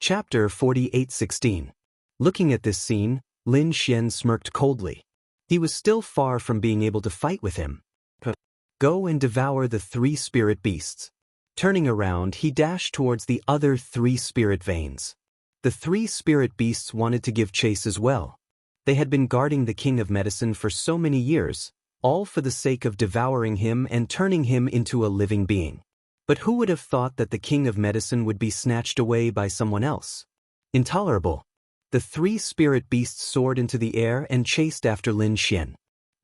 Chapter 48:16. Looking at this scene, Lin Xian smirked coldly. He was still far from being able to fight with him. Go and devour the 3 spirit beasts. Turning around, he dashed towards the other 3 spirit veins. The 3 spirit beasts wanted to give chase as well. They had been guarding the King of Medicine for so many years, all for the sake of devouring him and turning him into a living being. But who would have thought that the King of Medicine would be snatched away by someone else? Intolerable. The 3 spirit beasts soared into the air and chased after Lin Xian.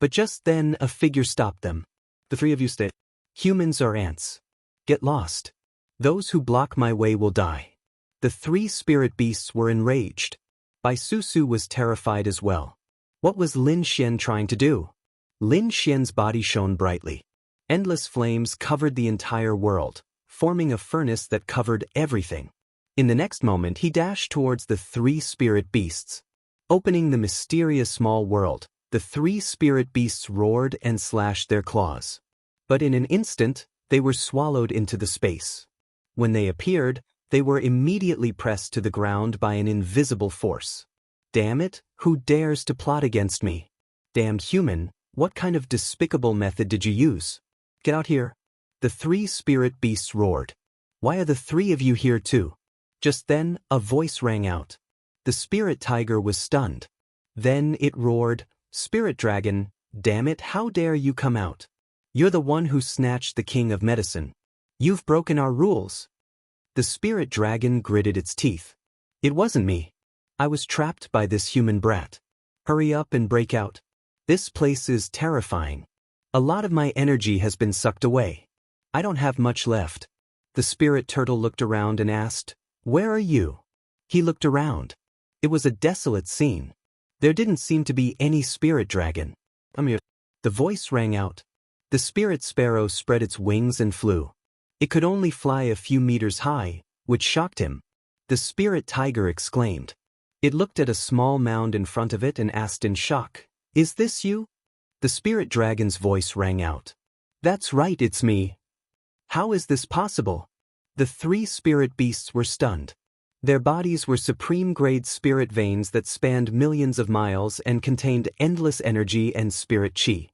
But just then a figure stopped them. The 3 of you stay. Humans are ants. Get lost. Those who block my way will die. The 3 spirit beasts were enraged. Bai Susu was terrified as well. What was Lin Xian trying to do? Lin Xian's body shone brightly. Endless flames covered the entire world, forming a furnace that covered everything. In the next moment he dashed towards the 3 spirit beasts. Opening the mysterious small world, the 3 spirit beasts roared and slashed their claws. But in an instant, they were swallowed into the space. When they appeared, they were immediately pressed to the ground by an invisible force. Damn it, who dares to plot against me? Damned human, what kind of despicable method did you use? Get out here. The 3 spirit beasts roared. Why are the 3 of you here too? Just then, a voice rang out. The spirit tiger was stunned. Then it roared, Spirit dragon, damn it, how dare you come out? You're the one who snatched the King of Medicine. You've broken our rules. The spirit dragon gritted its teeth. It wasn't me. I was trapped by this human brat. Hurry up and break out. This place is terrifying. A lot of my energy has been sucked away. I don't have much left. The spirit turtle looked around and asked, Where are you? He looked around. It was a desolate scene. There didn't seem to be any spirit dragon. I'm here. The voice rang out. The spirit sparrow spread its wings and flew. It could only fly a few meters high, which shocked him. The spirit tiger exclaimed. It looked at a small mound in front of it and asked in shock, Is this you? The spirit dragon's voice rang out. That's right, it's me. How is this possible? The 3 spirit beasts were stunned. Their bodies were supreme-grade spirit veins that spanned millions of miles and contained endless energy and spirit chi.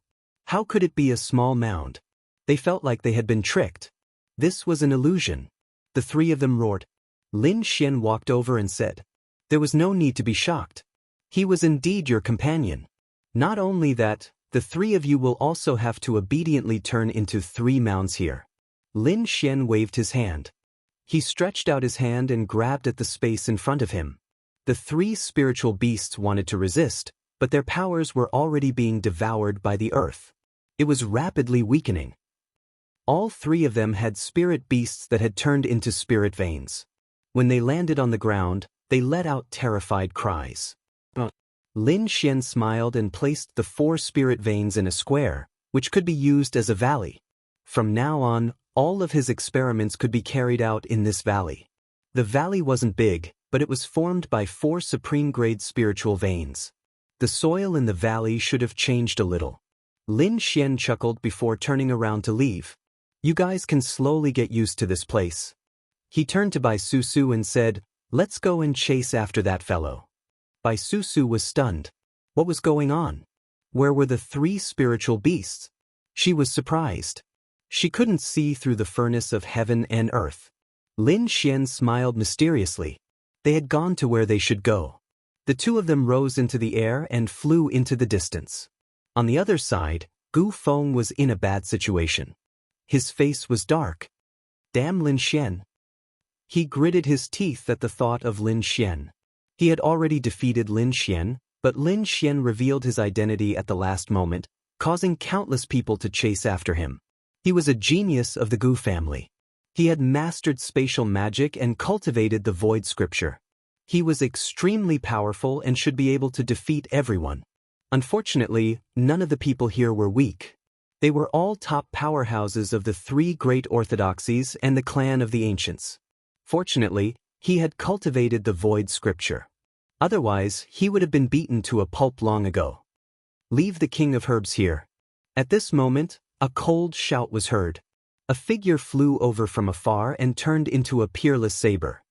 How could it be a small mound? They felt like they had been tricked. This was an illusion. The 3 of them roared. Lin Xian walked over and said, There was no need to be shocked. He was indeed your companion. Not only that, the 3 of you will also have to obediently turn into 3 mounds here. Lin Xian waved his hand. He stretched out his hand and grabbed at the space in front of him. The 3 spiritual beasts wanted to resist, but their powers were already being devoured by the earth. It was rapidly weakening. All 3 of them had spirit beasts that had turned into spirit veins. When they landed on the ground, they let out terrified cries. Lin Xian smiled and placed the 4 spirit veins in a square, which could be used as a valley. From now on, all of his experiments could be carried out in this valley. The valley wasn't big, but it was formed by 4 supreme-grade spiritual veins. The soil in the valley should have changed a little. Lin Xian chuckled before turning around to leave. You guys can slowly get used to this place. He turned to Bai Susu and said, Let's go and chase after that fellow. Bai Susu was stunned. What was going on? Where were the 3 spiritual beasts? She was surprised. She couldn't see through the furnace of heaven and earth. Lin Xian smiled mysteriously. They had gone to where they should go. The 2 of them rose into the air and flew into the distance. On the other side, Gu Feng was in a bad situation. His face was dark. Damn Lin Xian. He gritted his teeth at the thought of Lin Xian. He had already defeated Lin Xian, but Lin Xian revealed his identity at the last moment, causing countless people to chase after him. He was a genius of the Gu family. He had mastered spatial magic and cultivated the void scripture. He was extremely powerful and should be able to defeat everyone. Unfortunately, none of the people here were weak. They were all top powerhouses of the 3 great orthodoxies and the clan of the ancients. Fortunately, he had cultivated the void scripture. Otherwise, he would have been beaten to a pulp long ago. Leave the king of herbs here. At this moment, a cold shout was heard. A figure flew over from afar and turned into a peerless saber.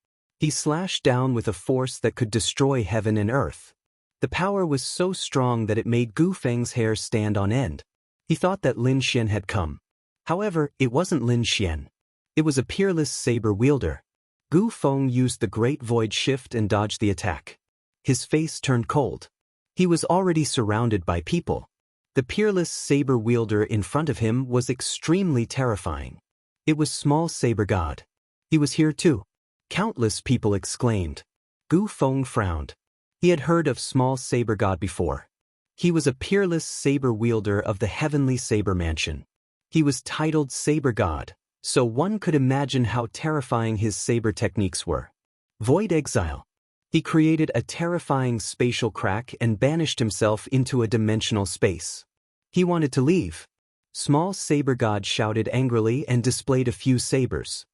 He slashed down with a force that could destroy heaven and earth. The power was so strong that it made Gu Feng's hair stand on end. He thought that Lin Xian had come. However, it wasn't Lin Xian. It was a peerless saber wielder. Gu Feng used the Great Void Shift and dodged the attack. His face turned cold. He was already surrounded by people. The peerless saber wielder in front of him was extremely terrifying. It was Small Saber God. He was here too. Countless people exclaimed. Gu Feng frowned. He had heard of Small Saber God before. He was a peerless saber wielder of the Heavenly Saber Mansion. He was titled Saber God, so one could imagine how terrifying his saber techniques were. Void Exile. He created a terrifying spatial crack and banished himself into a dimensional space. He wanted to leave. Small Saber God shouted angrily and displayed a few sabers.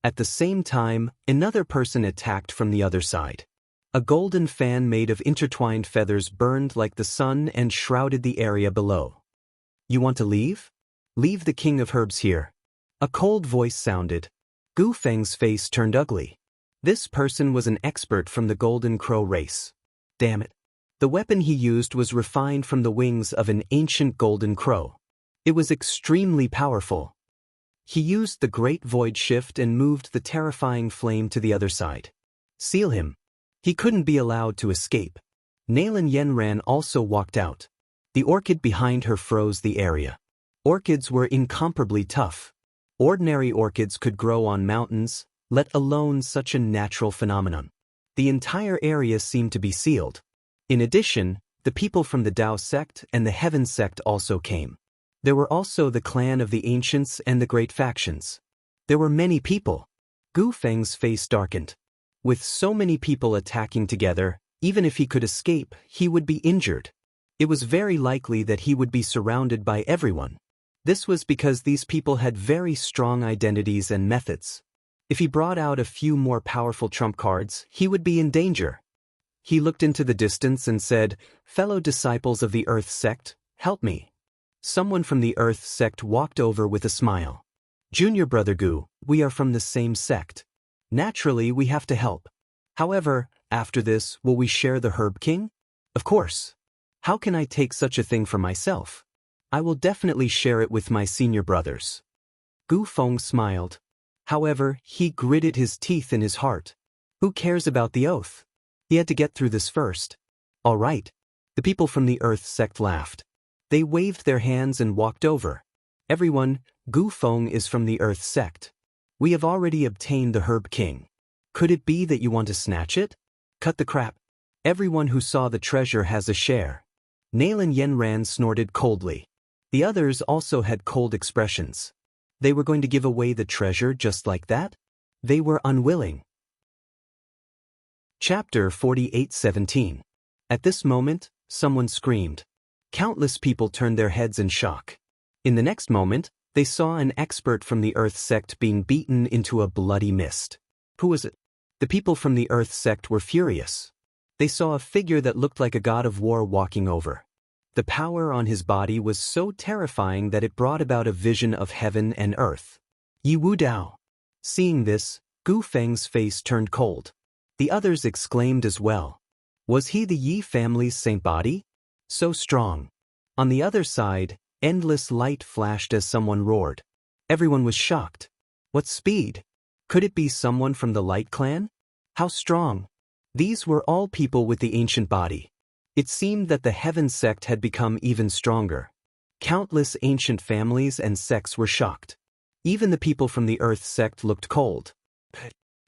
At the same time, another person attacked from the other side. A golden fan made of intertwined feathers burned like the sun and shrouded the area below. You want to leave? Leave the King of Herbs here. A cold voice sounded. Gu Feng's face turned ugly. This person was an expert from the Golden Crow race. Damn it. The weapon he used was refined from the wings of an ancient golden crow. It was extremely powerful. He used the Great Void Shift and moved the terrifying flame to the other side. Seal him. He couldn't be allowed to escape. Nalan Yenran also walked out. The orchid behind her froze the area. Orchids were incomparably tough. Ordinary orchids could grow on mountains, let alone such a natural phenomenon. The entire area seemed to be sealed. In addition, the people from the Tao sect and the Heaven sect also came. There were also the clan of the ancients and the great factions. There were many people. Gu Feng's face darkened. With so many people attacking together, even if he could escape, he would be injured. It was very likely that he would be surrounded by everyone. This was because these people had very strong identities and methods. If he brought out a few more powerful trump cards, he would be in danger. He looked into the distance and said, "Fellow disciples of the Earth sect, help me." Someone from the Earth sect walked over with a smile. "Junior Brother Gu, we are from the same sect. Naturally, we have to help. However, after this, will we share the Herb King? Of course. How can I take such a thing for myself? I will definitely share it with my senior brothers." Gu Feng smiled. However, he gritted his teeth in his heart. Who cares about the oath? He had to get through this first. All right. The people from the Earth sect laughed. They waved their hands and walked over. Everyone, Gu Feng is from the Earth sect. We have already obtained the Herb King. Could it be that you want to snatch it? Cut the crap. Everyone who saw the treasure has a share. Nalan Yenran snorted coldly. The others also had cold expressions. They were going to give away the treasure just like that? They were unwilling. Chapter 48:17. At this moment, someone screamed. Countless people turned their heads in shock. In the next moment, they saw an expert from the Earth sect being beaten into a bloody mist. Who was it? The people from the Earth sect were furious. They saw a figure that looked like a god of war walking over. The power on his body was so terrifying that it brought about a vision of heaven and earth. Yi Wu Dao. Seeing this, Gu Feng's face turned cold. The others exclaimed as well. Was he the Yi family's saint body? So strong. On the other side, endless light flashed as someone roared. Everyone was shocked. What speed? Could it be someone from the Light Clan? How strong? These were all people with the ancient body. It seemed that the Heaven sect had become even stronger. Countless ancient families and sects were shocked. Even the people from the Earth sect looked cold.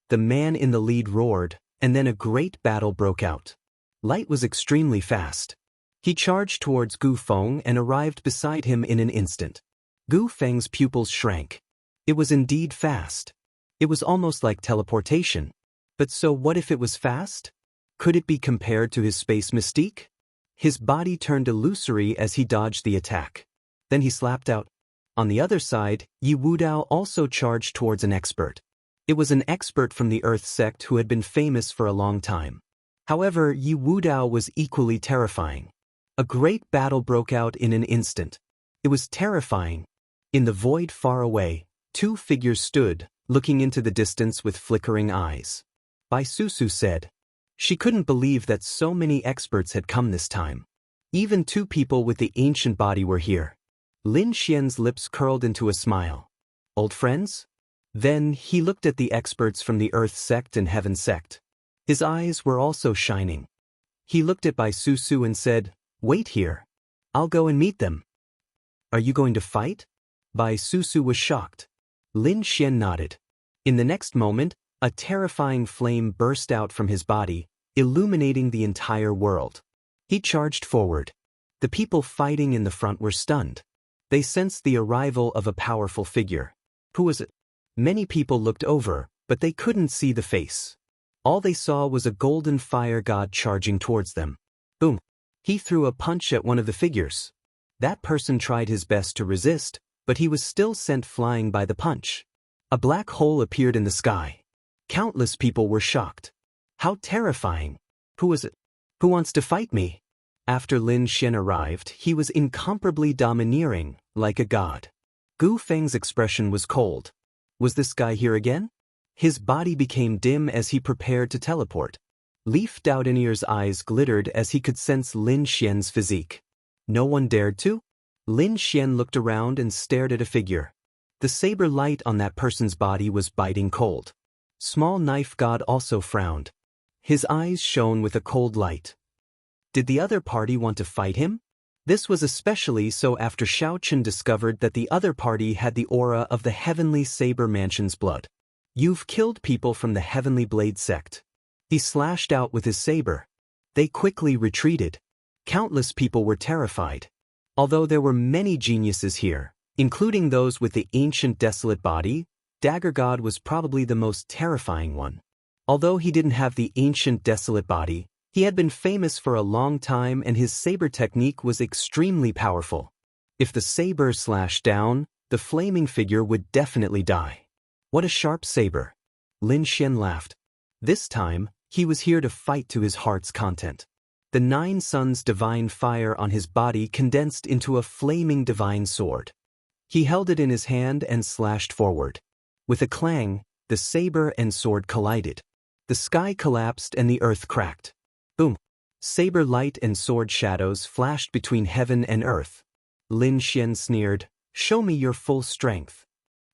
The man in the lead roared, and then a great battle broke out. Light was extremely fast. He charged towards Gu Feng and arrived beside him in an instant. Gu Feng's pupils shrank. It was indeed fast. It was almost like teleportation. But so what if it was fast? Could it be compared to his space mystique? His body turned illusory as he dodged the attack. Then he slapped out. On the other side, Yi Wu Dao also charged towards an expert. It was an expert from the Earth sect who had been famous for a long time. However, Yi Wu Dao was equally terrifying. A great battle broke out in an instant. It was terrifying. In the void far away, two figures stood, looking into the distance with flickering eyes. Bai Susu said. She couldn't believe that so many experts had come this time. Even 2 people with the ancient body were here. Lin Xian's lips curled into a smile. Old friends? Then he looked at the experts from the Earth sect and Heaven sect. His eyes were also shining. He looked at Bai Susu and said, "Wait here. I'll go and meet them." "Are you going to fight?" Bai Susu was shocked. Lin Xian nodded. In the next moment, a terrifying flame burst out from his body, illuminating the entire world. He charged forward. The people fighting in the front were stunned. They sensed the arrival of a powerful figure. Who was it? Many people looked over, but they couldn't see the face. All they saw was a golden fire god charging towards them. Boom! He threw a punch at one of the figures. That person tried his best to resist, but he was still sent flying by the punch. A black hole appeared in the sky. Countless people were shocked. How terrifying! Who was it? Who wants to fight me? After Lin Xian arrived, he was incomparably domineering, like a god. Gu Feng's expression was cold. Was this guy here again? His body became dim as he prepared to teleport. Leaf Doudinier's eyes glittered as he could sense Lin Xian's physique. No one dared to? Lin Xian looked around and stared at a figure. The saber light on that person's body was biting cold. Small Knife God also frowned. His eyes shone with a cold light. Did the other party want to fight him? This was especially so after Xiao Chen discovered that the other party had the aura of the Heavenly Saber Mansion's blood. "You've killed people from the Heavenly Blade sect." He slashed out with his saber. They quickly retreated. Countless people were terrified. Although there were many geniuses here, including those with the ancient desolate body, Dagger God was probably the most terrifying one. Although he didn't have the ancient desolate body, he had been famous for a long time and his saber technique was extremely powerful. If the saber slashed down, the flaming figure would definitely die. What a sharp saber! Lin Xian laughed. This time, he was here to fight to his heart's content. The 9 suns' divine fire on his body condensed into a flaming divine sword. He held it in his hand and slashed forward. With a clang, the saber and sword collided. The sky collapsed and the earth cracked. Boom! Saber light and sword shadows flashed between heaven and earth. Lin Xian sneered, "Show me your full strength."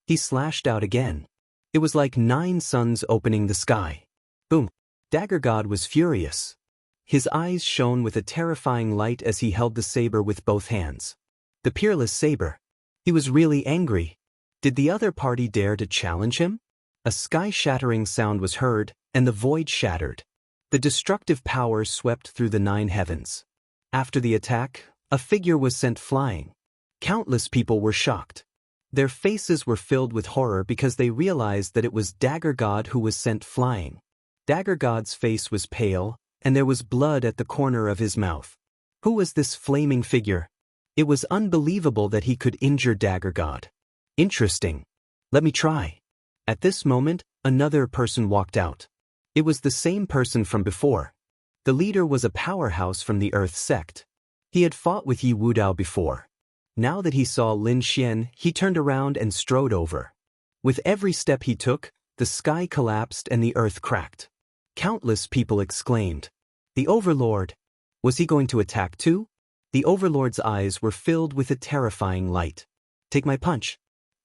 He slashed out again. It was like 9 suns opening the sky. Boom! Dagger God was furious. His eyes shone with a terrifying light as he held the saber with both hands. The peerless saber. He was really angry. Did the other party dare to challenge him? A sky-shattering sound was heard, and the void shattered. The destructive power swept through the 9 heavens. After the attack, a figure was sent flying. Countless people were shocked. Their faces were filled with horror because they realized that it was Dagger God who was sent flying. Dagger God's face was pale, and there was blood at the corner of his mouth. Who was this flaming figure? It was unbelievable that he could injure Dagger God. Interesting. Let me try. At this moment, another person walked out. It was the same person from before. The leader was a powerhouse from the Earth sect. He had fought with Yi Wudao before. Now that he saw Lin Xian, he turned around and strode over. With every step he took, the sky collapsed and the earth cracked. Countless people exclaimed, "The Overlord! Was he going to attack too?" The Overlord's eyes were filled with a terrifying light. "Take my punch."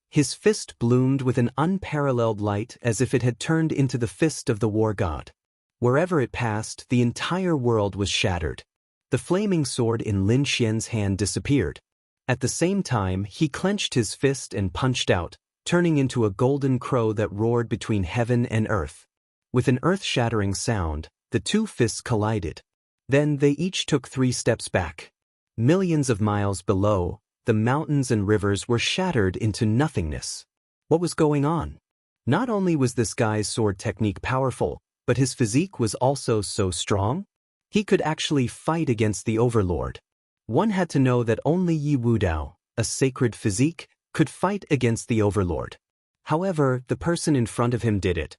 His fist bloomed with an unparalleled light as if it had turned into the fist of the war god. Wherever it passed, the entire world was shattered. The flaming sword in Lin Xian's hand disappeared. At the same time, he clenched his fist and punched out, turning into a golden crow that roared between heaven and earth. With an earth-shattering sound, the 2 fists collided. Then they each took 3 steps back. Millions of miles below, the mountains and rivers were shattered into nothingness. What was going on? Not only was this guy's sword technique powerful, but his physique was also so strong. He could actually fight against the Overlord. One had to know that only Yi Wudao, a sacred physique, could fight against the Overlord. However, the person in front of him did it.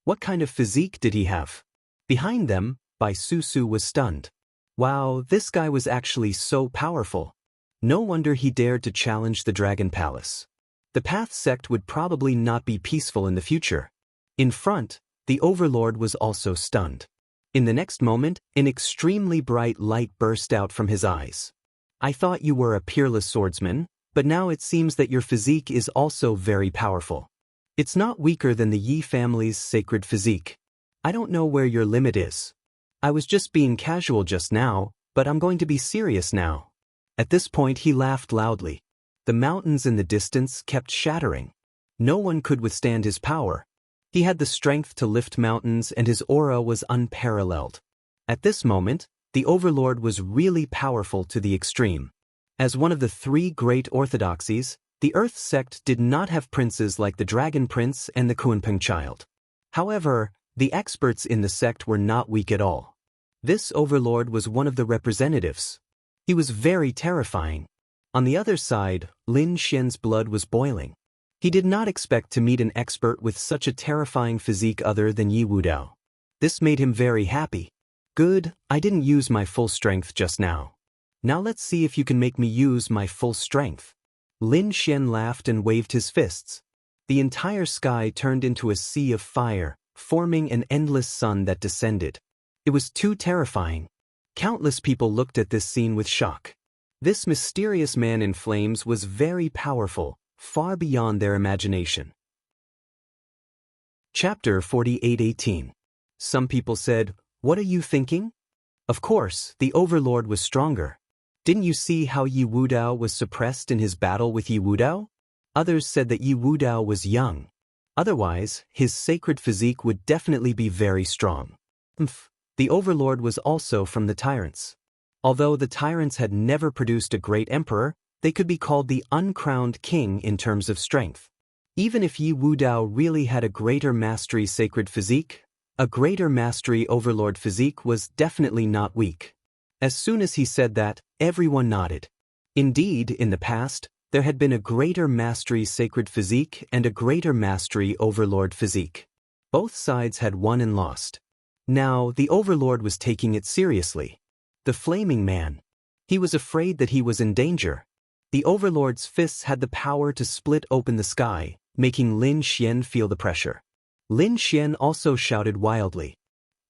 What kind of physique did he have? Behind them, Bai Susu was stunned. Wow, this guy was actually so powerful. No wonder he dared to challenge the Dragon Palace. The Path sect would probably not be peaceful in the future. In front, the Overlord was also stunned. In the next moment, an extremely bright light burst out from his eyes. I thought you were a peerless swordsman, but now it seems that your physique is also very powerful. It's not weaker than the Yi family's sacred physique. I don't know where your limit is. I was just being casual just now, but I'm going to be serious now. At this point he laughed loudly. The mountains in the distance kept shattering. No one could withstand his power. He had the strength to lift mountains and his aura was unparalleled. At this moment, the Overlord was really powerful to the extreme. As one of the three great orthodoxies, the Earth sect did not have princes like the Dragon Prince and the Kunpeng Child. However, the experts in the sect were not weak at all. This Overlord was one of the representatives. He was very terrifying. On the other side, Lin Xian's blood was boiling. He did not expect to meet an expert with such a terrifying physique other than Yi Wudao. This made him very happy. Good, I didn't use my full strength just now. Now let's see if you can make me use my full strength. Lin Xian laughed and waved his fists. The entire sky turned into a sea of fire, forming an endless sun that descended. It was too terrifying. Countless people looked at this scene with shock. This mysterious man in flames was very powerful, far beyond their imagination. Chapter 48:18. Some people said, "What are you thinking?" Of course, the Overlord was stronger. Didn't you see how Yi Wudao was suppressed in his battle with Yi Wudao? Others said that Yi Wudao was young. Otherwise, his sacred physique would definitely be very strong. The Overlord was also from the tyrants. Although the tyrants had never produced a great emperor, they could be called the uncrowned king in terms of strength. Even if Yi Wudao really had a greater mastery sacred physique, a greater mastery Overlord physique was definitely not weak. As soon as he said that, everyone nodded. Indeed, in the past, there had been a greater mastery sacred physique and a greater mastery Overlord physique. Both sides had won and lost. Now, the Overlord was taking it seriously. The flaming man. He was afraid that he was in danger. The Overlord's fists had the power to split open the sky, making Lin Xian feel the pressure. Lin Xian also shouted wildly.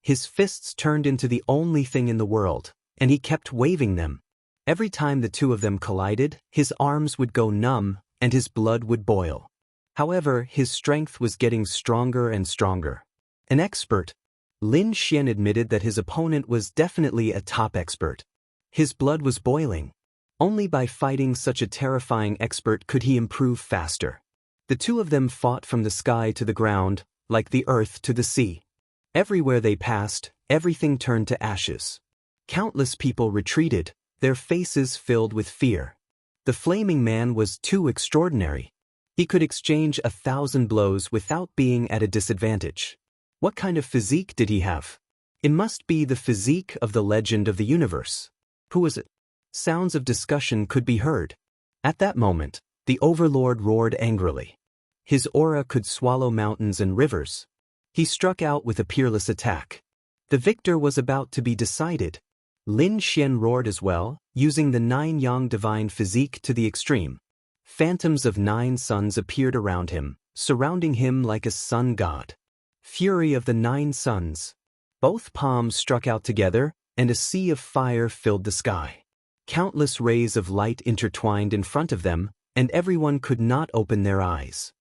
His fists turned into the only thing in the world, and he kept waving them. Every time the two of them collided, his arms would go numb, and his blood would boil. However, his strength was getting stronger and stronger. An expert. Lin Xian admitted that his opponent was definitely a top expert. His blood was boiling. Only by fighting such a terrifying expert could he improve faster. The two of them fought from the sky to the ground, like the earth to the sea. Everywhere they passed, everything turned to ashes. Countless people retreated, their faces filled with fear. The flaming man was too extraordinary. He could exchange 1,000 blows without being at a disadvantage. What kind of physique did he have? It must be the physique of the legend of the universe. Who was it? Sounds of discussion could be heard. At that moment, the Overlord roared angrily. His aura could swallow mountains and rivers. He struck out with a peerless attack. The victor was about to be decided. Lin Xian roared as well, using the 9 yang divine physique to the extreme. Phantoms of 9 suns appeared around him, surrounding him like a sun god. Fury of the 9 suns. Both palms struck out together, and a sea of fire filled the sky. Countless rays of light intertwined in front of them, and everyone could not open their eyes.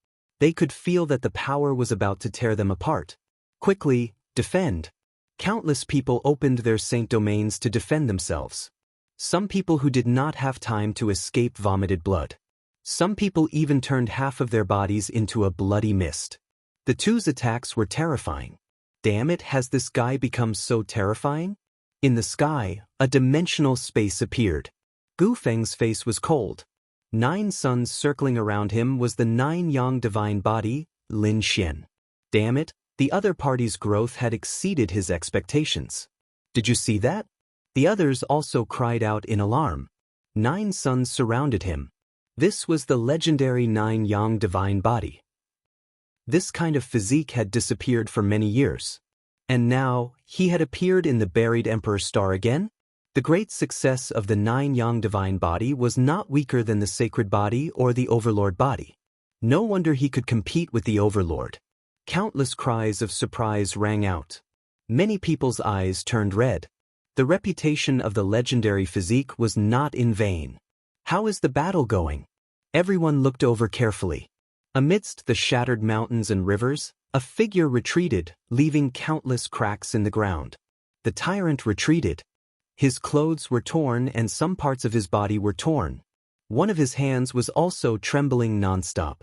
They could feel that the power was about to tear them apart. Quickly, defend. Countless people opened their saint domains to defend themselves. Some people who did not have time to escape vomited blood. Some people even turned half of their bodies into a bloody mist. The two's attacks were terrifying. Damn it, has this guy become so terrifying? In the sky, a dimensional space appeared. Gu Feng's face was cold. 9 suns circling around him was the 9 yang divine body, Lin Xian. Damn it, the other party's growth had exceeded his expectations. Did you see that? The others also cried out in alarm. 9 suns surrounded him. This was the legendary 9 yang divine body. This kind of physique had disappeared for many years. And now, he had appeared in the buried Emperor Star again? The great success of the 9 yang divine body was not weaker than the sacred body or the Overlord body. No wonder he could compete with the Overlord. Countless cries of surprise rang out. Many people's eyes turned red. The reputation of the legendary physique was not in vain. How is the battle going? Everyone looked over carefully. Amidst the shattered mountains and rivers, a figure retreated, leaving countless cracks in the ground. The tyrant retreated. His clothes were torn and some parts of his body were torn. One of his hands was also trembling nonstop.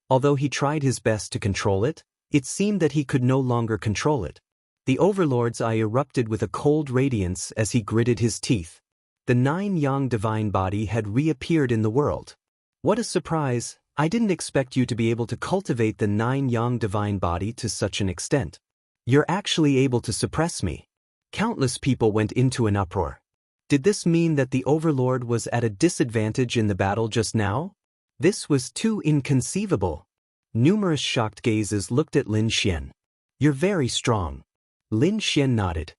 Although he tried his best to control it, it seemed that he could no longer control it. The Overlord's eye erupted with a cold radiance as he gritted his teeth. The 9-yang divine body had reappeared in the world. What a surprise! I didn't expect you to be able to cultivate the 9-yang divine body to such an extent. You're actually able to suppress me. Countless people went into an uproar. Did this mean that the Overlord was at a disadvantage in the battle just now? This was too inconceivable. Numerous shocked gazes looked at Lin Xian. You're very strong. Lin Xian nodded.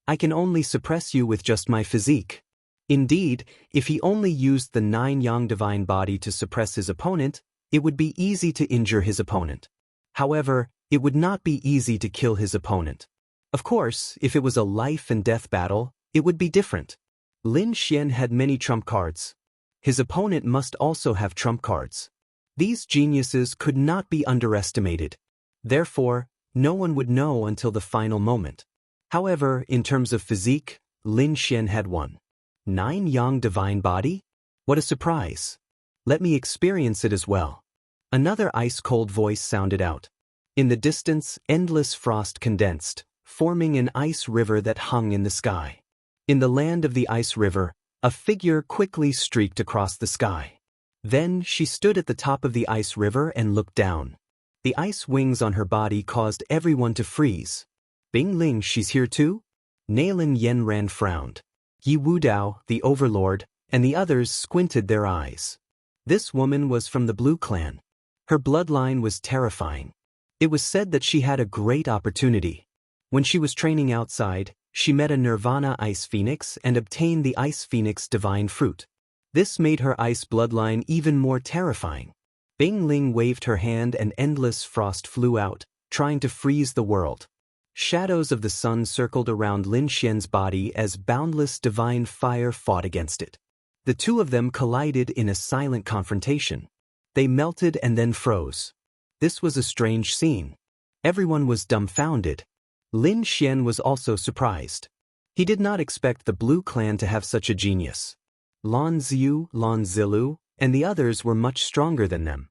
I can only suppress you with just my physique. Indeed, if he only used the 9-yang divine body to suppress his opponent, it would be easy to injure his opponent. However, it would not be easy to kill his opponent. Of course, if it was a life-and-death battle, it would be different. Lin Xian had many trump cards. His opponent must also have trump cards. These geniuses could not be underestimated. Therefore, no one would know until the final moment. However, in terms of physique, Lin Xian had won. 9-yang divine body? What a surprise. Let me experience it as well. Another ice-cold voice sounded out. In the distance, endless frost condensed, forming an ice river that hung in the sky. In the land of the ice river, a figure quickly streaked across the sky. Then she stood at the top of the ice river and looked down. The ice wings on her body caused everyone to freeze. Bing Ling, she's here too? Nailin Yenran frowned. Yi Wudao, the Overlord, and the others squinted their eyes. This woman was from the Blue Clan. Her bloodline was terrifying. It was said that she had a great opportunity. When she was training outside, she met a Nirvana Ice Phoenix and obtained the Ice Phoenix Divine Fruit. This made her ice bloodline even more terrifying. Bing Ling waved her hand and endless frost flew out, trying to freeze the world. Shadows of the sun circled around Lin Xian's body as boundless divine fire fought against it. The two of them collided in a silent confrontation. They melted and then froze. This was a strange scene. Everyone was dumbfounded. Lin Xian was also surprised. He did not expect the Blue Clan to have such a genius. Lan Ziyu, Lan Zilu, and the others were much stronger than them.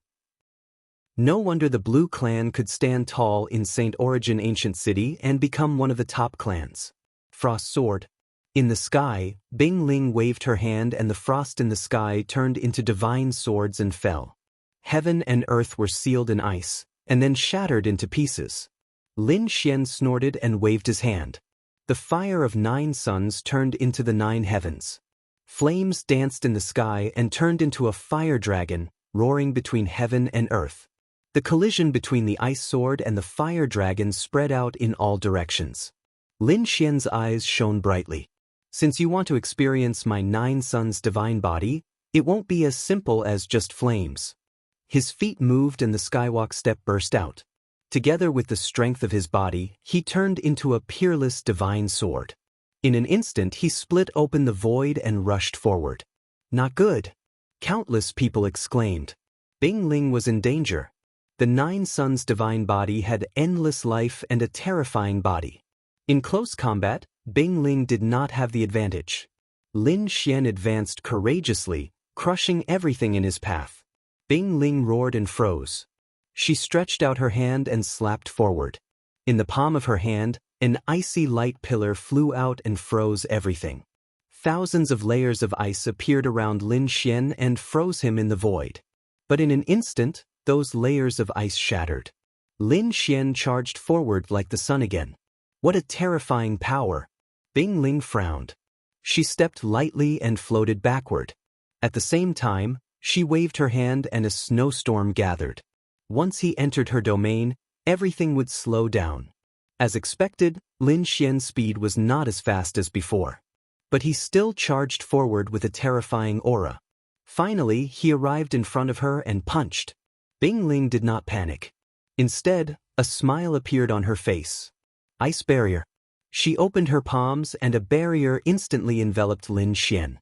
No wonder the Blue Clan could stand tall in Saint Origin Ancient City and become one of the top clans. Frost Sword. In the sky, Bing Ling waved her hand and the frost in the sky turned into divine swords and fell. Heaven and earth were sealed in ice, and then shattered into pieces. Lin Xian snorted and waved his hand. The fire of 9 suns turned into the 9 heavens. Flames danced in the sky and turned into a fire dragon, roaring between heaven and earth. The collision between the ice sword and the fire dragon spread out in all directions. Lin Xian's eyes shone brightly. Since you want to experience my 9 suns divine body, it won't be as simple as just flames. His feet moved and the skywalk step burst out. Together with the strength of his body, he turned into a peerless divine sword. In an instant he split open the void and rushed forward. Not good. Countless people exclaimed. Bing Ling was in danger. The 9 suns divine body had endless life and a terrifying body. In close combat, Bing Ling did not have the advantage. Lin Xian advanced courageously, crushing everything in his path. Bing Ling roared and froze. She stretched out her hand and slapped forward. In the palm of her hand, an icy light pillar flew out and froze everything. Thousands of layers of ice appeared around Lin Xian and froze him in the void. But in an instant, those layers of ice shattered. Lin Xian charged forward like the sun again. What a terrifying power! Bing Ling frowned. She stepped lightly and floated backward. At the same time, she waved her hand and a snowstorm gathered. Once he entered her domain, everything would slow down. As expected, Lin Xian's speed was not as fast as before. But he still charged forward with a terrifying aura. Finally, he arrived in front of her and punched. Bing Ling did not panic. Instead, A smile appeared on her face. Ice barrier. She opened her palms and a barrier instantly enveloped Lin Xian.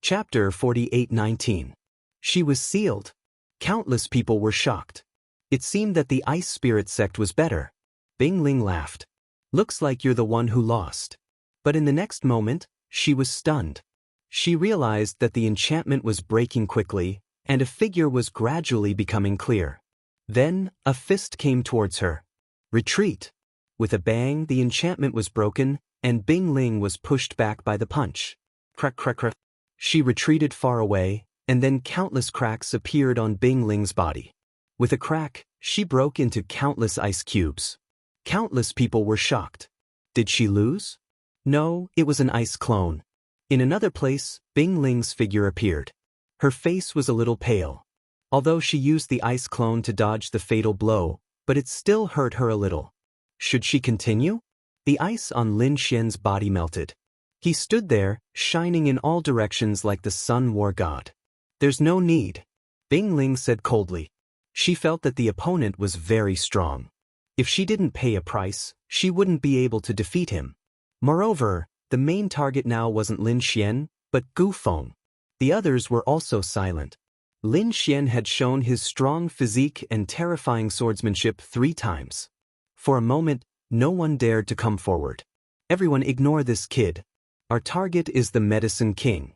Chapter 48:19. She was sealed. Countless people were shocked. It seemed that the ice spirit sect was better. Bing Ling laughed. Looks like you're the one who lost. But in the next moment, she was stunned. She realized that the enchantment was breaking quickly, and a figure was gradually becoming clear. Then, a fist came towards her. Retreat. With a bang, the enchantment was broken, and Bing Ling was pushed back by the punch. Crack, crack, crack. She retreated far away, and then countless cracks appeared on Bing Ling's body. With a crack, she broke into countless ice cubes. Countless people were shocked. Did she lose? No, it was an ice clone. In another place, Bing Ling's figure appeared. Her face was a little pale. Although she used the ice clone to dodge the fatal blow, but it still hurt her a little. Should she continue? The ice on Lin Xian's body melted. He stood there, shining in all directions like the sun war god. There's no need, Bing Ling said coldly. She felt that the opponent was very strong. If she didn't pay a price, she wouldn't be able to defeat him. Moreover, the main target now wasn't Lin Xian, but Gu Feng. The others were also silent. Lin Xian had shown his strong physique and terrifying swordsmanship 3 times. For a moment, no one dared to come forward. Everyone ignore this kid. Our target is the Medicine King.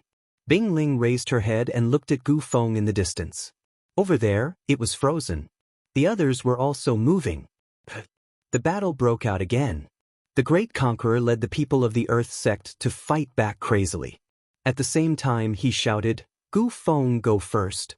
Bing Ling raised her head and looked at Gu Feng in the distance. Over there, it was frozen. The others were also moving. The battle broke out again. The great conqueror led the people of the Earth sect to fight back crazily. At the same time, he shouted, Gu Feng, go first.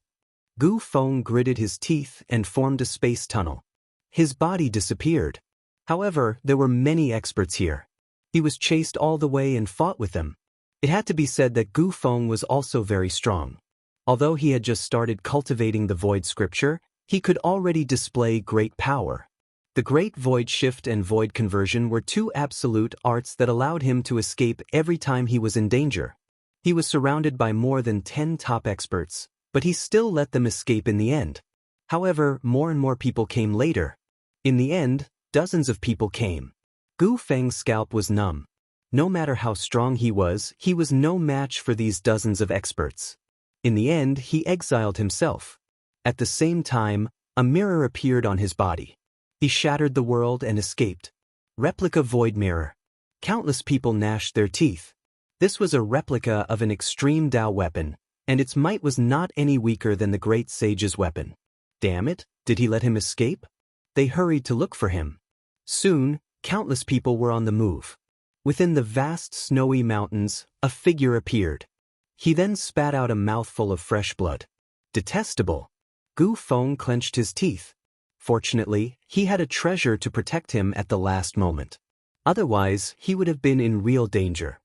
Gu Feng gritted his teeth and formed a space tunnel. His body disappeared. However, there were many experts here. He was chased all the way and fought with them. It had to be said that Gu Feng was also very strong. Although he had just started cultivating the void scripture, he could already display great power. The great void shift and void conversion were 2 absolute arts that allowed him to escape every time he was in danger. He was surrounded by more than 10 top experts, but he still let them escape in the end. However, more and more people came later. In the end, dozens of people came. Gu Feng's scalp was numb. No matter how strong he was no match for these dozens of experts. In the end, he exiled himself. At the same time, a mirror appeared on his body. He shattered the world and escaped. Replica void mirror. Countless people gnashed their teeth. This was a replica of an extreme Dao weapon, and its might was not any weaker than the great sage's weapon. Damn it, did he let him escape? They hurried to look for him. Soon, countless people were on the move. Within the vast snowy mountains, a figure appeared. He then spat out a mouthful of fresh blood. Detestable. Gu Feng clenched his teeth. Fortunately, he had a treasure to protect him at the last moment. Otherwise, he would have been in real danger.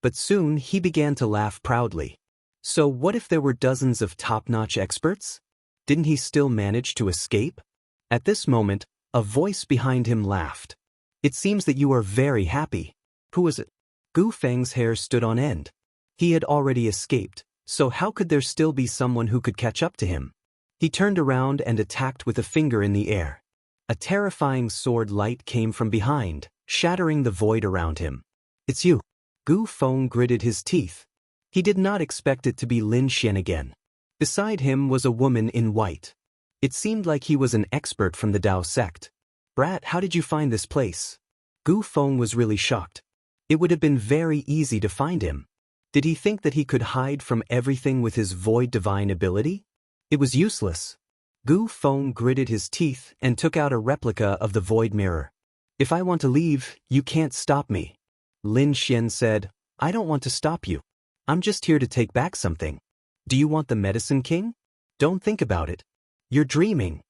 But soon he began to laugh proudly. So what if there were dozens of top-notch experts? Didn't he still manage to escape? At this moment, a voice behind him laughed. It seems that you are very happy. Who was it? Gu Feng's hair stood on end. He had already escaped, so how could there still be someone who could catch up to him? He turned around and attacked with a finger in the air. A terrifying sword light came from behind, shattering the void around him. It's you. Gu Feng gritted his teeth. He did not expect it to be Lin Xian again. Beside him was a woman in white. It seemed like he was an expert from the Dao sect. Brat, how did you find this place? Gu Feng was really shocked. It would have been very easy to find him. Did he think that he could hide from everything with his void divine ability? It was useless. Gu Feng gritted his teeth and took out a replica of the void mirror. If I want to leave, you can't stop me. Lin Xian said, I don't want to stop you. I'm just here to take back something. Do you want the Medicine King? Don't think about it. You're dreaming.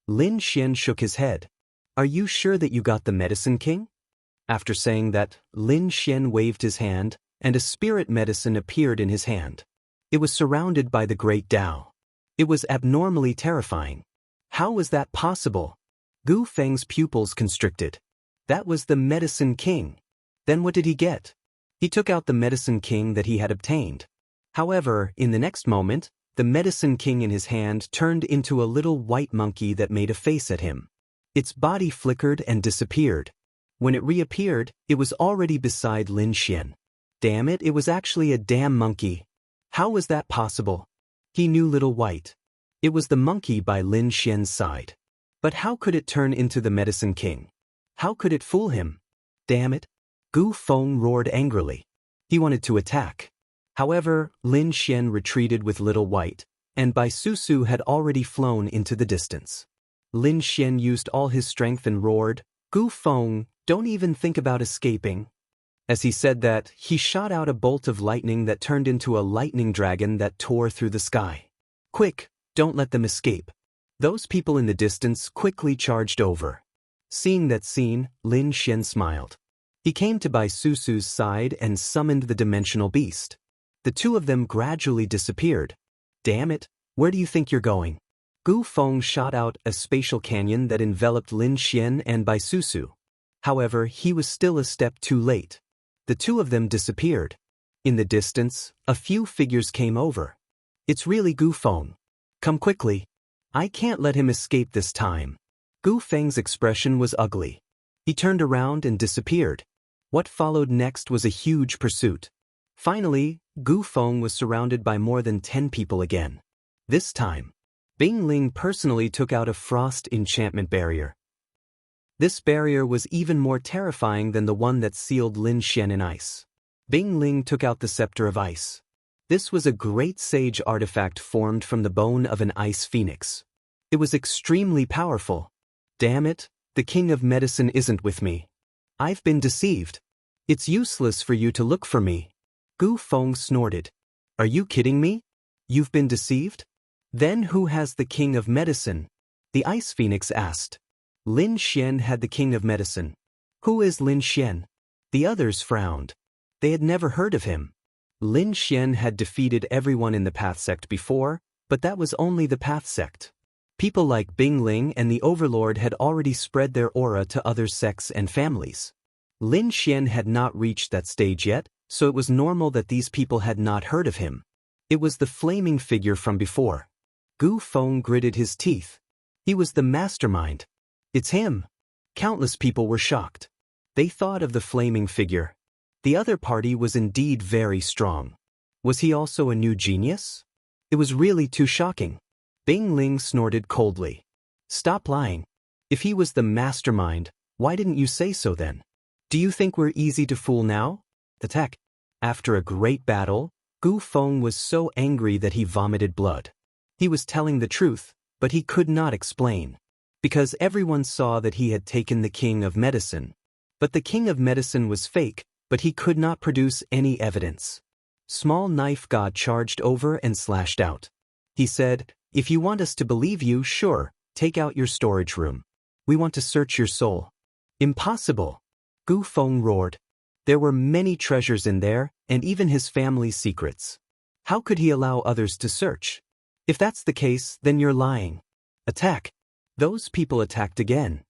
Lin Xian shook his head. Are you sure that you got the Medicine King? After saying that, Lin Xian waved his hand, and a spirit medicine appeared in his hand. It was surrounded by the great Dao. It was abnormally terrifying. How was that possible? Gu Feng's pupils constricted. That was the Medicine King. Then what did he get? He took out the Medicine King that he had obtained. However, in the next moment, The Medicine King in his hand turned into a little white monkey that made a face at him. Its body flickered and disappeared. When it reappeared, it was already beside Lin Xian. Damn it, it was actually a damn monkey. How was that possible? He knew Little White. It was the monkey by Lin Xian's side. But how could it turn into the Medicine King? How could it fool him? Damn it! Gu Feng roared angrily. He wanted to attack. However, Lin Xian retreated with Little White, and Bai Susu had already flown into the distance. Lin Xian used all his strength and roared, "Gu Feng, don't even think about escaping." As he said that, he shot out a bolt of lightning that turned into a lightning dragon that tore through the sky. "Quick, don't let them escape." Those people in the distance quickly charged over. Seeing that scene, Lin Xian smiled. He came to Bai Susu's side and summoned the dimensional beast. The two of them gradually disappeared. Damn it, where do you think you're going? Gu Feng shot out a spatial canyon that enveloped Lin Xian and Bai Susu. However, he was still a step too late. The two of them disappeared. In the distance, a few figures came over. "It's really Gu Feng. Come quickly. I can't let him escape this time." Gu Feng's expression was ugly. He turned around and disappeared. What followed next was a huge pursuit. Finally, Gu Feng was surrounded by more than 10 people again. This time, Bing Ling personally took out a frost enchantment barrier. This barrier was even more terrifying than the one that sealed Lin Xian in ice. Bing Ling took out the scepter of ice. This was a great sage artifact formed from the bone of an ice phoenix. It was extremely powerful. Damn it, the King of Medicine isn't with me. I've been deceived. It's useless for you to look for me. Gu Feng snorted. Are you kidding me? You've been deceived? Then who has the King of Medicine? The Ice Phoenix asked. Lin Xian had the King of Medicine. Who is Lin Xian? The others frowned. They had never heard of him. Lin Xian had defeated everyone in the Path Sect before, but that was only the Path Sect. People like Bing Ling and the Overlord had already spread their aura to other sects and families. Lin Xian had not reached that stage yet, so it was normal that these people had not heard of him. It was the flaming figure from before. Gu Feng gritted his teeth. He was the mastermind. It's him. Countless people were shocked. They thought of the flaming figure. The other party was indeed very strong. Was he also a new genius? It was really too shocking. Bing Ling snorted coldly. Stop lying. If he was the mastermind, why didn't you say so then? Do you think we're easy to fool now? Attack. After a great battle, Gu Feng was so angry that he vomited blood. He was telling the truth, but he could not explain. Because everyone saw that he had taken the King of Medicine. But the King of Medicine was fake, but he could not produce any evidence. Small Knife God charged over and slashed out. He said, if you want us to believe you, sure, take out your storage room. We want to search your soul. Impossible. Gu Feng roared. There were many treasures in there, and even his family's secrets. How could he allow others to search? If that's the case, then you're lying. Attack. Those people attacked again.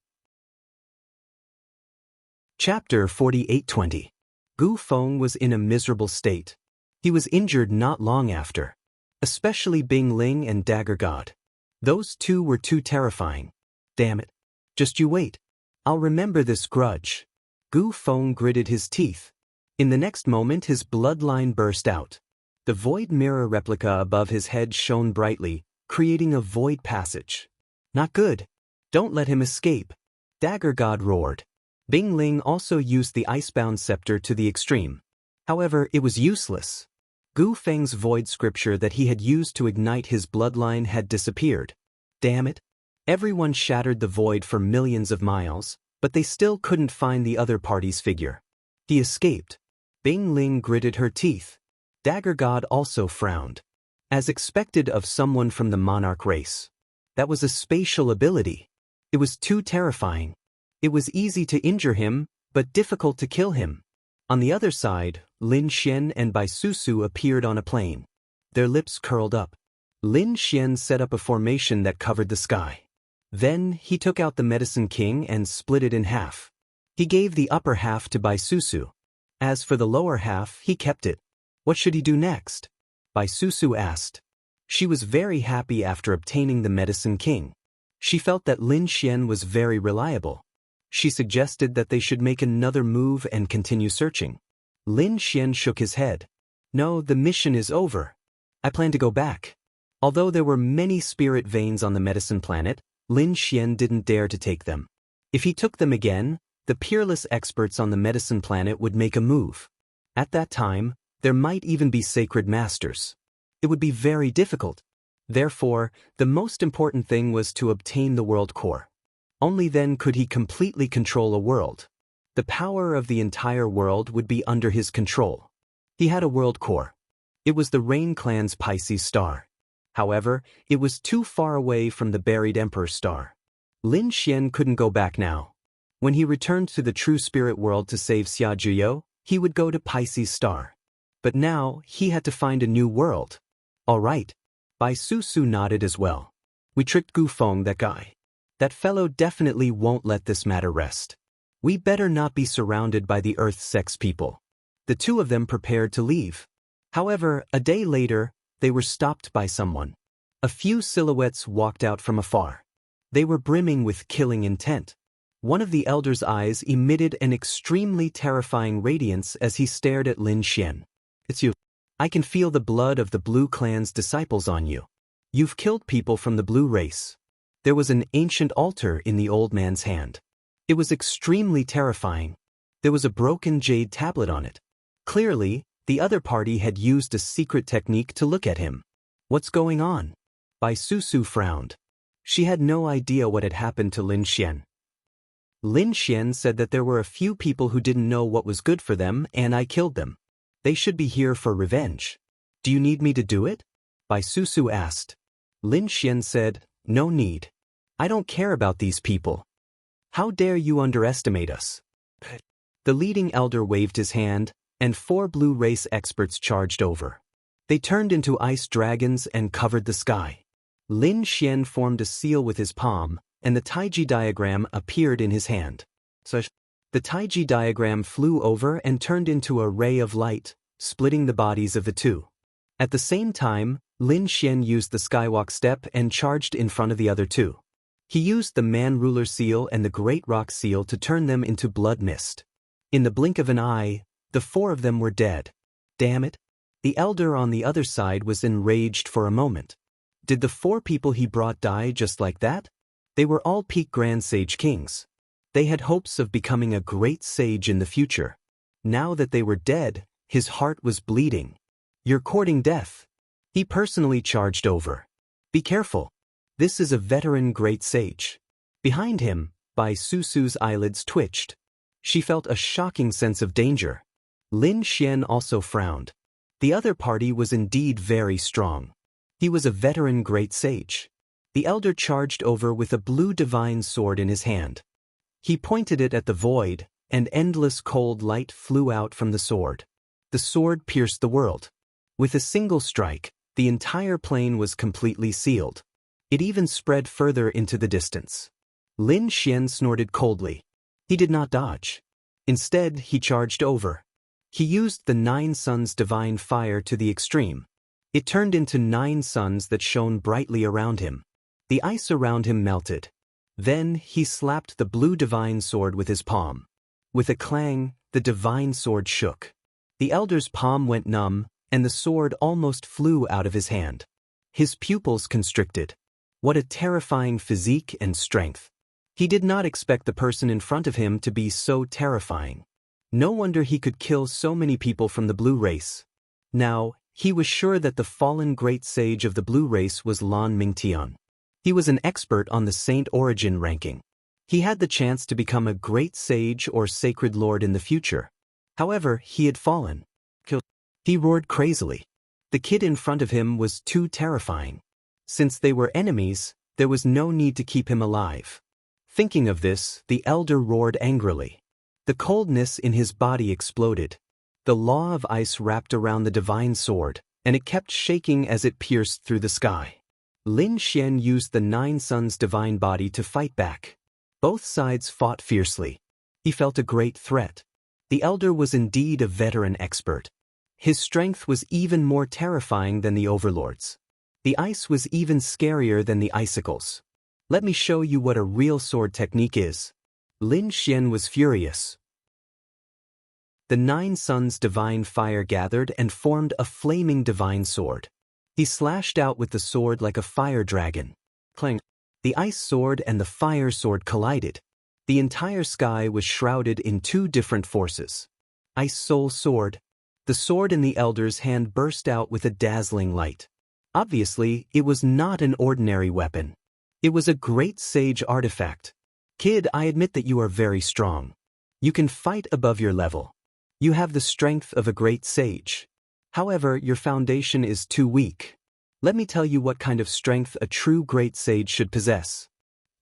Chapter 48:20. Gu Feng was in a miserable state. He was injured not long after. Especially Bing Ling and Dagger God. Those two were too terrifying. Damn it. Just you wait. I'll remember this grudge. Gu Feng gritted his teeth. In the next moment his bloodline burst out. The void mirror replica above his head shone brightly, creating a void passage. Not good. Don't let him escape. Dagger God roared. Bing Ling also used the icebound scepter to the extreme. However, it was useless. Gu Feng's void scripture that he had used to ignite his bloodline had disappeared. Damn it. Everyone shattered the void for millions of miles, but they still couldn't find the other party's figure. He escaped. Bing Ling gritted her teeth. Dagger God also frowned. As expected of someone from the monarch race. That was a spatial ability. It was too terrifying. It was easy to injure him, but difficult to kill him. On the other side, Lin Xian and Bai Susu appeared on a plane. Their lips curled up. Lin Xian set up a formation that covered the sky. Then, he took out the Medicine King and split it in half. He gave the upper half to Bai Susu. As for the lower half, he kept it. What should he do next? Bai Susu asked. She was very happy after obtaining the Medicine King. She felt that Lin Xian was very reliable. She suggested that they should make another move and continue searching. Lin Xian shook his head. No, the mission is over. I plan to go back. Although there were many spirit veins on the medicine planet, Lin Xian didn't dare to take them. If he took them again, the peerless experts on the medicine planet would make a move. At that time, there might even be sacred masters. It would be very difficult. Therefore, the most important thing was to obtain the world core. Only then could he completely control a world. The power of the entire world would be under his control. He had a world core. It was the Rain Clan's Pisces star. However, it was too far away from the buried Emperor star. Lin Xian couldn't go back now. When he returned to the true spirit world to save Xia Zhuyo, he would go to Pisces star. But now, he had to find a new world. All right. Bai Su nodded as well. We tricked Gu Feng, that guy. That fellow definitely won't let this matter rest. We better not be surrounded by the Earth sex people. The two of them prepared to leave. However, a day later, they were stopped by someone. A few silhouettes walked out from afar. They were brimming with killing intent. One of the elder's eyes emitted an extremely terrifying radiance as he stared at Lin Xian. It's you. I can feel the blood of the Blue Clan's disciples on you. You've killed people from the Blue race. There was an ancient altar in the old man's hand. It was extremely terrifying. There was a broken jade tablet on it. Clearly, the other party had used a secret technique to look at him. What's going on? Bai Su frowned. She had no idea what had happened to Lin Xian. Lin Xian said that there were a few people who didn't know what was good for them and I killed them. They should be here for revenge. Do you need me to do it? Bai Su asked. Lin Xian said, no need. I don't care about these people. How dare you underestimate us? The leading elder waved his hand, and 4 blue race experts charged over. They turned into ice dragons and covered the sky. Lin Xian formed a seal with his palm, and the Taiji diagram appeared in his hand. The Taiji diagram flew over and turned into a ray of light, splitting the bodies of the two. At the same time, Lin Xian used the skywalk step and charged in front of the other two. He used the Man Ruler seal and the Great Rock seal to turn them into blood mist. In the blink of an eye, the 4 of them were dead. Damn it! The elder on the other side was enraged for a moment. Did the 4 people he brought die just like that? They were all peak Grand Sage Kings. They had hopes of becoming a great sage in the future. Now that they were dead, his heart was bleeding. You're courting death. He personally charged over. Be careful. This is a veteran great sage. Behind him, Bai Su's eyelids twitched. She felt a shocking sense of danger. Lin Xian also frowned. The other party was indeed very strong. He was a veteran great sage. The elder charged over with a blue divine sword in his hand. He pointed it at the void, and endless cold light flew out from the sword. The sword pierced the world. With a single strike, the entire plane was completely sealed. It even spread further into the distance. Lin Xian snorted coldly. He did not dodge. Instead, he charged over. He used the 9 suns divine fire to the extreme. It turned into 9 suns that shone brightly around him. The ice around him melted. Then he slapped the blue divine sword with his palm. With a clang, the divine sword shook. The elder's palm went numb, and the sword almost flew out of his hand. His pupils constricted. What a terrifying physique and strength. He did not expect the person in front of him to be so terrifying. No wonder he could kill so many people from the blue race. Now, he was sure that the fallen great sage of the blue race was Lan Mingtian. He was an expert on the Saint Origin ranking. He had the chance to become a great sage or sacred lord in the future. However, he had fallen. He roared crazily. The kid in front of him was too terrifying. Since they were enemies, there was no need to keep him alive. Thinking of this, the elder roared angrily. The coldness in his body exploded. The law of ice wrapped around the divine sword, and it kept shaking as it pierced through the sky. Lin Xian used the 9 suns divine body to fight back. Both sides fought fiercely. He felt a great threat. The elder was indeed a veteran expert. His strength was even more terrifying than the overlord's. The ice was even scarier than the icicles. Let me show you what a real sword technique is. Lin Xian was furious. The 9 suns' divine fire gathered and formed a flaming divine sword. He slashed out with the sword like a fire dragon. Clang! The ice sword and the fire sword collided. The entire sky was shrouded in 2 different forces. Ice Soul Sword. The sword in the elder's hand burst out with a dazzling light. Obviously, it was not an ordinary weapon. It was a great sage artifact. Kid, I admit that you are very strong. You can fight above your level. You have the strength of a great sage. However, your foundation is too weak. Let me tell you what kind of strength a true great sage should possess.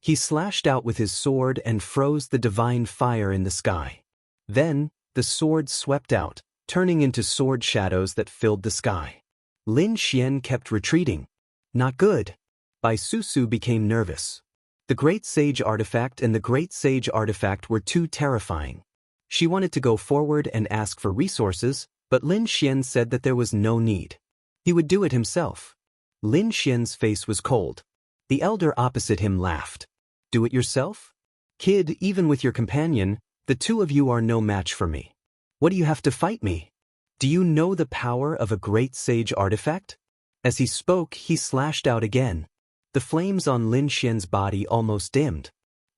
He slashed out with his sword and froze the divine fire in the sky. Then, the sword swept out, turning into sword shadows that filled the sky. Lin Xian kept retreating. Not good. Bai Susu became nervous. The Great Sage Artifact and the Great Sage Artifact were too terrifying. She wanted to go forward and ask for resources, but Lin Xian said that there was no need. He would do it himself. Lin Xian's face was cold. The elder opposite him laughed. Do it yourself? Kid, even with your companion, the 2 of you are no match for me. What do you have to fight me? Do you know the power of a great sage artifact? As he spoke, he slashed out again. The flames on Lin Xian's body almost dimmed.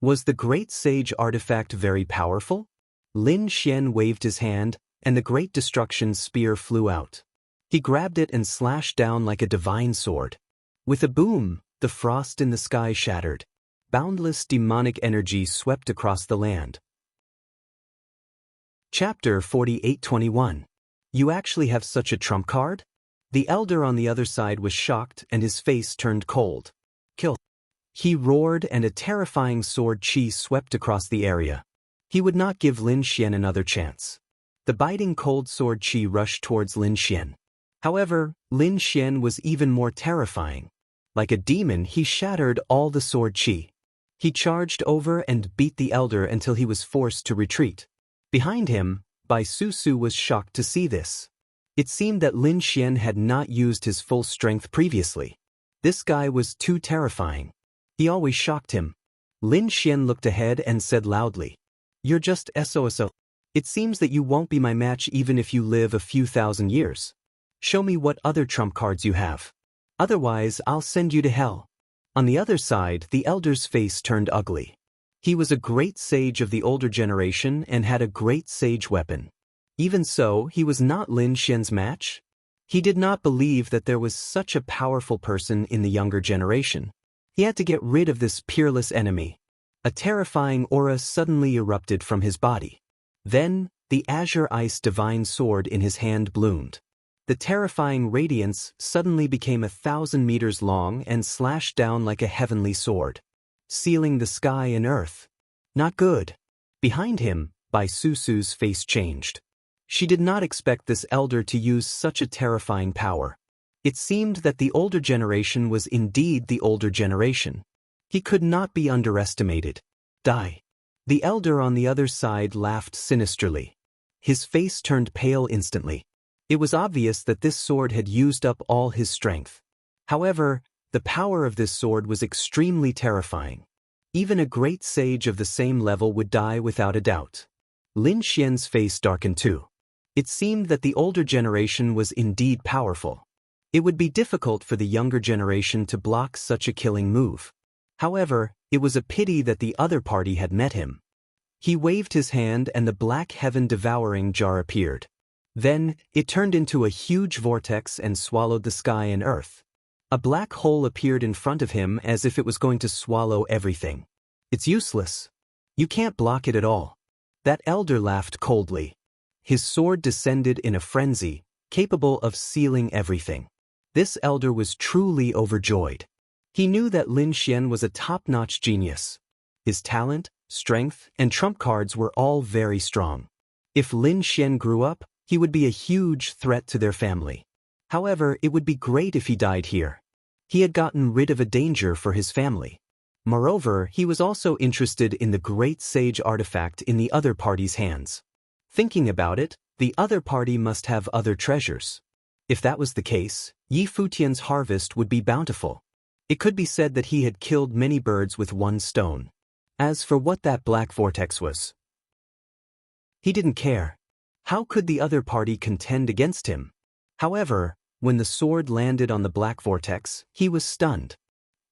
Was the great sage artifact very powerful? Lin Xian waved his hand, and the great destruction spear flew out. He grabbed it and slashed down like a divine sword. With a boom, the frost in the sky shattered. Boundless demonic energy swept across the land. Chapter 48:21. You actually have such a trump card? The elder on the other side was shocked and his face turned cold. Kill! He roared and a terrifying sword chi swept across the area. He would not give Lin Xian another chance. The biting cold sword chi rushed towards Lin Xian. However, Lin Xian was even more terrifying. Like a demon, he shattered all the sword chi. He charged over and beat the elder until he was forced to retreat. Behind him, Bai Susu was shocked to see this. It seemed that Lin Xian had not used his full strength previously. This guy was too terrifying. He always shocked him. Lin Xian looked ahead and said loudly, "You're just SOSO. It seems that you won't be my match even if you live a few thousand years. Show me what other trump cards you have. Otherwise, I'll send you to hell." On the other side, the elder's face turned ugly. He was a great sage of the older generation and had a great sage weapon. Even so, he was not Lin Xian's match. He did not believe that there was such a powerful person in the younger generation. He had to get rid of this peerless enemy. A terrifying aura suddenly erupted from his body. Then, the azure ice divine sword in his hand bloomed. The terrifying radiance suddenly became 1,000 meters long and slashed down like a heavenly sword, sealing the sky and earth. Not good. Behind him, Bai Susu's face changed. She did not expect this elder to use such a terrifying power. It seemed that the older generation was indeed the older generation. He could not be underestimated. Die. The elder on the other side laughed sinisterly. His face turned pale instantly. It was obvious that this sword had used up all his strength. However, the power of this sword was extremely terrifying. Even a great sage of the same level would die without a doubt. Lin Xian's face darkened too. It seemed that the older generation was indeed powerful. It would be difficult for the younger generation to block such a killing move. However, it was a pity that the other party had met him. He waved his hand and the black heaven devouring jar appeared. Then, it turned into a huge vortex and swallowed the sky and earth. A black hole appeared in front of him as if it was going to swallow everything. It's useless. You can't block it at all. That elder laughed coldly. His sword descended in a frenzy, capable of sealing everything. This elder was truly overjoyed. He knew that Lin Xian was a top-notch genius. His talent, strength, and trump cards were all very strong. If Lin Xian grew up, he would be a huge threat to their family. However, it would be great if he died here. He had gotten rid of a danger for his family. Moreover, he was also interested in the great sage artifact in the other party's hands. Thinking about it, the other party must have other treasures. If that was the case, Yi Futian's harvest would be bountiful. It could be said that he had killed many birds with one stone. As for what that black vortex was, he didn't care. How could the other party contend against him? However, when the sword landed on the black vortex, he was stunned.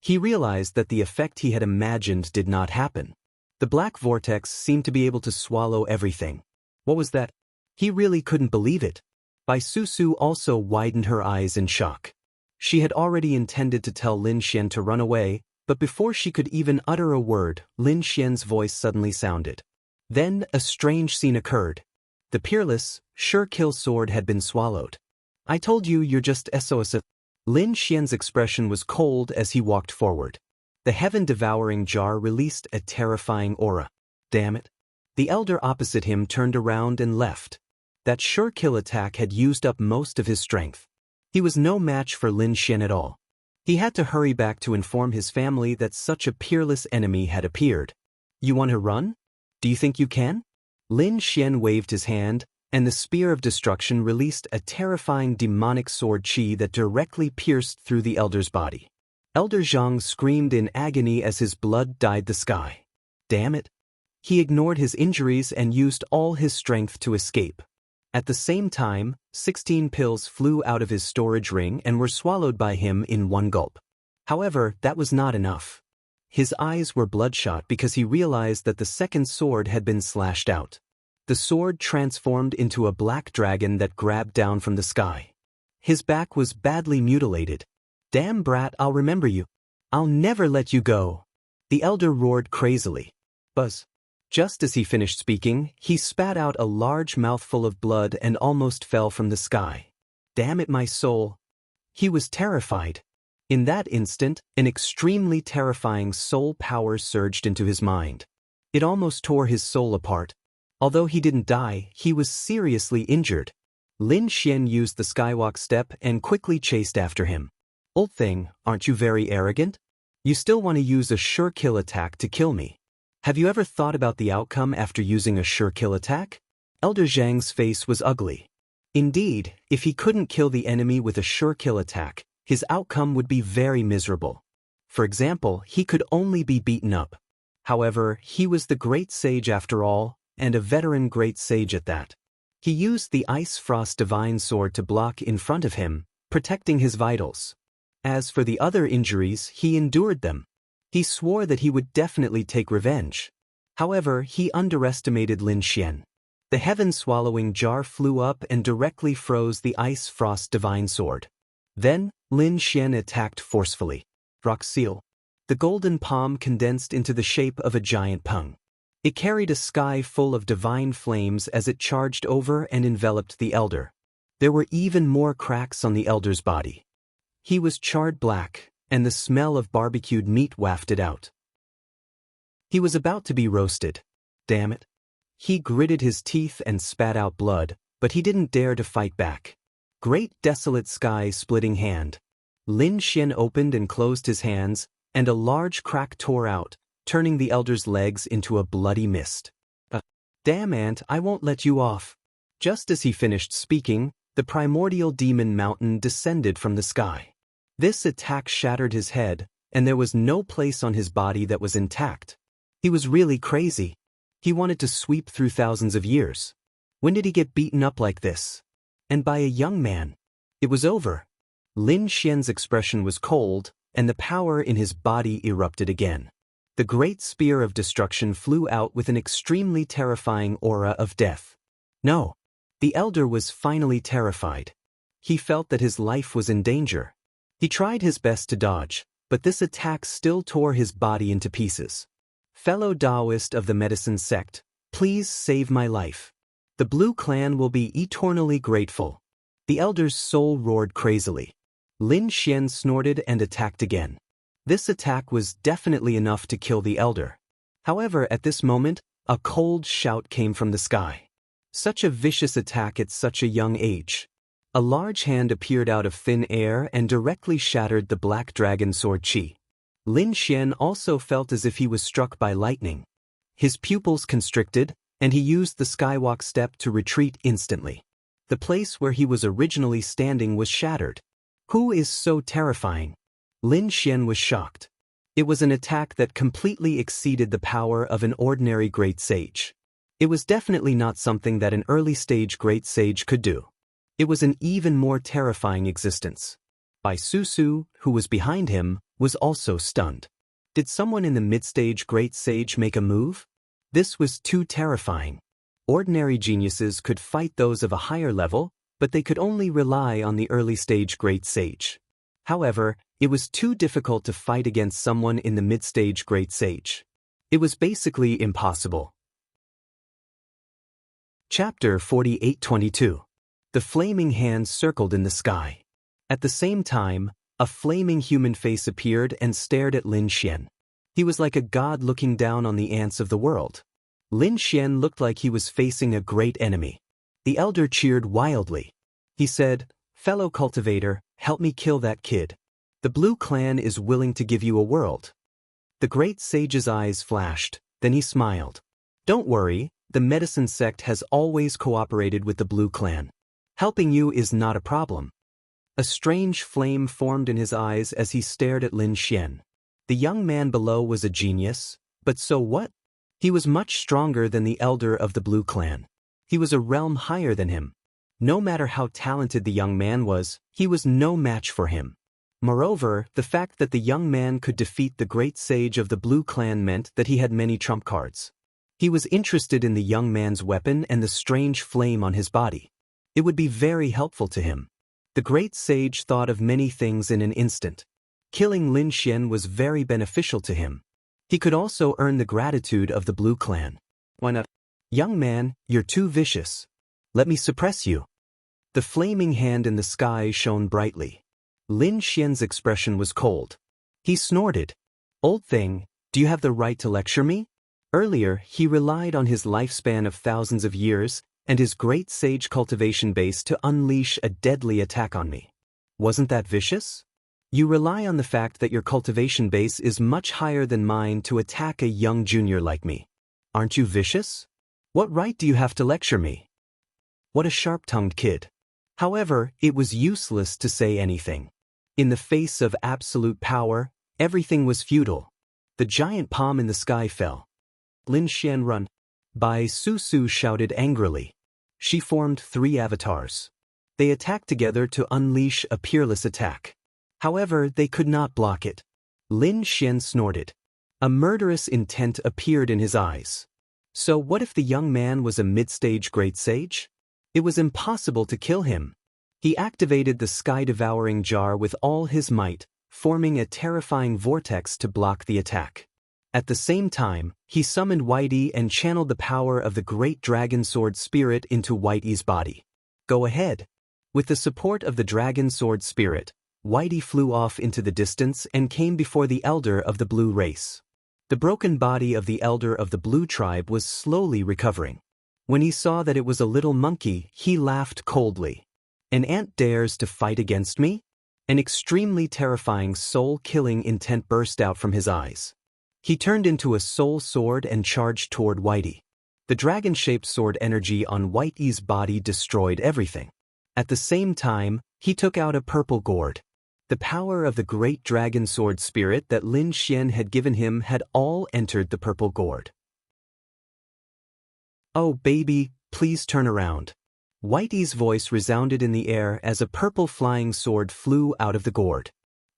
He realized that the effect he had imagined did not happen. The black vortex seemed to be able to swallow everything. What was that? He really couldn't believe it. Bai Susu also widened her eyes in shock. She had already intended to tell Lin Xian to run away, but before she could even utter a word, Lin Xian's voice suddenly sounded. Then a strange scene occurred. The peerless, sure-kill sword had been swallowed. I told you you're just SOS. Lin Xian's expression was cold as he walked forward. The heaven-devouring jar released a terrifying aura. Damn it. The elder opposite him turned around and left. That sure-kill attack had used up most of his strength. He was no match for Lin Xian at all. He had to hurry back to inform his family that such a peerless enemy had appeared. You want to run? Do you think you can? Lin Xian waved his hand, and the spear of destruction released a terrifying demonic sword chi that directly pierced through the elder's body. Elder Zhang screamed in agony as his blood dyed the sky. Damn it. He ignored his injuries and used all his strength to escape. At the same time, 16 pills flew out of his storage ring and were swallowed by him in one gulp. However, that was not enough. His eyes were bloodshot because he realized that the second sword had been slashed out. The sword transformed into a black dragon that grabbed down from the sky. His back was badly mutilated. Damn brat, I'll remember you. I'll never let you go. The elder roared crazily. Buzz. Just as he finished speaking, he spat out a large mouthful of blood and almost fell from the sky. Damn it, my soul. He was terrified. In that instant, an extremely terrifying soul power surged into his mind. It almost tore his soul apart. Although he didn't die, he was seriously injured. Lin Xian used the skywalk step and quickly chased after him. Old thing, aren't you very arrogant? You still want to use a sure kill attack to kill me. Have you ever thought about the outcome after using a sure kill attack? Elder Zhang's face was ugly. Indeed, if he couldn't kill the enemy with a sure kill attack, his outcome would be very miserable. For example, he could only be beaten up. However, he was the great sage after all, and a veteran great sage at that. He used the Ice Frost Divine Sword to block in front of him, protecting his vitals. As for the other injuries, he endured them. He swore that he would definitely take revenge. However, he underestimated Lin Xian. The heaven-swallowing jar flew up and directly froze the Ice Frost Divine Sword. Then, Lin Xian attacked forcefully. Rock Seal. The golden palm condensed into the shape of a giant pung. It carried a sky full of divine flames as it charged over and enveloped the elder. There were even more cracks on the elder's body. He was charred black, and the smell of barbecued meat wafted out. He was about to be roasted. Damn it. He gritted his teeth and spat out blood, but he didn't dare to fight back. Great desolate sky-splitting hand. Lin Xian opened and closed his hands, and a large crack tore out, turning the elder's legs into a bloody mist. Damn ant, I won't let you off. Just as he finished speaking, the primordial demon mountain descended from the sky. This attack shattered his head, and there was no place on his body that was intact. He was really crazy. He wanted to sweep through thousands of years. When did he get beaten up like this? And by a young man. It was over. Lin Xian's expression was cold, and the power in his body erupted again. The great spear of destruction flew out with an extremely terrifying aura of death. No. The elder was finally terrified. He felt that his life was in danger. He tried his best to dodge, but this attack still tore his body into pieces. Fellow Taoist of the medicine sect, please save my life. The Blue Clan will be eternally grateful. The elder's soul roared crazily. Lin Xian snorted and attacked again. This attack was definitely enough to kill the elder. However, at this moment, a cold shout came from the sky. Such a vicious attack at such a young age. A large hand appeared out of thin air and directly shattered the black dragon sword chi. Lin Xian also felt as if he was struck by lightning. His pupils constricted, and he used the skywalk step to retreat instantly. The place where he was originally standing was shattered. Who is so terrifying? Lin Xian was shocked. It was an attack that completely exceeded the power of an ordinary great sage. It was definitely not something that an early-stage great sage could do. It was an even more terrifying existence. Bai Susu, who was behind him, was also stunned. Did someone in the mid-stage great sage make a move? This was too terrifying. Ordinary geniuses could fight those of a higher level, but they could only rely on the early-stage great sage. However, it was too difficult to fight against someone in the mid-stage great sage. It was basically impossible. Chapter 48:22. The flaming hand circled in the sky. At the same time, a flaming human face appeared and stared at Lin Xian. He was like a god looking down on the ants of the world. Lin Xian looked like he was facing a great enemy. The elder cheered wildly. He said, "Fellow cultivator, help me kill that kid. The Blue Clan is willing to give you a world." The great sage's eyes flashed, then he smiled. "Don't worry, the medicine sect has always cooperated with the Blue Clan. Helping you is not a problem." A strange flame formed in his eyes as he stared at Lin Xian. The young man below was a genius, but so what? He was much stronger than the elder of the Blue Clan. He was a realm higher than him. No matter how talented the young man was, he was no match for him. Moreover, the fact that the young man could defeat the great sage of the Blue Clan meant that he had many trump cards. He was interested in the young man's weapon and the strange flame on his body. It would be very helpful to him. The great sage thought of many things in an instant. Killing Lin Xian was very beneficial to him. He could also earn the gratitude of the Blue Clan. "Why not? Young man, you're too vicious. Let me suppress you." The flaming hand in the sky shone brightly. Lin Xian's expression was cold. He snorted. "Old thing, do you have the right to lecture me?" Earlier, he relied on his lifespan of thousands of years and his great sage cultivation base to unleash a deadly attack on me. Wasn't that vicious? You rely on the fact that your cultivation base is much higher than mine to attack a young junior like me. Aren't you vicious? What right do you have to lecture me? What a sharp-tongued kid. However, it was useless to say anything. In the face of absolute power, everything was futile. The giant palm in the sky fell. "Lin Xian, run!" Bai Susu shouted angrily. She formed 3 avatars. They attacked together to unleash a peerless attack. However, they could not block it. Lin Xian snorted. A murderous intent appeared in his eyes. So what if the young man was a mid-stage great sage? It was impossible to kill him. He activated the sky-devouring jar with all his might, forming a terrifying vortex to block the attack. At the same time, he summoned Whitey and channeled the power of the great dragon sword spirit into Whitey's body. "Go ahead." With the support of the dragon sword spirit, Whitey flew off into the distance and came before the elder of the blue race. The broken body of the elder of the blue tribe was slowly recovering. When he saw that it was a little monkey, he laughed coldly. "An ant dares to fight against me?" An extremely terrifying soul-killing intent burst out from his eyes. He turned into a soul sword and charged toward Whitey. The dragon-shaped sword energy on Whitey's body destroyed everything. At the same time, he took out a purple gourd. The power of the great dragon sword spirit that Lin Xian had given him had all entered the purple gourd. "Oh baby, please turn around." Whitey's voice resounded in the air as a purple flying sword flew out of the gourd.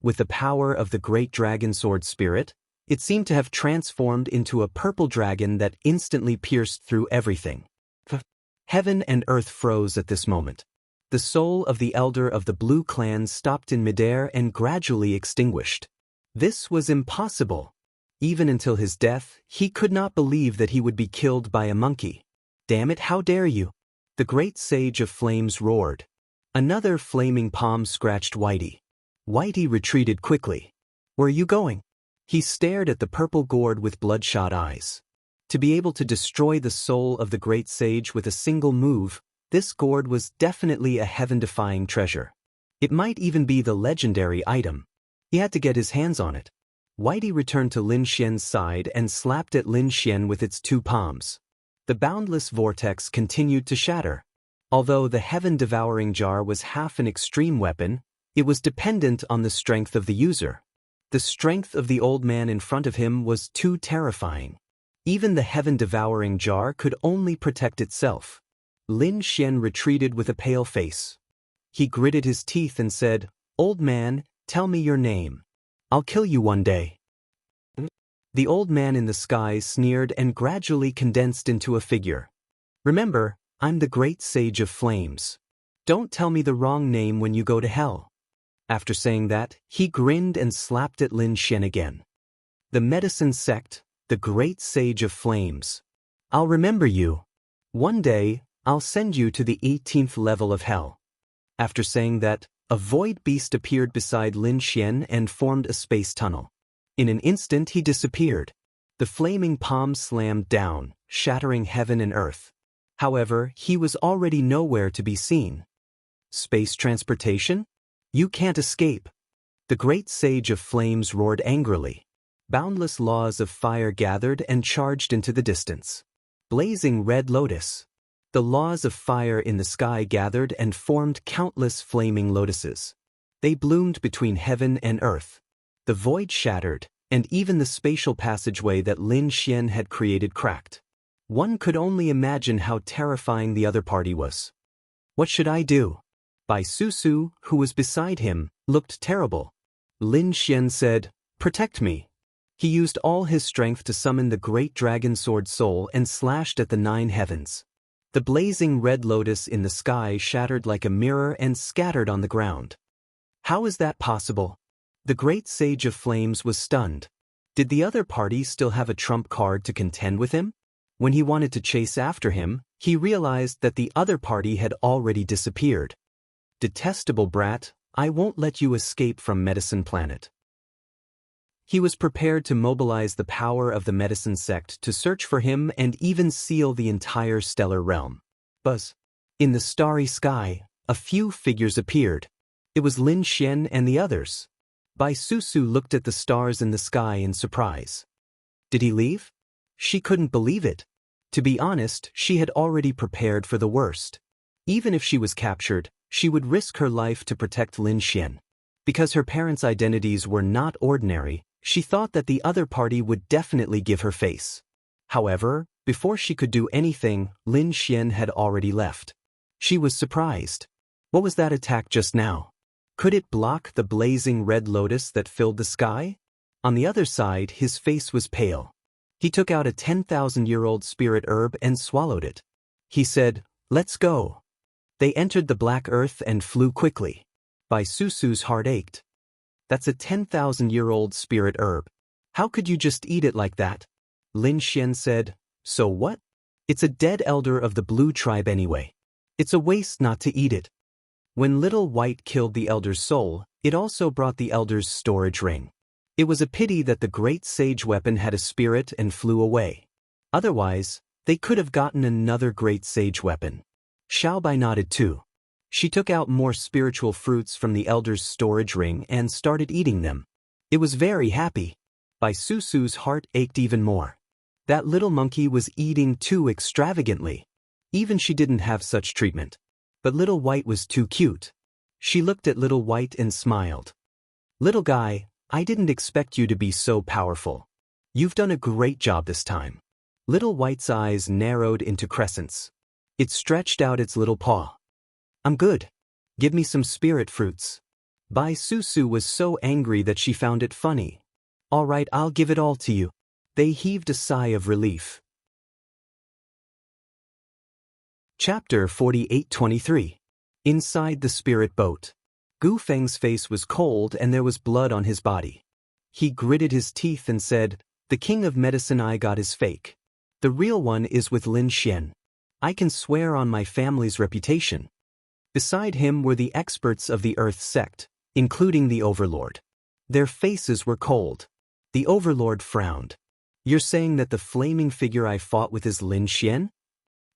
With the power of the great dragon sword spirit, it seemed to have transformed into a purple dragon that instantly pierced through everything. Heaven and earth froze at this moment. The soul of the elder of the Blue Clan stopped in midair and gradually extinguished. This was impossible. Even until his death, he could not believe that he would be killed by a monkey. "Damn it, how dare you!" The great sage of flames roared. Another flaming palm scratched Whitey. Whitey retreated quickly. "Where are you going?" He stared at the purple gourd with bloodshot eyes. To be able to destroy the soul of the great sage with a single move, this gourd was definitely a heaven-defying treasure. It might even be the legendary item. He had to get his hands on it. Whitey returned to Lin Xian's side and slapped at Lin Xian with its 2 palms. The boundless vortex continued to shatter. Although the heaven-devouring jar was half an extreme weapon, it was dependent on the strength of the user. The strength of the old man in front of him was too terrifying. Even the heaven-devouring jar could only protect itself. Lin Xian retreated with a pale face. He gritted his teeth and said, "Old man, tell me your name. I'll kill you one day." The old man in the sky sneered and gradually condensed into a figure. "Remember, I'm the great sage of flames. Don't tell me the wrong name when you go to hell." After saying that, he grinned and slapped at Lin Xian again. "The medicine sect, the great sage of flames. I'll remember you. One day, I'll send you to the 18th level of hell." After saying that, a void beast appeared beside Lin Xian and formed a space tunnel. In an instant he disappeared. The flaming palm slammed down, shattering heaven and earth. However, he was already nowhere to be seen. "Space transportation? You can't escape." The great sage of flames roared angrily. Boundless laws of fire gathered and charged into the distance. Blazing red lotus. The laws of fire in the sky gathered and formed countless flaming lotuses. They bloomed between heaven and earth. The void shattered, and even the spatial passageway that Lin Xian had created cracked. One could only imagine how terrifying the other party was. "What should I do?" Bai Susu, who was beside him, looked terrible. Lin Xian said, "Protect me." He used all his strength to summon the great dragon sword soul and slashed at the 9 heavens. The blazing red lotus in the sky shattered like a mirror and scattered on the ground. How is that possible? The great sage of flames was stunned. Did the other party still have a trump card to contend with him? When he wanted to chase after him, he realized that the other party had already disappeared. "Detestable brat, I won't let you escape from Medicine Planet." He was prepared to mobilize the power of the medicine sect to search for him and even seal the entire stellar realm. Buzz. In the starry sky, a few figures appeared. It was Lin Xian and the others. Bai Susu looked at the stars in the sky in surprise. Did he leave? She couldn't believe it. To be honest, she had already prepared for the worst. Even if she was captured, she would risk her life to protect Lin Xian. Because her parents' identities were not ordinary, she thought that the other party would definitely give her face. However, before she could do anything, Lin Xian had already left. She was surprised. What was that attack just now? Could it block the blazing red lotus that filled the sky? On the other side, his face was pale. He took out a 10,000-year-old spirit herb and swallowed it. He said, "Let's go." They entered the black earth and flew quickly. Bai Susu's heart ached. That's a 10,000-year-old spirit herb. How could you just eat it like that? Lin Xian said, "So what? It's a dead elder of the blue tribe anyway. It's a waste not to eat it." When Little White killed the elder's soul, it also brought the elder's storage ring. It was a pity that the great sage weapon had a spirit and flew away. Otherwise, they could have gotten another great sage weapon. Xiaobai nodded too. She took out more spiritual fruits from the elder's storage ring and started eating them. It was very happy. Bai Susu's heart ached even more. That little monkey was eating too extravagantly. Even she didn't have such treatment. But Little White was too cute. She looked at Little White and smiled. "Little guy, I didn't expect you to be so powerful. You've done a great job this time." Little White's eyes narrowed into crescents. It stretched out its little paw. "I'm good. Give me some spirit fruits." Bai Susu was so angry that she found it funny. "All right, I'll give it all to you." They heaved a sigh of relief. Chapter 48-23. Inside the Spirit Boat. Gu Feng's face was cold and there was blood on his body. He gritted his teeth and said, "The king of medicine I got is fake. The real one is with Lin Xian. I can swear on my family's reputation." Beside him were the experts of the Earth sect, including the Overlord. Their faces were cold. The Overlord frowned. "You're saying that the flaming figure I fought with is Lin Xian?"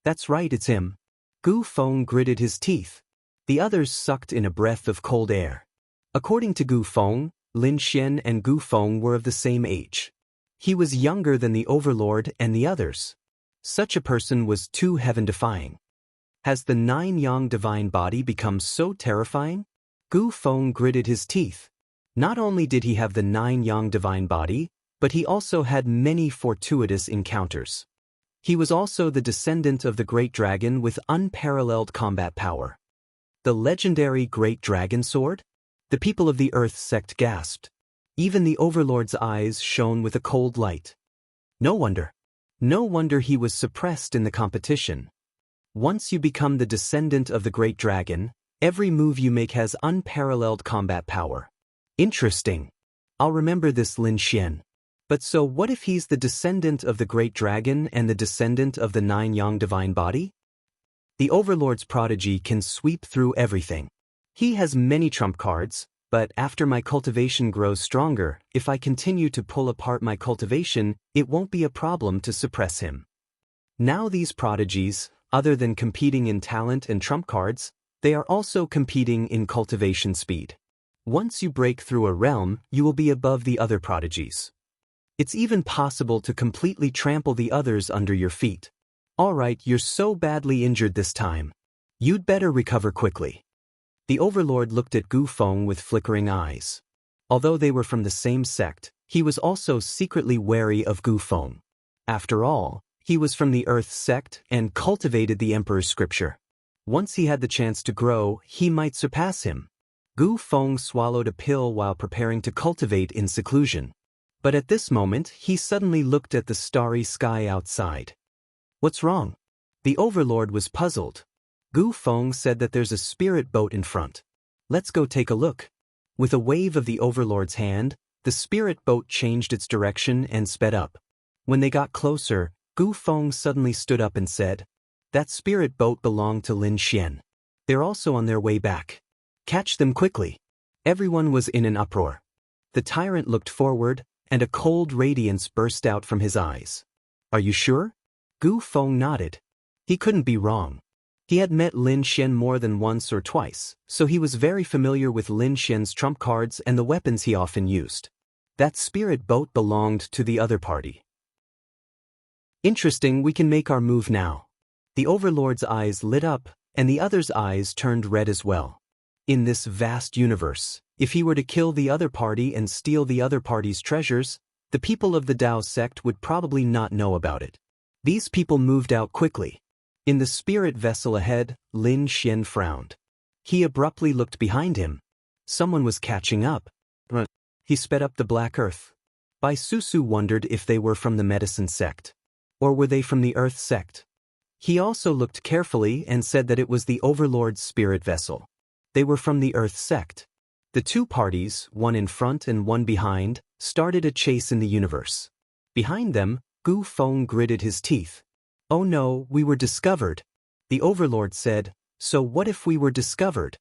"That's right, it's him." Gu Feng gritted his teeth. The others sucked in a breath of cold air. According to Gu Feng, Lin Xian and Gu Feng were of the same age. He was younger than the Overlord and the others. Such a person was too heaven-defying. Has the 9-yang divine body become so terrifying? Gu Feng gritted his teeth. Not only did he have the 9-yang divine body, but he also had many fortuitous encounters. He was also the descendant of the Great Dragon with unparalleled combat power. The legendary Great Dragon Sword? The people of the Earth sect gasped. Even the Overlord's eyes shone with a cold light. No wonder. No wonder he was suppressed in the competition. Once you become the descendant of the Great Dragon, every move you make has unparalleled combat power. Interesting. I'll remember this, Lin Xian. But so what if he's the descendant of the Great Dragon and the descendant of the 9-yang divine body? The Overlord's prodigy can sweep through everything. He has many trump cards, but after my cultivation grows stronger, if I continue to pull apart my cultivation, it won't be a problem to suppress him. Now these prodigies, other than competing in talent and trump cards, they are also competing in cultivation speed. Once you break through a realm, you will be above the other prodigies. It's even possible to completely trample the others under your feet. Alright, you're so badly injured this time. You'd better recover quickly. The Overlord looked at Gu Feng with flickering eyes. Although they were from the same sect, he was also secretly wary of Gu Feng. After all, he was from the Earth sect and cultivated the Emperor's scripture. Once he had the chance to grow, he might surpass him. Gu Feng swallowed a pill while preparing to cultivate in seclusion. But at this moment, he suddenly looked at the starry sky outside. What's wrong? The Overlord was puzzled. Gu Feng said that there's a spirit boat in front. Let's go take a look. With a wave of the Overlord's hand, the spirit boat changed its direction and sped up. When they got closer, Gu Feng suddenly stood up and said, "That spirit boat belonged to Lin Xian. They're also on their way back. Catch them quickly." Everyone was in an uproar. The tyrant looked forward, and a cold radiance burst out from his eyes. "Are you sure?" Gu Feng nodded. He couldn't be wrong. He had met Lin Xian more than once or twice, so he was very familiar with Lin Xian's trump cards and the weapons he often used. That spirit boat belonged to the other party. Interesting, we can make our move now. The Overlord's eyes lit up, and the other's eyes turned red as well. In this vast universe, if he were to kill the other party and steal the other party's treasures, the people of the Dao sect would probably not know about it. These people moved out quickly. In the spirit vessel ahead, Lin Xian frowned. He abruptly looked behind him. Someone was catching up. He sped up the black earth. Bai Susu wondered if they were from the medicine sect. Or were they from the earth sect? He also looked carefully and said that it was the Overlord's spirit vessel. They were from the earth sect. The two parties, one in front and one behind, started a chase in the universe. Behind them, Gu Feng gritted his teeth. "Oh no, we were discovered." The Overlord said, "So what if we were discovered?"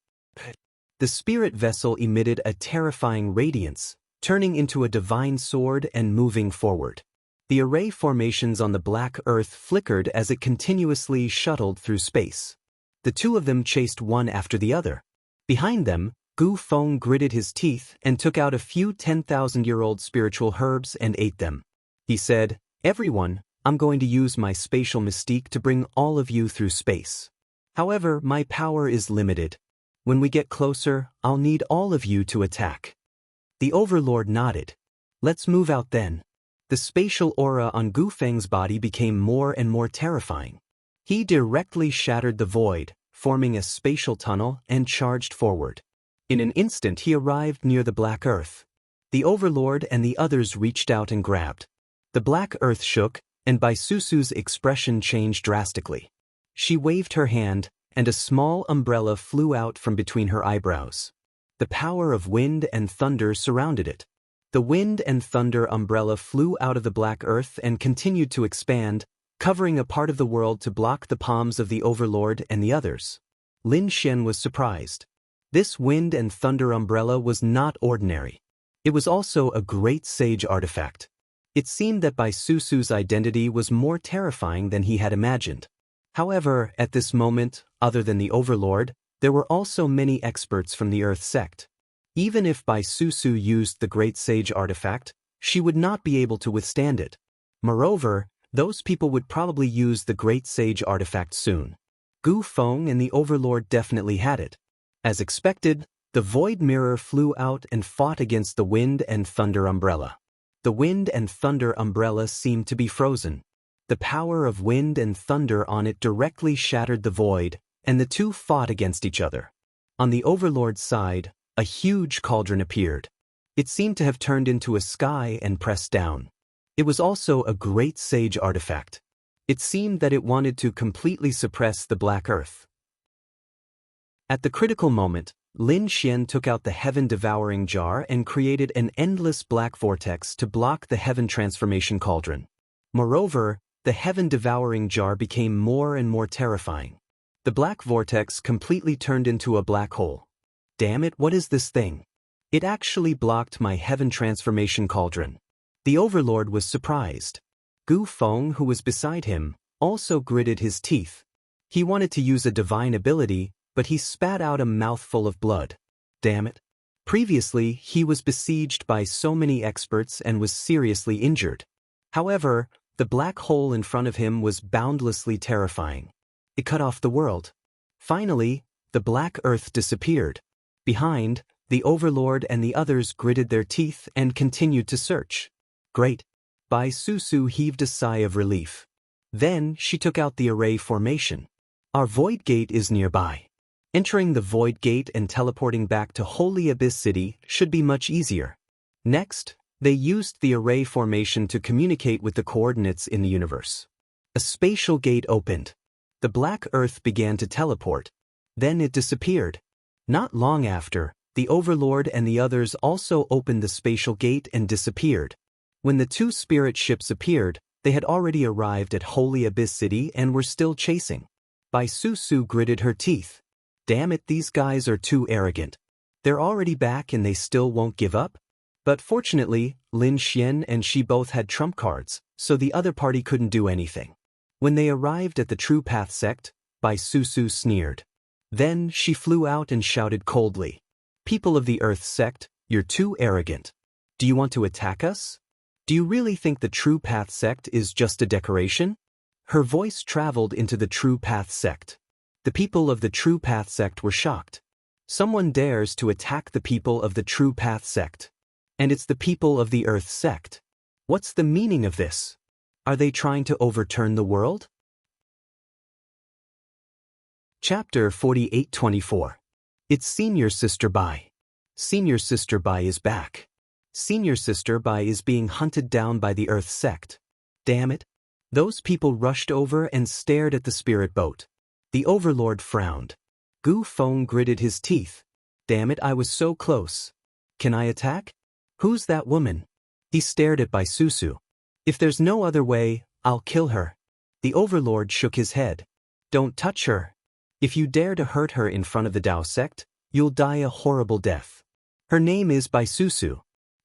The spirit vessel emitted a terrifying radiance, turning into a divine sword and moving forward. The array formations on the black earth flickered as it continuously shuttled through space. The two of them chased one after the other. Behind them, Gu Feng gritted his teeth and took out a few 10,000-year-old spiritual herbs and ate them. He said, "Everyone, I'm going to use my spatial mystique to bring all of you through space. However, my power is limited. When we get closer, I'll need all of you to attack." The Overlord nodded. "Let's move out then." The spatial aura on Gu Feng's body became more and more terrifying. He directly shattered the void, forming a spatial tunnel, and charged forward. In an instant he arrived near the black earth. The Overlord and the others reached out and grabbed. The black earth shook, and Bai Susu's expression changed drastically. She waved her hand, and a small umbrella flew out from between her eyebrows. The power of wind and thunder surrounded it. The wind and thunder umbrella flew out of the black earth and continued to expand, covering a part of the world to block the palms of the Overlord and the others. Lin Xian was surprised. This wind and thunder umbrella was not ordinary. It was also a great sage artifact. It seemed that Bai Susu's identity was more terrifying than he had imagined. However, at this moment, other than the Overlord, there were also many experts from the Earth sect. Even if Bai Susu used the Great Sage artifact, she would not be able to withstand it. Moreover, those people would probably use the Great Sage artifact soon. Gu Feng and the Overlord definitely had it. As expected, the Void Mirror flew out and fought against the Wind and Thunder Umbrella. The Wind and Thunder Umbrella seemed to be frozen. The power of wind and thunder on it directly shattered the void, and the two fought against each other. On the Overlord's side, a huge cauldron appeared. It seemed to have turned into a sky and pressed down. It was also a great sage artifact. It seemed that it wanted to completely suppress the Black Earth. At the critical moment, Lin Xian took out the heaven-devouring jar and created an endless black vortex to block the heaven transformation cauldron. Moreover, the heaven-devouring jar became more and more terrifying. The black vortex completely turned into a black hole. Damn it, what is this thing? It actually blocked my heaven transformation cauldron. The Overlord was surprised. Gu Feng, who was beside him, also gritted his teeth. He wanted to use a divine ability, but he spat out a mouthful of blood. Damn it. Previously, he was besieged by so many experts and was seriously injured. However, the black hole in front of him was boundlessly terrifying. It cut off the world. Finally, the Black Earth disappeared. Behind, the Overlord and the others gritted their teeth and continued to search. Great. Bai Susu heaved a sigh of relief. Then she took out the array formation. Our Void Gate is nearby. Entering the Void Gate and teleporting back to Holy Abyss City should be much easier. Next, they used the array formation to communicate with the coordinates in the universe. A spatial gate opened. The Black Earth began to teleport. Then it disappeared. Not long after, the Overlord and the others also opened the spatial gate and disappeared. When the two spirit ships appeared, they had already arrived at Holy Abyss City and were still chasing. Bai Susu gritted her teeth. Damn it, these guys are too arrogant. They're already back and they still won't give up? But fortunately, Lin Xian and she both had trump cards, so the other party couldn't do anything. When they arrived at the True Path sect, Bai Susu sneered. Then she flew out and shouted coldly. People of the Earth sect, you're too arrogant. Do you want to attack us? Do you really think the True Path sect is just a decoration? Her voice traveled into the True Path sect. The people of the True Path sect were shocked. Someone dares to attack the people of the True Path sect. And it's the people of the Earth sect. What's the meaning of this? Are they trying to overturn the world? Chapter 48-24. It's Senior Sister Bai. Senior Sister Bai is back. Senior Sister Bai is being hunted down by the Earth sect. Damn it. Those people rushed over and stared at the spirit boat. The Overlord frowned. Gu Feng gritted his teeth. Damn it, I was so close. Can I attack? Who's that woman? He stared at Bai Susu. If there's no other way, I'll kill her. The Overlord shook his head. Don't touch her. If you dare to hurt her in front of the Dao sect, you'll die a horrible death. Her name is Bai Susu.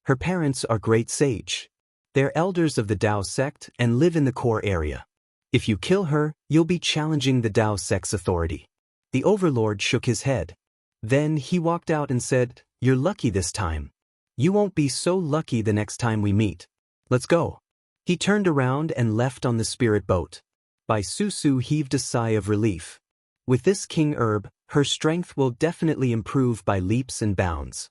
Her parents are great sage. They're elders of the Dao sect and live in the core area. If you kill her, you'll be challenging the Dao sect's authority. The Overlord shook his head. Then he walked out and said, You're lucky this time. You won't be so lucky the next time we meet. Let's go. He turned around and left on the spirit boat. Bai Susu heaved a sigh of relief. With this king herb, her strength will definitely improve by leaps and bounds.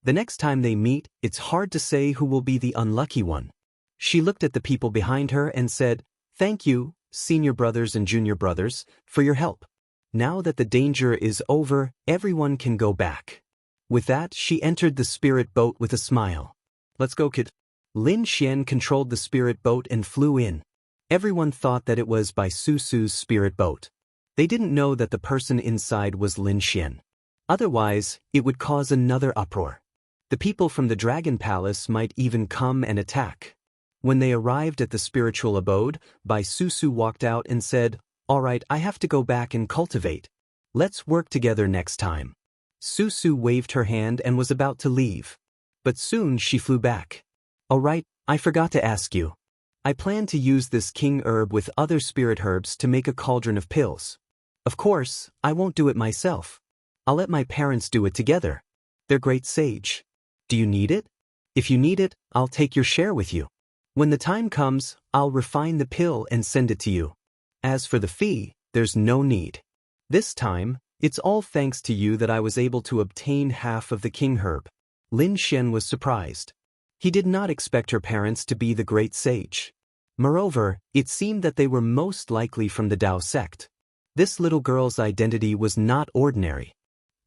The next time they meet, it's hard to say who will be the unlucky one. She looked at the people behind her and said, Thank you, senior brothers and junior brothers, for your help. Now that the danger is over, everyone can go back. With that, she entered the spirit boat with a smile. Let's go, kid. Lin Xian controlled the spirit boat and flew in. Everyone thought that it was Bai Susu's spirit boat. They didn't know that the person inside was Lin Xian. Otherwise, it would cause another uproar. The people from the Dragon Palace might even come and attack. When they arrived at the spiritual abode, Bai Susu walked out and said, All right, I have to go back and cultivate. Let's work together next time. Susu waved her hand and was about to leave. But soon she flew back. All right, I forgot to ask you. I plan to use this king herb with other spirit herbs to make a cauldron of pills. Of course, I won't do it myself. I'll let my parents do it together. They're great sage. Do you need it? If you need it, I'll take your share with you. When the time comes, I'll refine the pill and send it to you. As for the fee, there's no need. This time, it's all thanks to you that I was able to obtain half of the king herb. Lin Xian was surprised. He did not expect her parents to be the great sage. Moreover, it seemed that they were most likely from the Dao sect. This little girl's identity was not ordinary.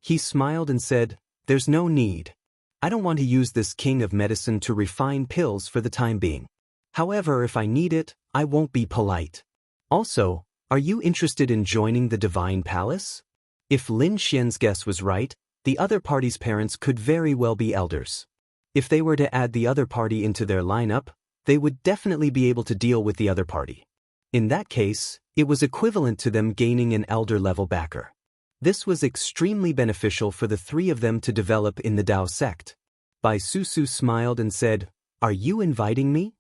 He smiled and said, "There's no need. I don't want to use this king of medicine to refine pills for the time being. However, if I need it, I won't be polite. Also, are you interested in joining the Divine Palace?" If Lin Xian's guess was right, the other party's parents could very well be elders. If they were to add the other party into their lineup, they would definitely be able to deal with the other party. In that case, it was equivalent to them gaining an elder-level backer. This was extremely beneficial for the three of them to develop in the Dao sect. Bai Susu smiled and said, "Are you inviting me?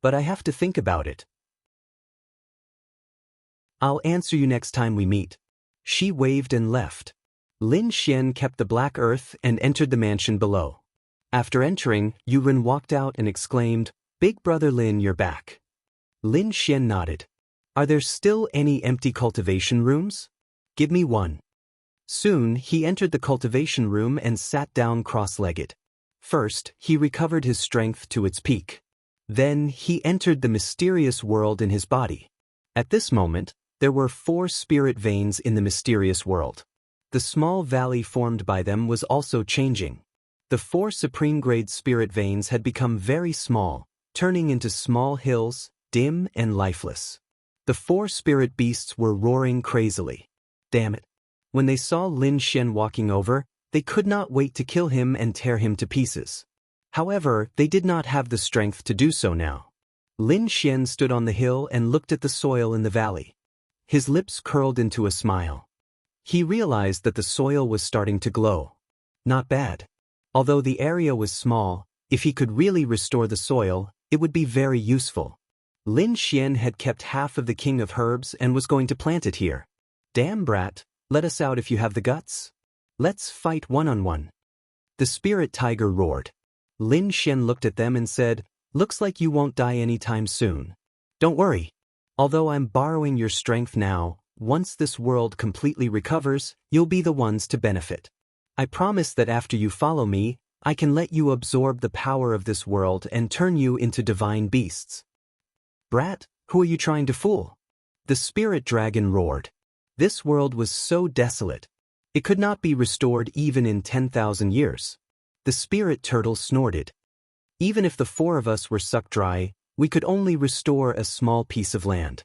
But I have to think about it. I'll answer you next time we meet." She waved and left. Lin Xian kept the black earth and entered the mansion below. After entering, Yuren walked out and exclaimed, "Big brother Lin, you're back." Lin Xian nodded. "Are there still any empty cultivation rooms? Give me one." Soon, he entered the cultivation room and sat down cross-legged. First, he recovered his strength to its peak. Then, he entered the mysterious world in his body. At this moment, there were 4 spirit veins in the mysterious world. The small valley formed by them was also changing. The 4 supreme-grade spirit veins had become very small, turning into small hills, dim and lifeless. The 4 spirit beasts were roaring crazily. Damn it. When they saw Lin Xian walking over, they could not wait to kill him and tear him to pieces. However, they did not have the strength to do so now. Lin Xian stood on the hill and looked at the soil in the valley. His lips curled into a smile. He realized that the soil was starting to glow. Not bad. Although the area was small, if he could really restore the soil, it would be very useful. Lin Xian had kept half of the king of herbs and was going to plant it here. "Damn brat, let us out if you have the guts. Let's fight one-on-one." The spirit tiger roared. Lin Xian looked at them and said, "Looks like you won't die anytime soon. Don't worry. Although I'm borrowing your strength now, once this world completely recovers, you'll be the ones to benefit. I promise that after you follow me, I can let you absorb the power of this world and turn you into divine beasts." "Brat, who are you trying to fool?" The spirit dragon roared. This world was so desolate. It could not be restored even in 10,000 years. The spirit turtle snorted. "Even if the 4 of us were sucked dry, we could only restore a small piece of land.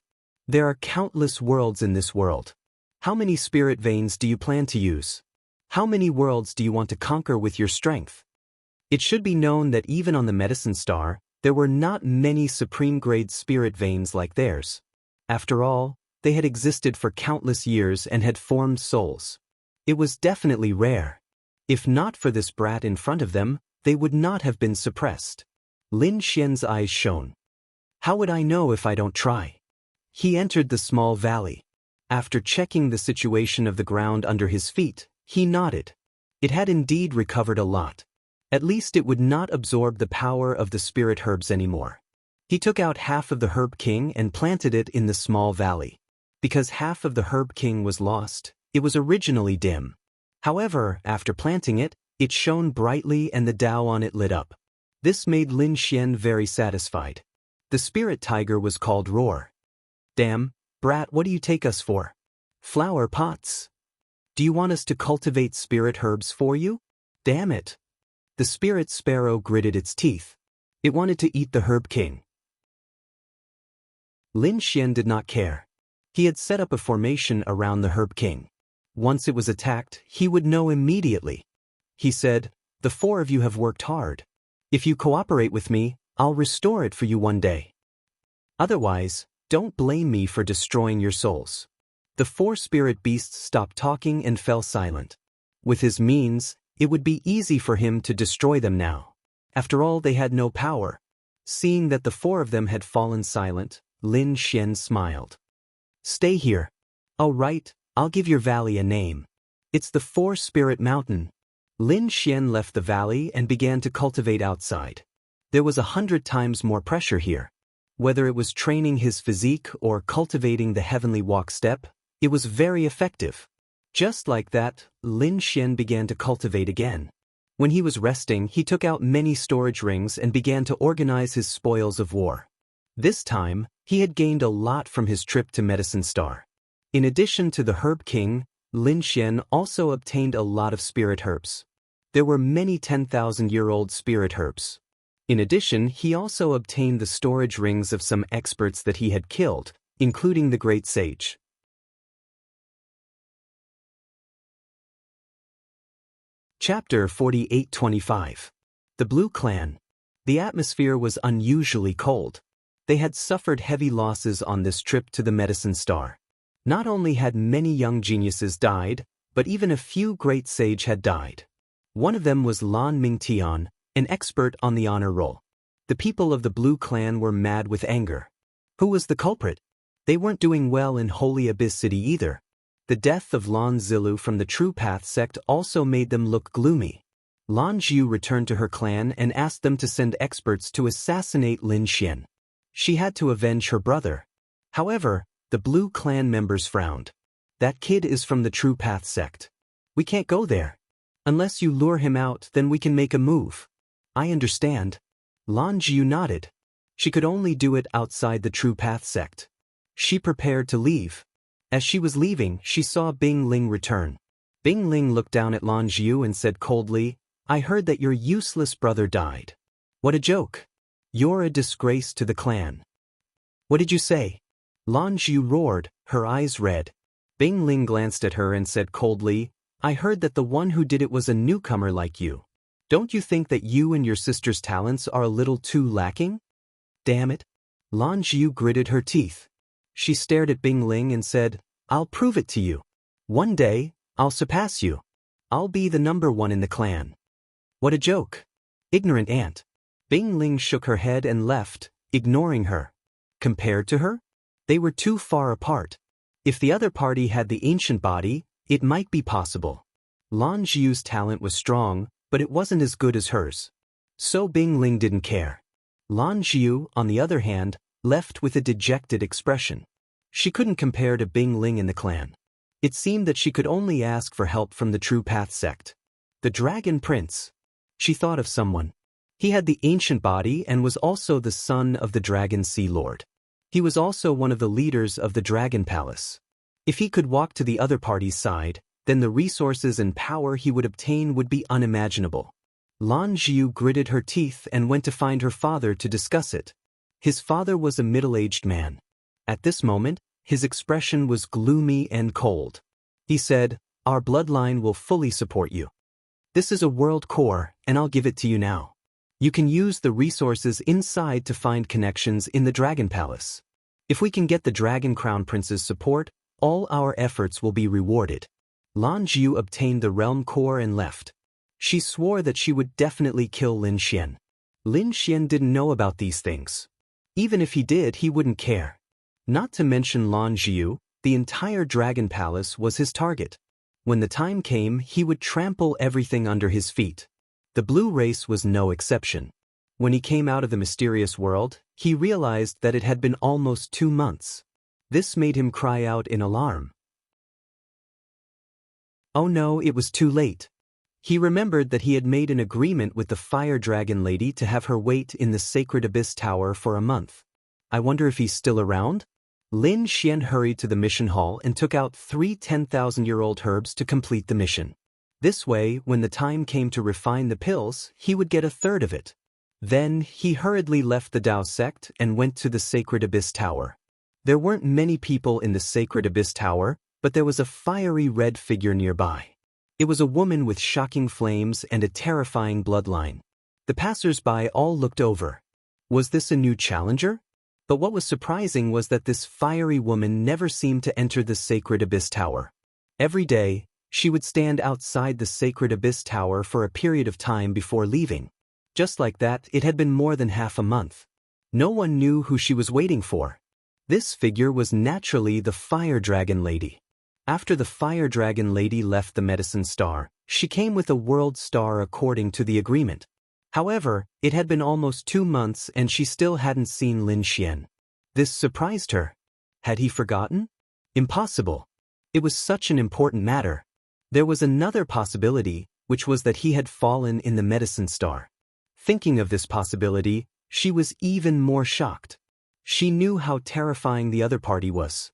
There are countless worlds in this world. How many spirit veins do you plan to use? How many worlds do you want to conquer with your strength?" It should be known that even on the medicine star, there were not many supreme-grade spirit veins like theirs. After all, they had existed for countless years and had formed souls. It was definitely rare. If not for this brat in front of them, they would not have been suppressed. Lin Xian's eyes shone. "How would I know if I don't try?" He entered the small valley. After checking the situation of the ground under his feet, he nodded. It had indeed recovered a lot. At least it would not absorb the power of the spirit herbs anymore. He took out half of the Herb King and planted it in the small valley. Because half of the Herb King was lost, it was originally dim. However, after planting it, it shone brightly and the Tao on it lit up. This made Lin Xian very satisfied. The spirit tiger was called Roar. "Damn, brat, what do you take us for? Flower pots? Do you want us to cultivate spirit herbs for you? Damn it." The spirit sparrow gritted its teeth. It wanted to eat the Herb King. Lin Xian did not care. He had set up a formation around the Herb King. Once it was attacked, he would know immediately. He said, "The 4 of you have worked hard. If you cooperate with me, I'll restore it for you one day. Otherwise, don't blame me for destroying your souls." The 4 spirit beasts stopped talking and fell silent. With his means, it would be easy for him to destroy them now. After all, they had no power. Seeing that the 4 of them had fallen silent, Lin Xian smiled. "Stay here. All right, I'll give your valley a name. It's the 4-Spirit Mountain." Lin Xian left the valley and began to cultivate outside. There was 100 times more pressure here. Whether it was training his physique or cultivating the heavenly walk step, it was very effective. Just like that, Lin Xian began to cultivate again. When he was resting, he took out many storage rings and began to organize his spoils of war. This time, he had gained a lot from his trip to Medicine Star. In addition to the Herb King, Lin Xian also obtained a lot of spirit herbs. There were many 10,000-year-old spirit herbs. In addition, he also obtained the storage rings of some experts that he had killed, including the Great Sage. Chapter 48-25. The Blue Clan. The atmosphere was unusually cold. They had suffered heavy losses on this trip to the Medicine Star. Not only had many young geniuses died, but even a few great sage had died. One of them was Lan Mingtian, an expert on the honor roll. The people of the Blue Clan were mad with anger. Who was the culprit? They weren't doing well in Holy Abyss City either. The death of Lan Zilu from the True Path sect also made them look gloomy. Lan Jiu returned to her clan and asked them to send experts to assassinate Lin Xian. She had to avenge her brother. However, the Blue Clan members frowned. That kid is from the True Path sect. We can't go there. Unless you lure him out, then we can make a move. I understand. Lan Jiu nodded. She could only do it outside the True Path sect. She prepared to leave. As she was leaving, she saw Bing Ling return. Bing Ling looked down at Lan Jiu and said coldly, "I heard that your useless brother died." "What a joke. You're a disgrace to the clan." "What did you say?" Lan Jiu roared, her eyes red. Bing Ling glanced at her and said coldly, "I heard that the one who did it was a newcomer like you. Don't you think that you and your sister's talents are a little too lacking?" "Damn it." Lan Jiu gritted her teeth. She stared at Bing Ling and said, "I'll prove it to you. One day, I'll surpass you. I'll be the #1 in the clan." "What a joke. Ignorant ant." Bing Ling shook her head and left, ignoring her. Compared to her? They were too far apart. If the other party had the ancient body, it might be possible. Lan Jiu's talent was strong, but it wasn't as good as hers. So Bing Ling didn't care. Lan Jiu, on the other hand, left with a dejected expression. She couldn't compare to Bing Ling in the clan. It seemed that she could only ask for help from the True Path sect. The Dragon Prince. She thought of someone. He had the ancient body and was also the son of the Dragon Sea Lord. He was also one of the leaders of the Dragon Palace. If he could walk to the other party's side, then the resources and power he would obtain would be unimaginable. Lan Jiu gritted her teeth and went to find her father to discuss it. His father was a middle-aged man. At this moment, his expression was gloomy and cold. He said, "Our bloodline will fully support you. This is a world core, and I'll give it to you now. You can use the resources inside to find connections in the Dragon Palace. If we can get the Dragon Crown Prince's support, all our efforts will be rewarded." Lan Jiu obtained the realm core and left. She swore that she would definitely kill Lin Xian. Lin Xian didn't know about these things. Even if he did, he wouldn't care. Not to mention Lan Jiu, the entire Dragon Palace was his target. When the time came, he would trample everything under his feet. The blue race was no exception. When he came out of the mysterious world, he realized that it had been almost 2 months. This made him cry out in alarm. Oh no, it was too late. He remembered that he had made an agreement with the Fire Dragon Lady to have her wait in the Sacred Abyss Tower for a month. I wonder if he's still around? Lin Xian hurried to the mission hall and took out 3 10,000-year-old herbs to complete the mission. This way, when the time came to refine the pills, he would get a third of it. Then, he hurriedly left the Dao sect and went to the Sacred Abyss Tower. There weren't many people in the Sacred Abyss Tower, but there was a fiery red figure nearby. It was a woman with shocking flames and a terrifying bloodline. The passers-by all looked over. Was this a new challenger? But what was surprising was that this fiery woman never seemed to enter the Sacred Abyss Tower. Every day, she would stand outside the Sacred Abyss Tower for a period of time before leaving. Just like that, it had been more than half a month. No one knew who she was waiting for. This figure was naturally the Fire Dragon Lady. After the Fire Dragon Lady left the Medicine Star, she came with a World Star according to the agreement. However, it had been almost 2 months and she still hadn't seen Lin Xian. This surprised her. Had he forgotten? Impossible. It was such an important matter. There was another possibility, which was that he had fallen in the medicine star. Thinking of this possibility, she was even more shocked. She knew how terrifying the other party was.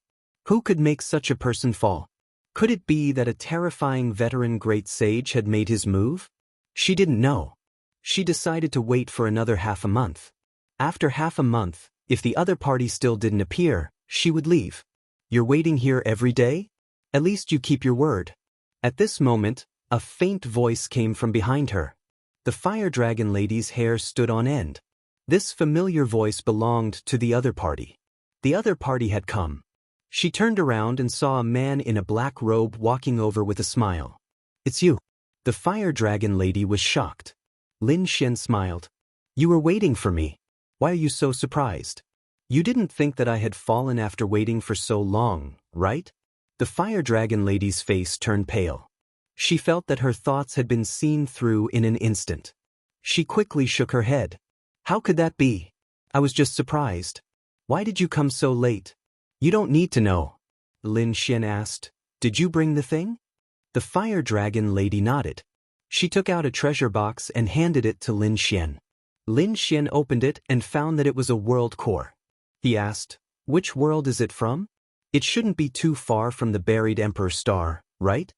Who could make such a person fall? Could it be that a terrifying veteran great sage had made his move? She didn't know. She decided to wait for another half a month. After half a month, if the other party still didn't appear, she would leave. You're waiting here every day? At least you keep your word. At this moment, a faint voice came from behind her. The fire dragon lady's hair stood on end. This familiar voice belonged to the other party. The other party had come. She turned around and saw a man in a black robe walking over with a smile. It's you. The fire dragon lady was shocked. Lin Xian smiled. You were waiting for me. Why are you so surprised? You didn't think that I had fallen after waiting for so long, right? The fire dragon lady's face turned pale. She felt that her thoughts had been seen through in an instant. She quickly shook her head. How could that be? I was just surprised. Why did you come so late? You don't need to know. Lin Xian asked. Did you bring the thing? The fire dragon lady nodded. She took out a treasure box and handed it to Lin Xian. Lin Xian opened it and found that it was a world core. He asked, which world is it from? It shouldn't be too far from the buried Emperor star, right?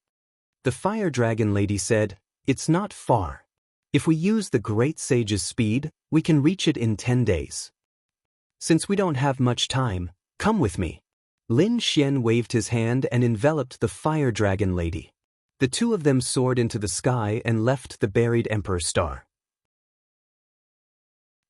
The fire dragon lady said, it's not far. If we use the great sage's speed, we can reach it in 10 days. Since we don't have much time, come with me. Lin Xian waved his hand and enveloped the fire dragon lady. The two of them soared into the sky and left the buried Emperor star.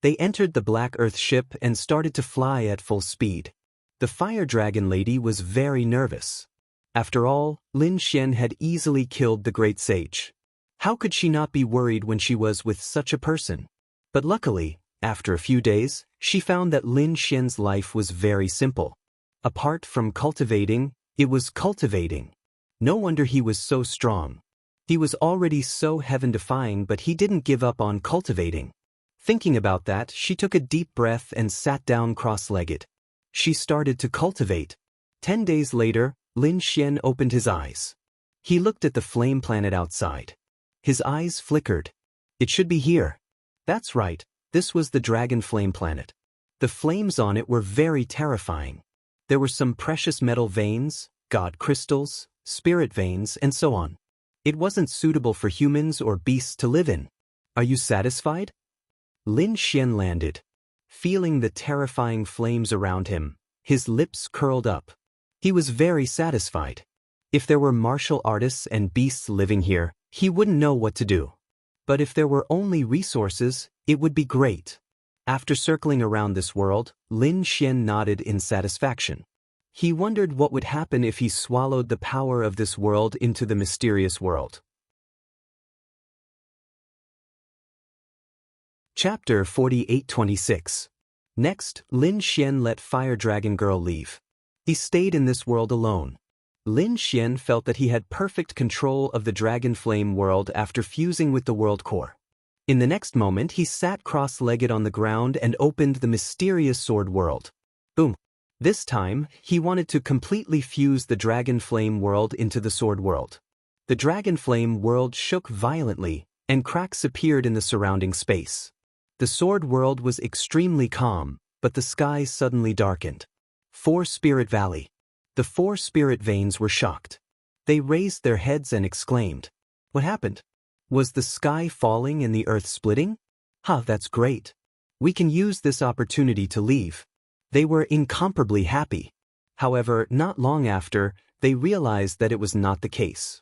They entered the Black Earth ship and started to fly at full speed. The fire dragon lady was very nervous. After all, Lin Xian had easily killed the great sage. How could she not be worried when she was with such a person? But luckily, after a few days, she found that Lin Xian's life was very simple. Apart from cultivating, it was cultivating. No wonder he was so strong. He was already so heaven-defying, but he didn't give up on cultivating. Thinking about that, she took a deep breath and sat down cross-legged. She started to cultivate. 10 days later, Lin Xian opened his eyes. He looked at the flame planet outside. His eyes flickered. It should be here. That's right, this was the dragon flame planet. The flames on it were very terrifying. There were some precious metal veins, god crystals, spirit veins, and so on. It wasn't suitable for humans or beasts to live in. Are you satisfied? Lin Xian landed. Feeling the terrifying flames around him, his lips curled up. He was very satisfied. If there were martial artists and beasts living here, he wouldn't know what to do. But if there were only resources, it would be great. After circling around this world, Lin Xian nodded in satisfaction. He wondered what would happen if he swallowed the power of this world into the mysterious world. Chapter 48-26. Next, Lin Xian let Fire Dragon Girl leave. He stayed in this world alone. Lin Xian felt that he had perfect control of the Dragon Flame world after fusing with the world core. In the next moment, he sat cross-legged on the ground and opened the mysterious sword world. Boom. This time, he wanted to completely fuse the Dragon Flame world into the sword world. The Dragon Flame world shook violently, and cracks appeared in the surrounding space. The sword world was extremely calm, but the sky suddenly darkened. 4 Spirit Valley. The 4 spirit veins were shocked. They raised their heads and exclaimed, what happened? Was the sky falling and the earth splitting? That's great. We can use this opportunity to leave. They were incomparably happy. However, not long after, they realized that it was not the case.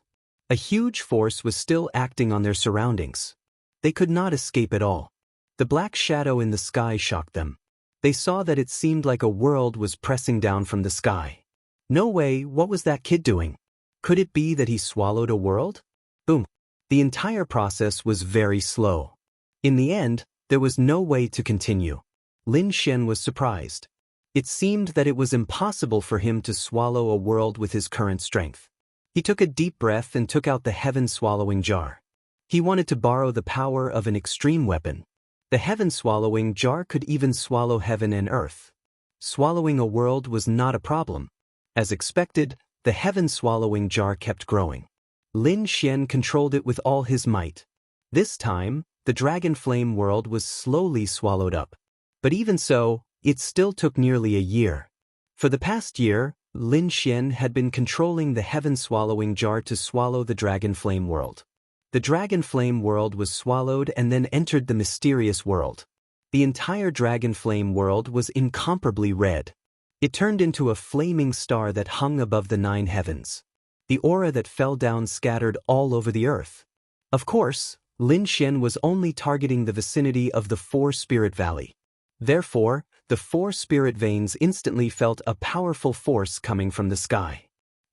A huge force was still acting on their surroundings. They could not escape at all. The black shadow in the sky shocked them. They saw that it seemed like a world was pressing down from the sky. No way, what was that kid doing? Could it be that he swallowed a world? Boom. The entire process was very slow. In the end, there was no way to continue. Lin Xian was surprised. It seemed that it was impossible for him to swallow a world with his current strength. He took a deep breath and took out the heaven-swallowing jar. He wanted to borrow the power of an extreme weapon. The heaven-swallowing jar could even swallow heaven and earth. Swallowing a world was not a problem. As expected, the heaven-swallowing jar kept growing. Lin Xian controlled it with all his might. This time, the dragon flame world was slowly swallowed up. But even so, it still took nearly a year. For the past year, Lin Xian had been controlling the heaven-swallowing jar to swallow the dragon flame world. The dragon flame world was swallowed and then entered the mysterious world. The entire dragon flame world was incomparably red. It turned into a flaming star that hung above the 9 heavens. The aura that fell down scattered all over the earth. Of course, Lin Xian was only targeting the vicinity of the 4 Spirit Valley. Therefore, the 4 spirit veins instantly felt a powerful force coming from the sky.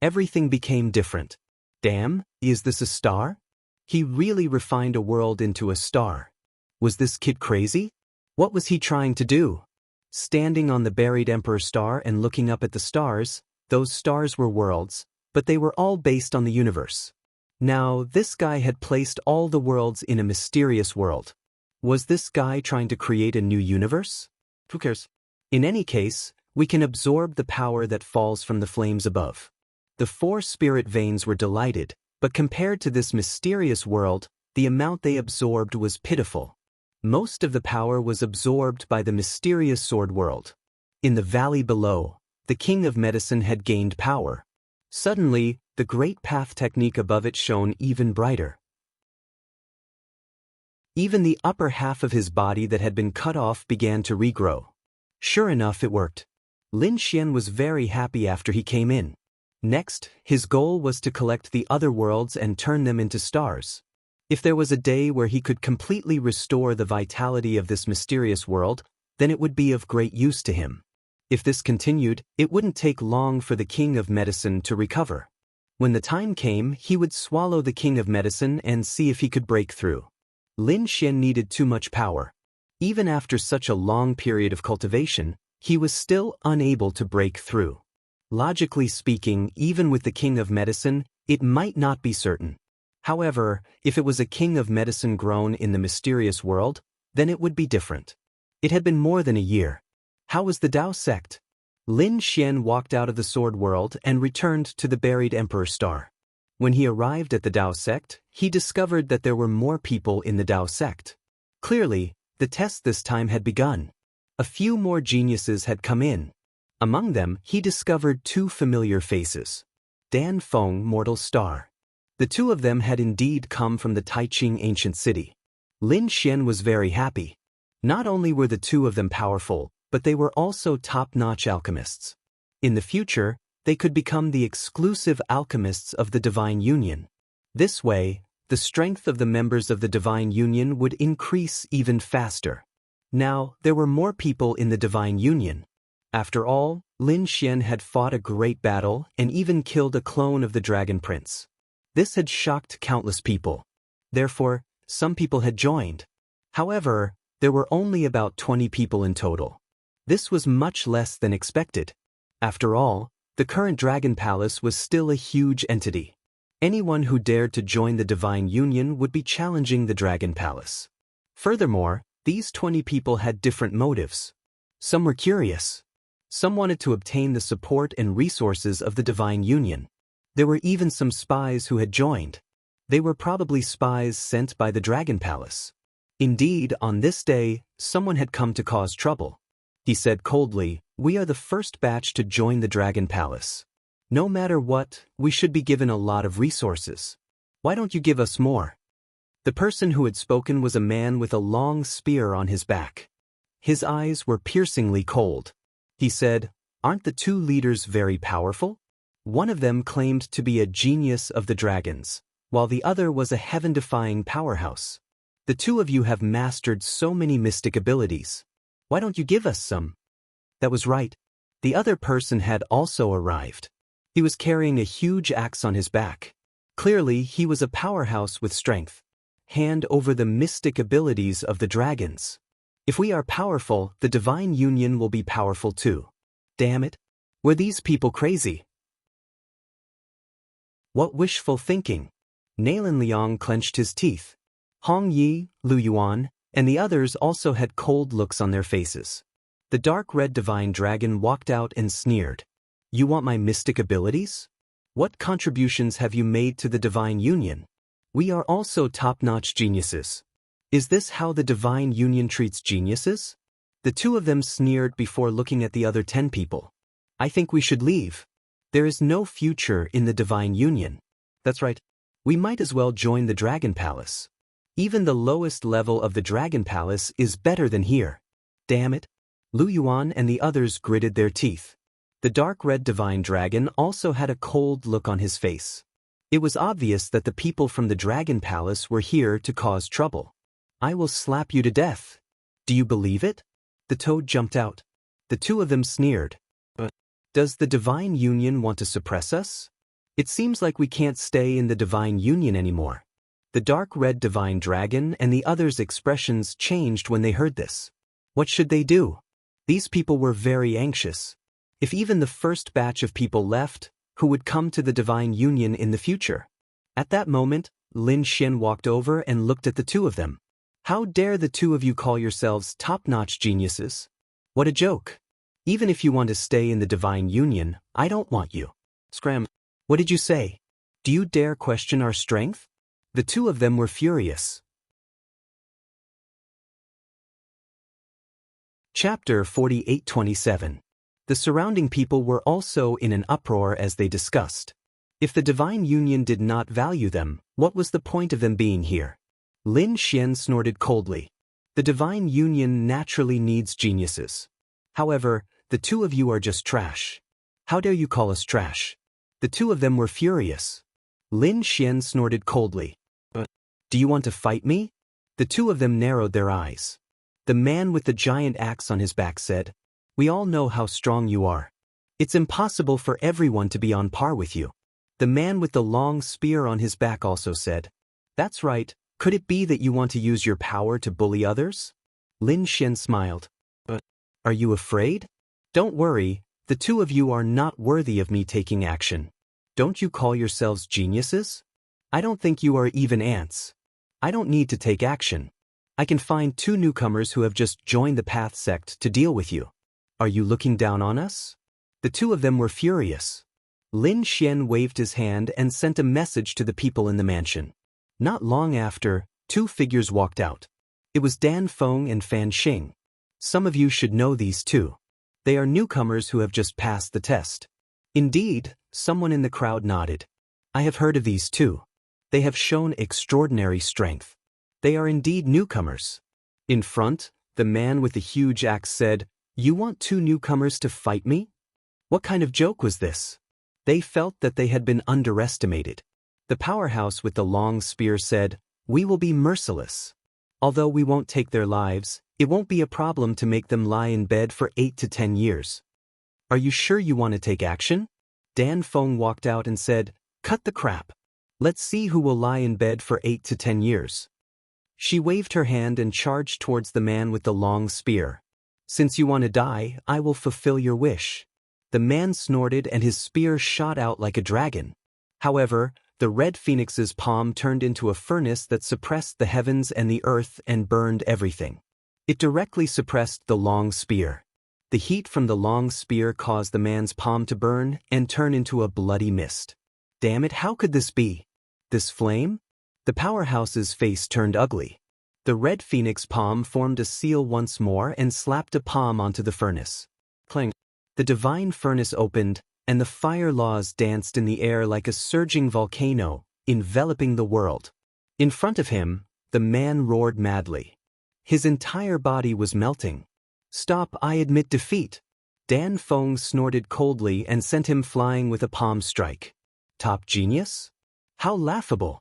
Everything became different. Damn, is this a star? He really refined a world into a star. Was this kid crazy? What was he trying to do? Standing on the buried Emperor star and looking up at the stars, those stars were worlds, but they were all based on the universe. Now, this guy had placed all the worlds in a mysterious world. Was this guy trying to create a new universe? Who cares? In any case, we can absorb the power that falls from the flames above. The 4 spirit veins were delighted, but compared to this mysterious world, the amount they absorbed was pitiful. Most of the power was absorbed by the mysterious sword world. In the valley below, the king of medicine had gained power. Suddenly, the great path technique above it shone even brighter. Even the upper half of his body that had been cut off began to regrow. Sure enough, it worked. Lin Xian was very happy after he came in. Next, his goal was to collect the other worlds and turn them into stars. If there was a day where he could completely restore the vitality of this mysterious world, then it would be of great use to him. If this continued, it wouldn't take long for the king of medicine to recover. When the time came, he would swallow the king of medicine and see if he could break through. Lin Xian needed too much power. Even after such a long period of cultivation, he was still unable to break through. Logically speaking, even with the king of medicine, it might not be certain. However, if it was a king of medicine grown in the mysterious world, then it would be different. It had been more than a year. How was the Dao sect? Lin Xian walked out of the sword world and returned to the buried Emperor star. When he arrived at the Dao sect, he discovered that there were more people in the Dao sect. Clearly, the test this time had begun. A few more geniuses had come in. Among them, he discovered 2 familiar faces. Dan Feng, Mortal Star. The 2 of them had indeed come from the Taiching ancient city. Lin Xian was very happy. Not only were the 2 of them powerful, but they were also top-notch alchemists. In the future, they could become the exclusive alchemists of the Divine Union. This way, the strength of the members of the Divine Union would increase even faster. Now, there were more people in the Divine Union. After all, Lin Xian had fought a great battle and even killed a clone of the Dragon Prince. This had shocked countless people. Therefore, some people had joined. However, there were only about 20 people in total. This was much less than expected. After all, the current Dragon Palace was still a huge entity. Anyone who dared to join the Divine Union would be challenging the Dragon Palace. Furthermore, these 20 people had different motives. Some were curious. Some wanted to obtain the support and resources of the Divine Union. There were even some spies who had joined. They were probably spies sent by the Dragon Palace. Indeed, on this day, someone had come to cause trouble. He said coldly, "We are the first batch to join the Dragon Palace. No matter what, we should be given a lot of resources. Why don't you give us more?" The person who had spoken was a man with a long spear on his back. His eyes were piercingly cold. He said, "Aren't the 2 leaders very powerful? One of them claimed to be a genius of the dragons, while the other was a heaven-defying powerhouse. The 2 of you have mastered so many mystic abilities. Why don't you give us some?" That was right. The other person had also arrived. He was carrying a huge axe on his back. Clearly, he was a powerhouse with strength. Hand over the mystic abilities of the dragons. If we are powerful, the Divine Union will be powerful too. Damn it. Were these people crazy? What wishful thinking. Nalan Liang clenched his teeth. Hong Yi, Lu Yuan, and the others also had cold looks on their faces. The dark red divine dragon walked out and sneered. "You want my mystic abilities? What contributions have you made to the divine union? We are also top-notch geniuses. Is this how the divine union treats geniuses? The two of them sneered before looking at the other 10 people. I think we should leave. There is no future in the divine union. That's right. We might as well join the Dragon Palace. Even the lowest level of the Dragon Palace is better than here. Damn it. Lu Yuan and the others gritted their teeth. The dark red divine dragon also had a cold look on his face. It was obvious that the people from the Dragon Palace were here to cause trouble. I will slap you to death. Do you believe it? The toad jumped out. The two of them sneered. But does the divine union want to suppress us? It seems like we can't stay in the divine union anymore. The dark red divine dragon and the others' expressions changed when they heard this. What should they do? These people were very anxious. If even the first batch of people left, who would come to the divine union in the future? At that moment, Lin Xian walked over and looked at the two of them. How dare the two of you call yourselves top-notch geniuses? What a joke. Even if you want to stay in the divine union, I don't want you. Scram. What did you say? Do you dare question our strength? The two of them were furious. Chapter 48:27. The surrounding people were also in an uproar as they discussed. If the divine union did not value them, what was the point of them being here? Lin Xian snorted coldly. The divine union naturally needs geniuses. However, the two of you are just trash. How dare you call us trash? The two of them were furious. Lin Xian snorted coldly. Do you want to fight me? The two of them narrowed their eyes. The man with the giant axe on his back said, We all know how strong you are. It's impossible for everyone to be on par with you. The man with the long spear on his back also said, That's right, could it be that you want to use your power to bully others? Lin Xian smiled. But are you afraid? Don't worry, the two of you are not worthy of me taking action. Don't you call yourselves geniuses? I don't think you are even ants. I don't need to take action. I can find two newcomers who have just joined the Path sect to deal with you. Are you looking down on us? The two of them were furious. Lin Xian waved his hand and sent a message to the people in the mansion. Not long after, two figures walked out. It was Dan Feng and Fan Xing. Some of you should know these two. They are newcomers who have just passed the test. Indeed, someone in the crowd nodded. I have heard of these two. They have shown extraordinary strength. They are indeed newcomers. In front, the man with the huge axe said, You want two newcomers to fight me? What kind of joke was this? They felt that they had been underestimated. The powerhouse with the long spear said, We will be merciless. Although we won't take their lives, it won't be a problem to make them lie in bed for 8 to 10 years. Are you sure you want to take action? Dan Feng walked out and said, Cut the crap. Let's see who will lie in bed for 8 to 10 years. She waved her hand and charged towards the man with the long spear. Since you want to die, I will fulfill your wish. The man snorted and his spear shot out like a dragon. However, the red phoenix's palm turned into a furnace that suppressed the heavens and the earth and burned everything. It directly suppressed the long spear. The heat from the long spear caused the man's palm to burn and turn into a bloody mist. Damn it, how could this be? This flame? The powerhouse's face turned ugly. The red phoenix palm formed a seal once more and slapped a palm onto the furnace. Clang. The divine furnace opened, and the fire laws danced in the air like a surging volcano, enveloping the world. In front of him, the man roared madly. His entire body was melting. Stop, I admit defeat. Dan Feng snorted coldly and sent him flying with a palm strike. Top genius? How laughable.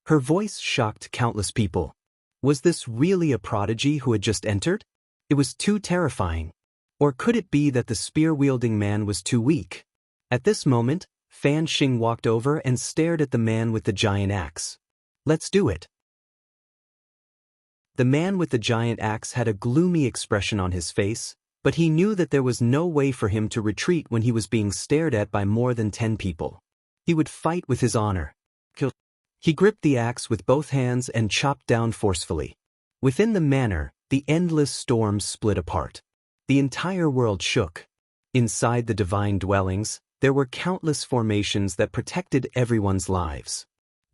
Her voice shocked countless people. Was this really a prodigy who had just entered? It was too terrifying. Or could it be that the spear-wielding man was too weak? At this moment, Fan Xing walked over and stared at the man with the giant axe. Let's do it. The man with the giant axe had a gloomy expression on his face, but he knew that there was no way for him to retreat when he was being stared at by more than 10 people. He would fight with his honor. He gripped the axe with both hands and chopped down forcefully. Within the manor, the endless storms split apart. The entire world shook. Inside the divine dwellings, There were countless formations that protected everyone's lives.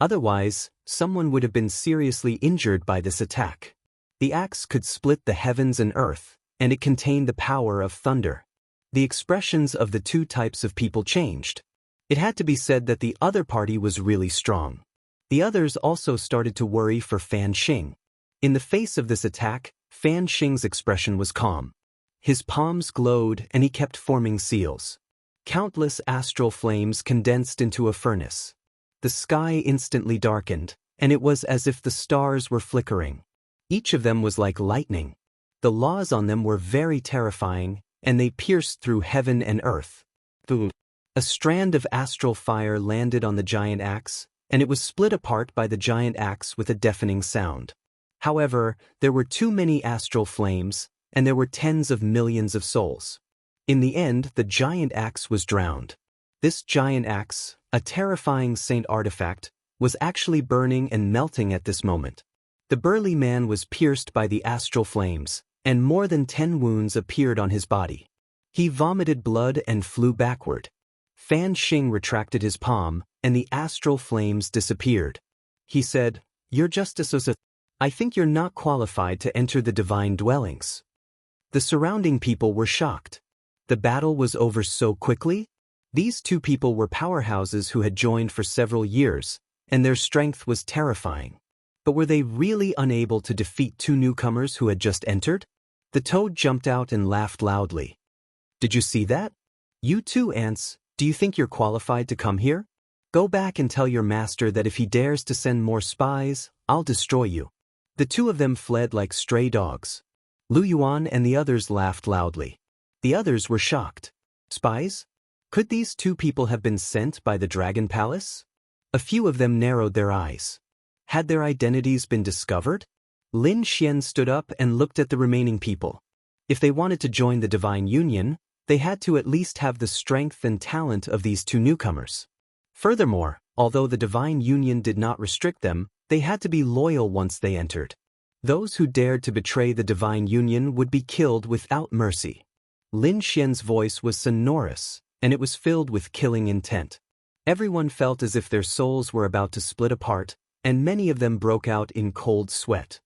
Otherwise, someone would have been seriously injured by this attack. The axe could split the heavens and earth, and it contained the power of thunder. The expressions of the two types of people changed. It had to be said that the other party was really strong. The others also started to worry for Fan Xing. In the face of this attack, Fan Xing's expression was calm. His palms glowed and he kept forming seals. Countless astral flames condensed into a furnace. The sky instantly darkened, and it was as if the stars were flickering. Each of them was like lightning. The laws on them were very terrifying, and they pierced through heaven and earth. A strand of astral fire landed on the giant axe, and it was split apart by the giant axe with a deafening sound. However, there were too many astral flames, and there were tens of millions of souls. In the end, the giant axe was drowned. This giant axe, a terrifying saint artifact, was actually burning and melting at this moment. The burly man was pierced by the astral flames, and more than 10 wounds appeared on his body. He vomited blood and flew backward. Fan Xing retracted his palm, and the astral flames disappeared. He said, "You're just I think you're not qualified to enter the divine dwellings." The surrounding people were shocked. The battle was over so quickly? These two people were powerhouses who had joined for several years, and their strength was terrifying. But were they really unable to defeat two newcomers who had just entered? The toad jumped out and laughed loudly. "Did you see that? You too, ants, do you think you're qualified to come here? Go back and tell your master that if he dares to send more spies, I'll destroy you." The two of them fled like stray dogs. Lu Yuan and the others laughed loudly. The others were shocked. Spies? Could these two people have been sent by the Dragon Palace? A few of them narrowed their eyes. Had their identities been discovered? Lin Xian stood up and looked at the remaining people. If they wanted to join the Divine Union, they had to at least have the strength and talent of these two newcomers. Furthermore, although the Divine Union did not restrict them, they had to be loyal once they entered. Those who dared to betray the Divine Union would be killed without mercy. Lin Xian's voice was sonorous, and it was filled with killing intent. Everyone felt as if their souls were about to split apart, and many of them broke out in cold sweat.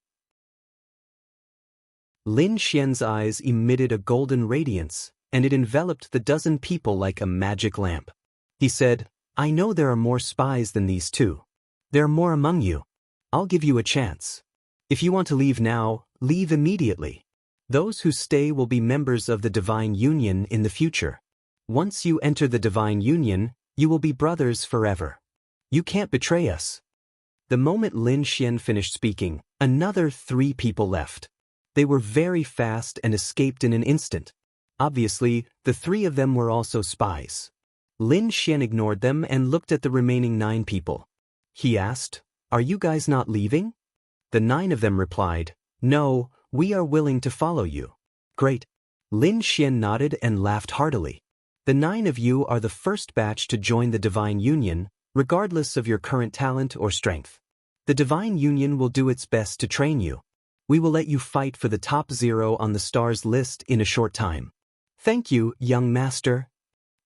Lin Xian's eyes emitted a golden radiance, and it enveloped the dozen people like a magic lamp. He said, "I know there are more spies than these two. There are more among you. I'll give you a chance. If you want to leave now, leave immediately. Those who stay will be members of the Divine Union in the future. Once you enter the Divine Union, you will be brothers forever. You can't betray us." The moment Lin Xian finished speaking, another 3 people left. They were very fast and escaped in an instant. Obviously, the 3 of them were also spies. Lin Xian ignored them and looked at the remaining 9 people. He asked, "Are you guys not leaving?" The 9 of them replied, "No, we are willing to follow you." "Great." Lin Xian nodded and laughed heartily. "The 9 of you are the first batch to join the Divine Union, regardless of your current talent or strength. The Divine Union will do its best to train you. We will let you fight for the top 0 on the stars list in a short time." "Thank you, young master."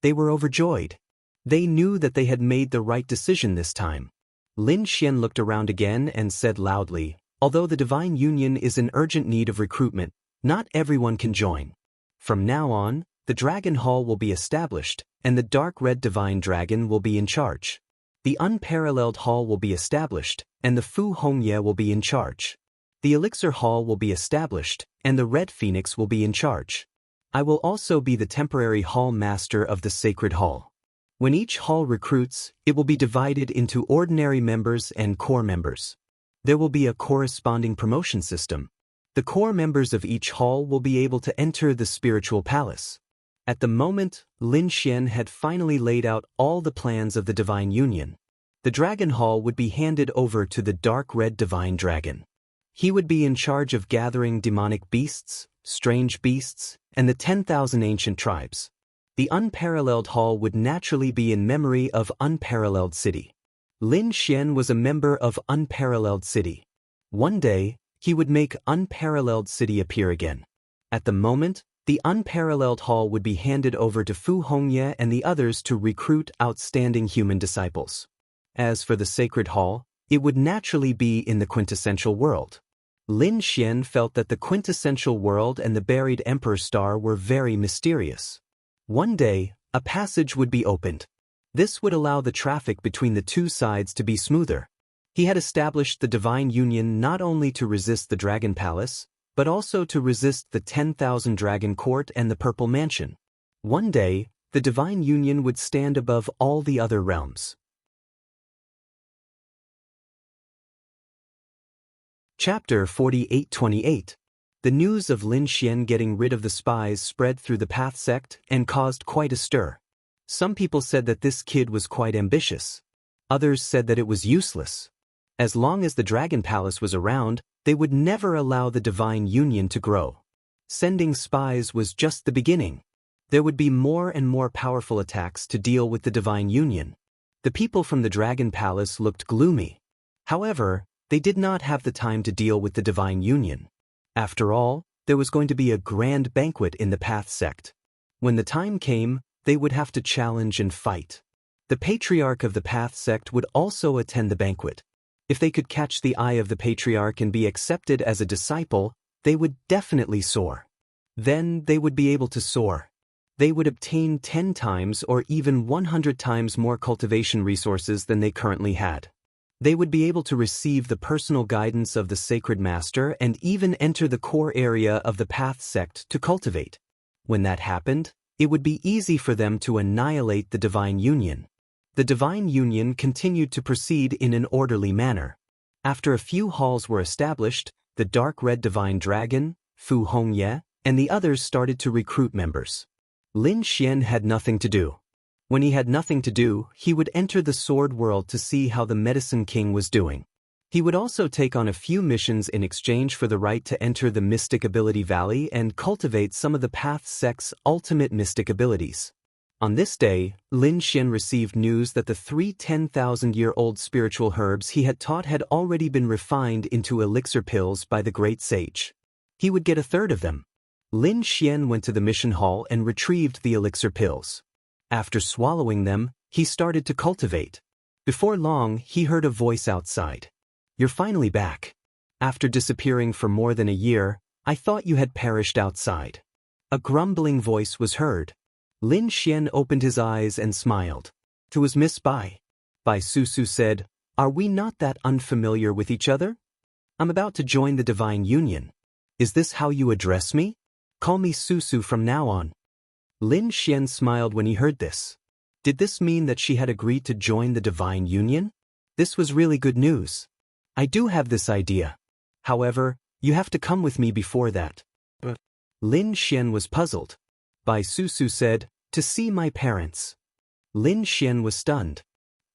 They were overjoyed. They knew that they had made the right decision this time. Lin Xian looked around again and said loudly, "Although the Divine Union is in urgent need of recruitment, not everyone can join. From now on, the Dragon Hall will be established, and the Dark Red Divine Dragon will be in charge. The Unparalleled Hall will be established, and the Fu Hongye will be in charge. The Elixir Hall will be established, and the Red Phoenix will be in charge. I will also be the temporary hall master of the Sacred Hall. When each hall recruits, it will be divided into ordinary members and core members. There will be a corresponding promotion system. The core members of each hall will be able to enter the spiritual palace." At the moment, Lin Xian had finally laid out all the plans of the Divine Union. The Dragon Hall would be handed over to the Dark Red Divine Dragon. He would be in charge of gathering demonic beasts, strange beasts, and the 10,000 ancient tribes. The Unparalleled Hall would naturally be in memory of Unparalleled City. Lin Xian was a member of Unparalleled City. One day, he would make Unparalleled City appear again. At the moment, The unparalleled hall would be handed over to Fu Hongye and the others to recruit outstanding human disciples. As for the sacred hall, it would naturally be in the quintessential world. Lin Xian felt that the quintessential world and the buried Emperor Star were very mysterious. One day, a passage would be opened. This would allow the traffic between the two sides to be smoother. He had established the Divine Union not only to resist the Dragon Palace, but also to resist the 10,000 Dragon Court and the Purple Mansion. One day, the Divine Union would stand above all the other realms. Chapter 4828. The news of Lin Xian getting rid of the spies spread through the Path sect and caused quite a stir. Some people said that this kid was quite ambitious. Others said that it was useless. As long as the Dragon Palace was around, they would never allow the Divine Union to grow. Sending spies was just the beginning. There would be more and more powerful attacks to deal with the Divine Union. The people from the Dragon Palace looked gloomy. However, they did not have the time to deal with the Divine Union. After all, there was going to be a grand banquet in the Path sect. When the time came, they would have to challenge and fight. The Patriarch of the Path sect would also attend the banquet. If they could catch the eye of the Patriarch and be accepted as a disciple, they would definitely soar. Then they would be able to soar. They would obtain 10 times or even 100 times more cultivation resources than they currently had. They would be able to receive the personal guidance of the Sacred Master and even enter the core area of the Path sect to cultivate. When that happened, it would be easy for them to annihilate the Divine Union. The Divine Union continued to proceed in an orderly manner. After a few halls were established, the Dark Red Divine Dragon, Fu Hongye, and the others started to recruit members. Lin Xian had nothing to do. When he had nothing to do, he would enter the Sword World to see how the Medicine King was doing. He would also take on a few missions in exchange for the right to enter the Mystic Ability Valley and cultivate some of the Path sect's ultimate mystic abilities. On this day, Lin Xian received news that the 3 10,000-year-old spiritual herbs he had taught had already been refined into elixir pills by the great sage. He would get a third of them. Lin Xian went to the mission hall and retrieved the elixir pills. After swallowing them, he started to cultivate. Before long, he heard a voice outside. "You're finally back. After disappearing for more than a year, I thought you had perished outside." A grumbling voice was heard. Lin Xian opened his eyes and smiled. It was Miss Bai. Bai Susu said, "Are we not that unfamiliar with each other? I'm about to join the Divine Union. Is this how you address me? Call me Susu from now on." Lin Xian smiled when he heard this. Did this mean that she had agreed to join the Divine Union? This was really good news. "I do have this idea. However, you have to come with me before that." But Lin Xian was puzzled. Bai Susu said, "To see my parents." Lin Xian was stunned.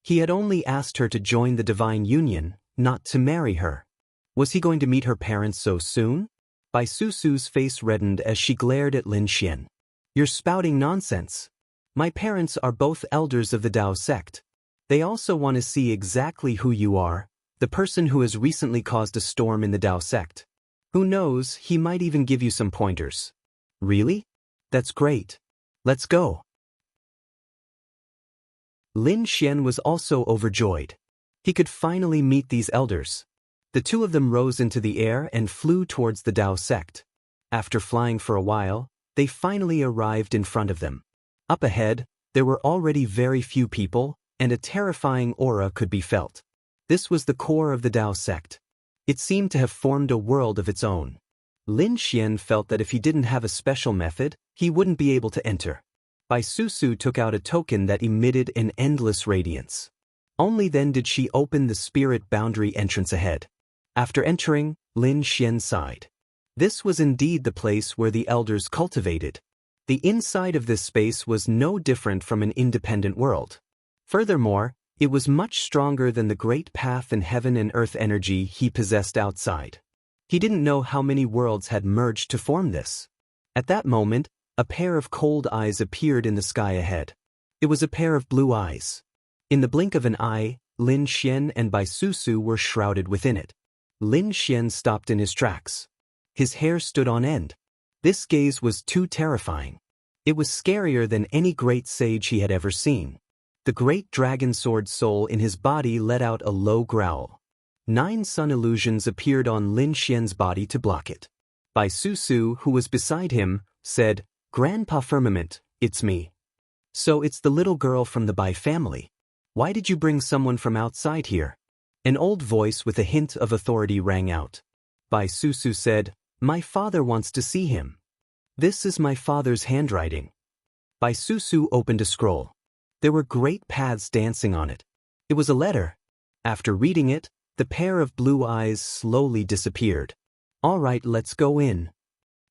He had only asked her to join the Divine Union, not to marry her. Was he going to meet her parents so soon? Bai Susu's face reddened as she glared at Lin Xian. "You're spouting nonsense. My parents are both elders of the Dao sect. They also want to see exactly who you are, the person who has recently caused a storm in the Dao sect. Who knows, he might even give you some pointers." "Really? That's great. Let's go." Lin Xian was also overjoyed. He could finally meet these elders. The two of them rose into the air and flew towards the Dao sect. After flying for a while, they finally arrived in front of them. Up ahead, there were already very few people, and a terrifying aura could be felt. This was the core of the Dao sect. It seemed to have formed a world of its own. Lin Xian felt that if he didn't have a special method, he wouldn't be able to enter. Bai Susu took out a token that emitted an endless radiance. Only then did she open the spirit boundary entrance ahead. After entering, Lin Xian sighed. This was indeed the place where the elders cultivated. The inside of this space was no different from an independent world. Furthermore, it was much stronger than the great path and heaven and earth energy he possessed outside. He didn't know how many worlds had merged to form this. At that moment, a pair of cold eyes appeared in the sky ahead. It was a pair of blue eyes. In the blink of an eye, Lin Xian and Bai Susu were shrouded within it. Lin Xian stopped in his tracks. His hair stood on end. This gaze was too terrifying. It was scarier than any great sage he had ever seen. The great dragon sword soul in his body let out a low growl. 9 sun illusions appeared on Lin Xian's body to block it. Bai Susu, who was beside him, said, "Grandpa Firmament, it's me." "So it's the little girl from the Bai family. Why did you bring someone from outside here?" An old voice with a hint of authority rang out. Bai Susu said, "My father wants to see him." "This is my father's handwriting." Bai Susu opened a scroll. There were great paths dancing on it. It was a letter. After reading it, the pair of blue eyes slowly disappeared. "All right, let's go in.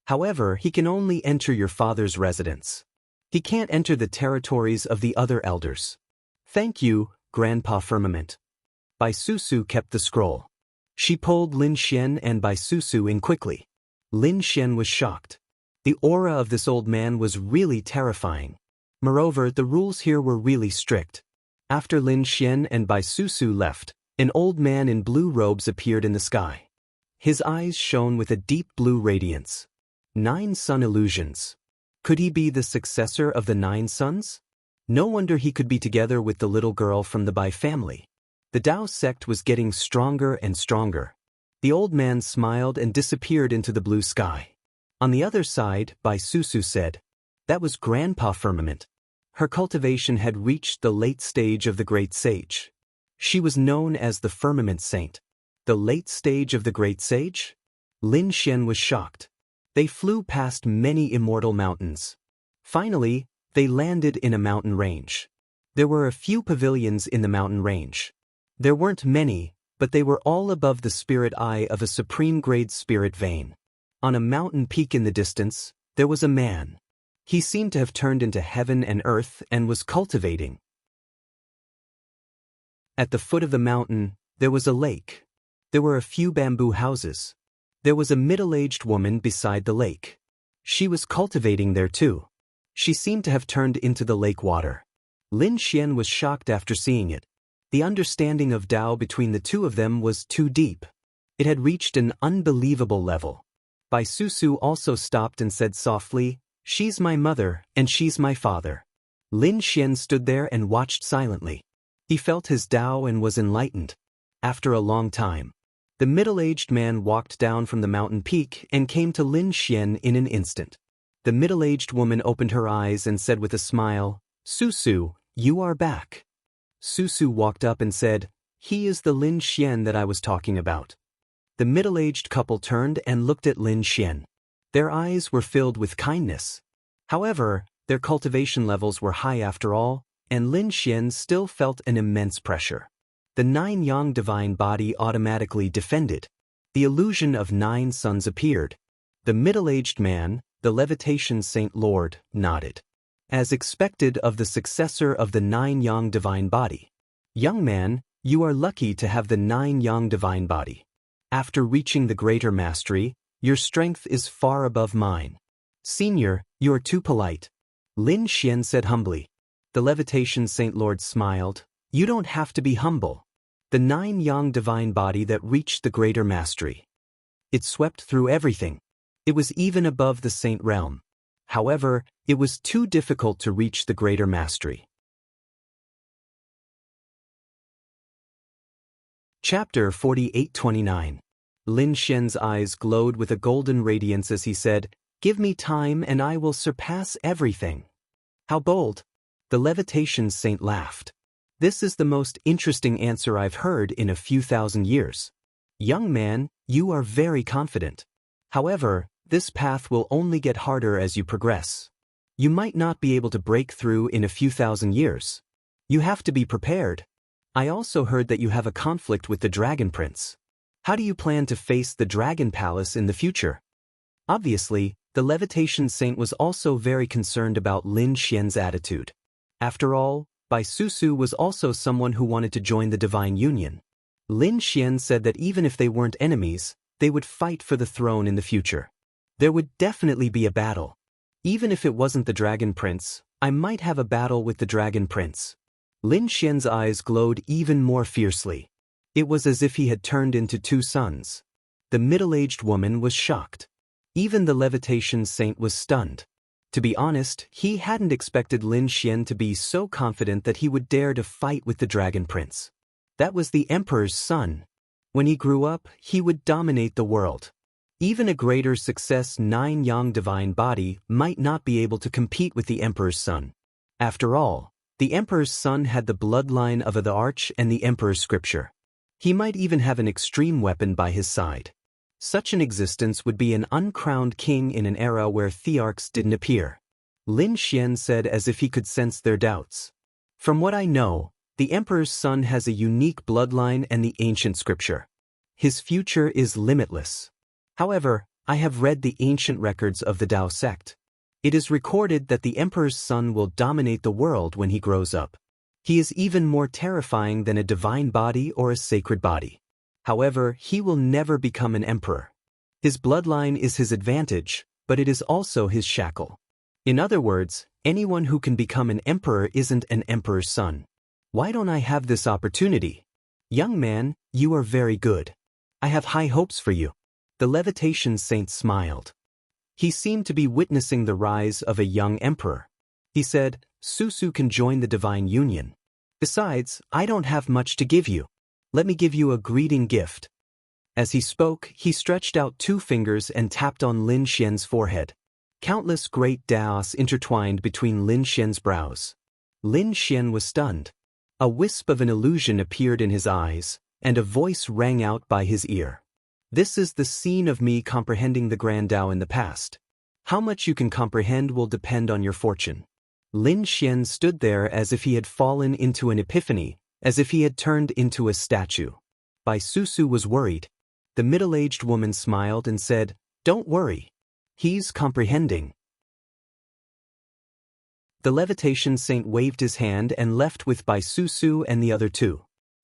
However, he can only enter your father's residence. He can't enter the territories of the other elders." "Thank you, Grandpa Firmament." Bai Susu kept the scroll. She pulled Lin Xian and Bai Susu in quickly. Lin Xian was shocked. The aura of this old man was really terrifying. Moreover, the rules here were really strict. After Lin Xian and Bai Susu left, an old man in blue robes appeared in the sky. His eyes shone with a deep blue radiance. 9 sun illusions. Could he be the successor of the 9 suns? No wonder he could be together with the little girl from the Bai family. The Dao sect was getting stronger and stronger. The old man smiled and disappeared into the blue sky. On the other side, Bai Susu said, "That was Grandpa Firmament." Her cultivation had reached the late stage of the great sage. She was known as the Firmament Saint. The late stage of the great sage? Lin Xian was shocked. They flew past many immortal mountains. Finally, they landed in a mountain range. There were a few pavilions in the mountain range. There weren't many, but they were all above the spirit eye of a supreme-grade spirit vein. On a mountain peak in the distance, there was a man. He seemed to have turned into heaven and earth and was cultivating. At the foot of the mountain, there was a lake. There were a few bamboo houses. There was a middle-aged woman beside the lake. She was cultivating there too. She seemed to have turned into the lake water. Lin Xian was shocked after seeing it. The understanding of Tao between the two of them was too deep. It had reached an unbelievable level. Bai Susu also stopped and said softly, "She's my mother, and she's my father." Lin Xian stood there and watched silently. He felt his Tao and was enlightened. After a long time, the middle-aged man walked down from the mountain peak and came to Lin Xian in an instant. The middle-aged woman opened her eyes and said with a smile, "Susu, you are back." Susu walked up and said, "He is the Lin Xian that I was talking about." The middle-aged couple turned and looked at Lin Xian. Their eyes were filled with kindness. However, their cultivation levels were high after all, and Lin Xian still felt an immense pressure. The 9 yang divine body automatically defended. The illusion of 9 suns appeared. The middle-aged man, the levitation Saint Lord, nodded. As expected of the successor of the 9 yang divine body. "Young man, you are lucky to have the 9 yang divine body. After reaching the greater mastery, your strength is far above mine. Senior, you are too polite." Lin Xian said humbly. The levitation Saint Lord smiled. "You don't have to be humble. The 9 yang divine body that reached the greater mastery. It swept through everything. It was even above the saint realm. However, it was too difficult to reach the greater mastery." Chapter 48-29. Lin Xian's eyes glowed with a golden radiance as he said, "Give me time and I will surpass everything." "How bold!" The levitation saint laughed. "This is the most interesting answer I've heard in a few thousand years. Young man, you are very confident. However, this path will only get harder as you progress. You might not be able to break through in a few thousand years. You have to be prepared. I also heard that you have a conflict with the Dragon Prince. How do you plan to face the Dragon Palace in the future?" Obviously, the levitation saint was also very concerned about Lin Xian's attitude. After all, Bai Susu was also someone who wanted to join the Divine Union. Lin Xian said that even if they weren't enemies, they would fight for the throne in the future. There would definitely be a battle. Even if it wasn't the Dragon Prince, I might have a battle with the Dragon Prince. Lin Xian's eyes glowed even more fiercely. It was as if he had turned into 2 suns. The middle-aged woman was shocked. Even the levitation saint was stunned. To be honest, he hadn't expected Lin Xian to be so confident that he would dare to fight with the Dragon Prince. That was the Emperor's son. When he grew up, he would dominate the world. Even a greater success nine-yang divine body might not be able to compete with the Emperor's son. After all, the Emperor's son had the bloodline of the Arch and the Emperor's scripture. He might even have an extreme weapon by his side. Such an existence would be an uncrowned king in an era where thearchs didn't appear. Lin Xian said as if he could sense their doubts. From what I know, the Emperor's son has a unique bloodline and the ancient scripture. His future is limitless. However, I have read the ancient records of the Dao sect. It is recorded that the Emperor's son will dominate the world when he grows up. He is even more terrifying than a divine body or a sacred body. However, he will never become an emperor. His bloodline is his advantage, but it is also his shackle. In other words, anyone who can become an emperor isn't an emperor's son. Why don't I have this opportunity? Young man, you are very good. I have high hopes for you. The levitation saint smiled. He seemed to be witnessing the rise of a young emperor. He said, Susu can join the divine union. Besides, I don't have much to give you. Let me give you a greeting gift. As he spoke, he stretched out 2 fingers and tapped on Lin Xian's forehead. Countless great daos intertwined between Lin Xian's brows. Lin Xian was stunned. A wisp of an illusion appeared in his eyes, and a voice rang out by his ear. This is the scene of me comprehending the Grand Dao in the past. How much you can comprehend will depend on your fortune. Lin Xian stood there as if he had fallen into an epiphany, as if he had turned into a statue. Bai Susu was worried. The middle-aged woman smiled and said, Don't worry. He's comprehending. The levitation saint waved his hand and left with Bai Susu and the other 2.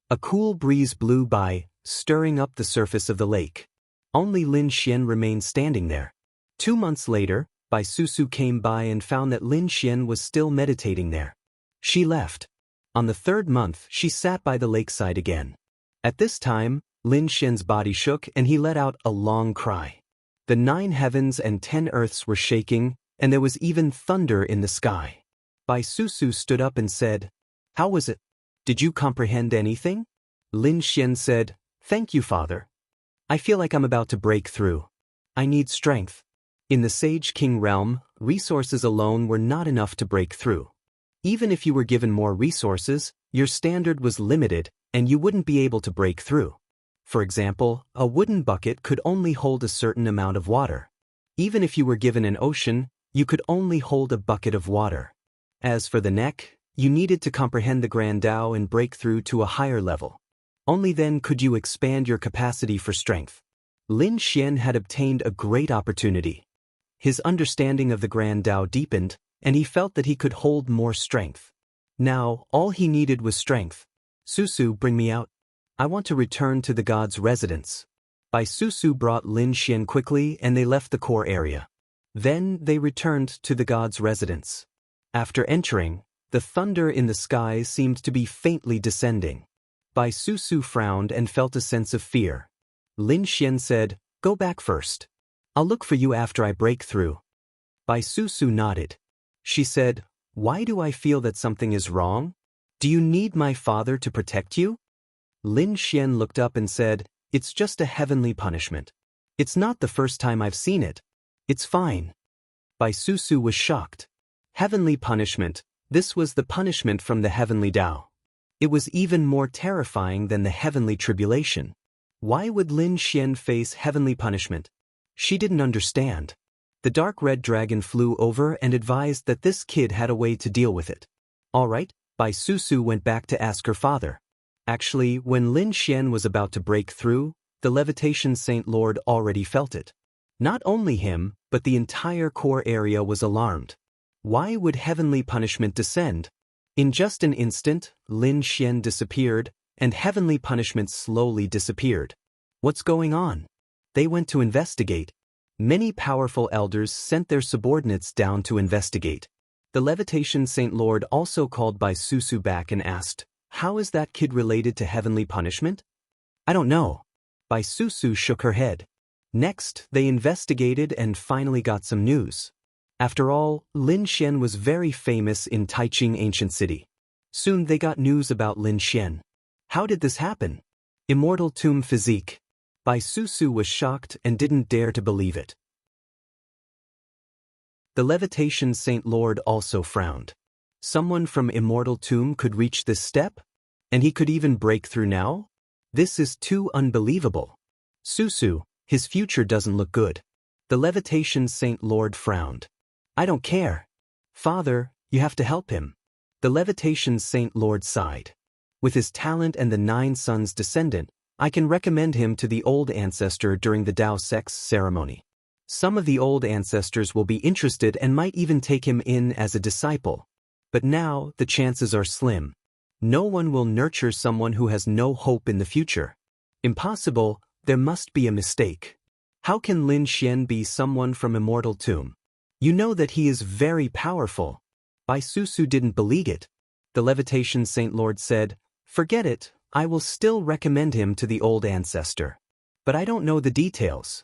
A cool breeze blew by, stirring up the surface of the lake. Only Lin Xian remained standing there. 2 months later, Bai Susu came by and found that Lin Xian was still meditating there. She left. On the 3rd month, she sat by the lakeside again. At this time, Lin Xian's body shook and he let out a long cry. The 9 heavens and 10 earths were shaking, and there was even thunder in the sky. Bai Susu stood up and said, How was it? Did you comprehend anything? Lin Xian said, Thank you, Father. I feel like I'm about to break through. I need strength. In the Sage King realm, resources alone were not enough to break through. Even if you were given more resources, your standard was limited, and you wouldn't be able to break through. For example, a wooden bucket could only hold a certain amount of water. Even if you were given an ocean, you could only hold a bucket of water. As for the neck, you needed to comprehend the Grand Dao and break through to a higher level. Only then could you expand your capacity for strength. Lin Xian had obtained a great opportunity. His understanding of the Grand Dao deepened, and he felt that he could hold more strength. Now, all he needed was strength. Susu, bring me out. I want to return to the god's residence. Bai Susu brought Lin Xian quickly and they left the core area. Then they returned to the god's residence. After entering, the thunder in the sky seemed to be faintly descending. Bai Susu frowned and felt a sense of fear. Lin Xian said, Go back first. I'll look for you after I break through. Bai Susu nodded. She said, Why do I feel that something is wrong? Do you need my father to protect you? Lin Xian looked up and said, It's just a heavenly punishment. It's not the first time I've seen it. It's fine. Bai Susu was shocked. Heavenly punishment, this was the punishment from the heavenly Dao. It was even more terrifying than the heavenly tribulation. Why would Lin Xian face heavenly punishment? She didn't understand. The dark red dragon flew over and advised that this kid had a way to deal with it. All right, Bai Susu went back to ask her father. Actually, when Lin Xian was about to break through, the levitation Saint Lord already felt it. Not only him, but the entire core area was alarmed. Why would heavenly punishment descend? In just an instant, Lin Xian disappeared, and heavenly punishment slowly disappeared. What's going on? They went to investigate. Many powerful elders sent their subordinates down to investigate. The levitation Saint Lord also called Bai Susu back and asked, How is that kid related to heavenly punishment? I don't know. Bai Susu shook her head. Next, they investigated and finally got some news. After all, Lin Xian was very famous in Taiching ancient city. Soon they got news about Lin Xian. How did this happen? Immortal tomb physique. Bai Susu was shocked and didn't dare to believe it. The levitation Saint Lord also frowned. Someone from Immortal Tomb could reach this step? And he could even break through now? This is too unbelievable. Susu, his future doesn't look good. The levitation Saint Lord frowned. I don't care. Father, you have to help him. The levitation Saint Lord sighed. With his talent and the 9 sons descendant, I can recommend him to the old ancestor during the Dao Sex ceremony. Some of the old ancestors will be interested and might even take him in as a disciple. But now, the chances are slim. No one will nurture someone who has no hope in the future. Impossible, there must be a mistake. How can Lin Xian be someone from Immortal Tomb? You know that he is very powerful. Bai Susu didn't believe it. The levitation Saint Lord said, forget it, I will still recommend him to the old ancestor. But I don't know the details.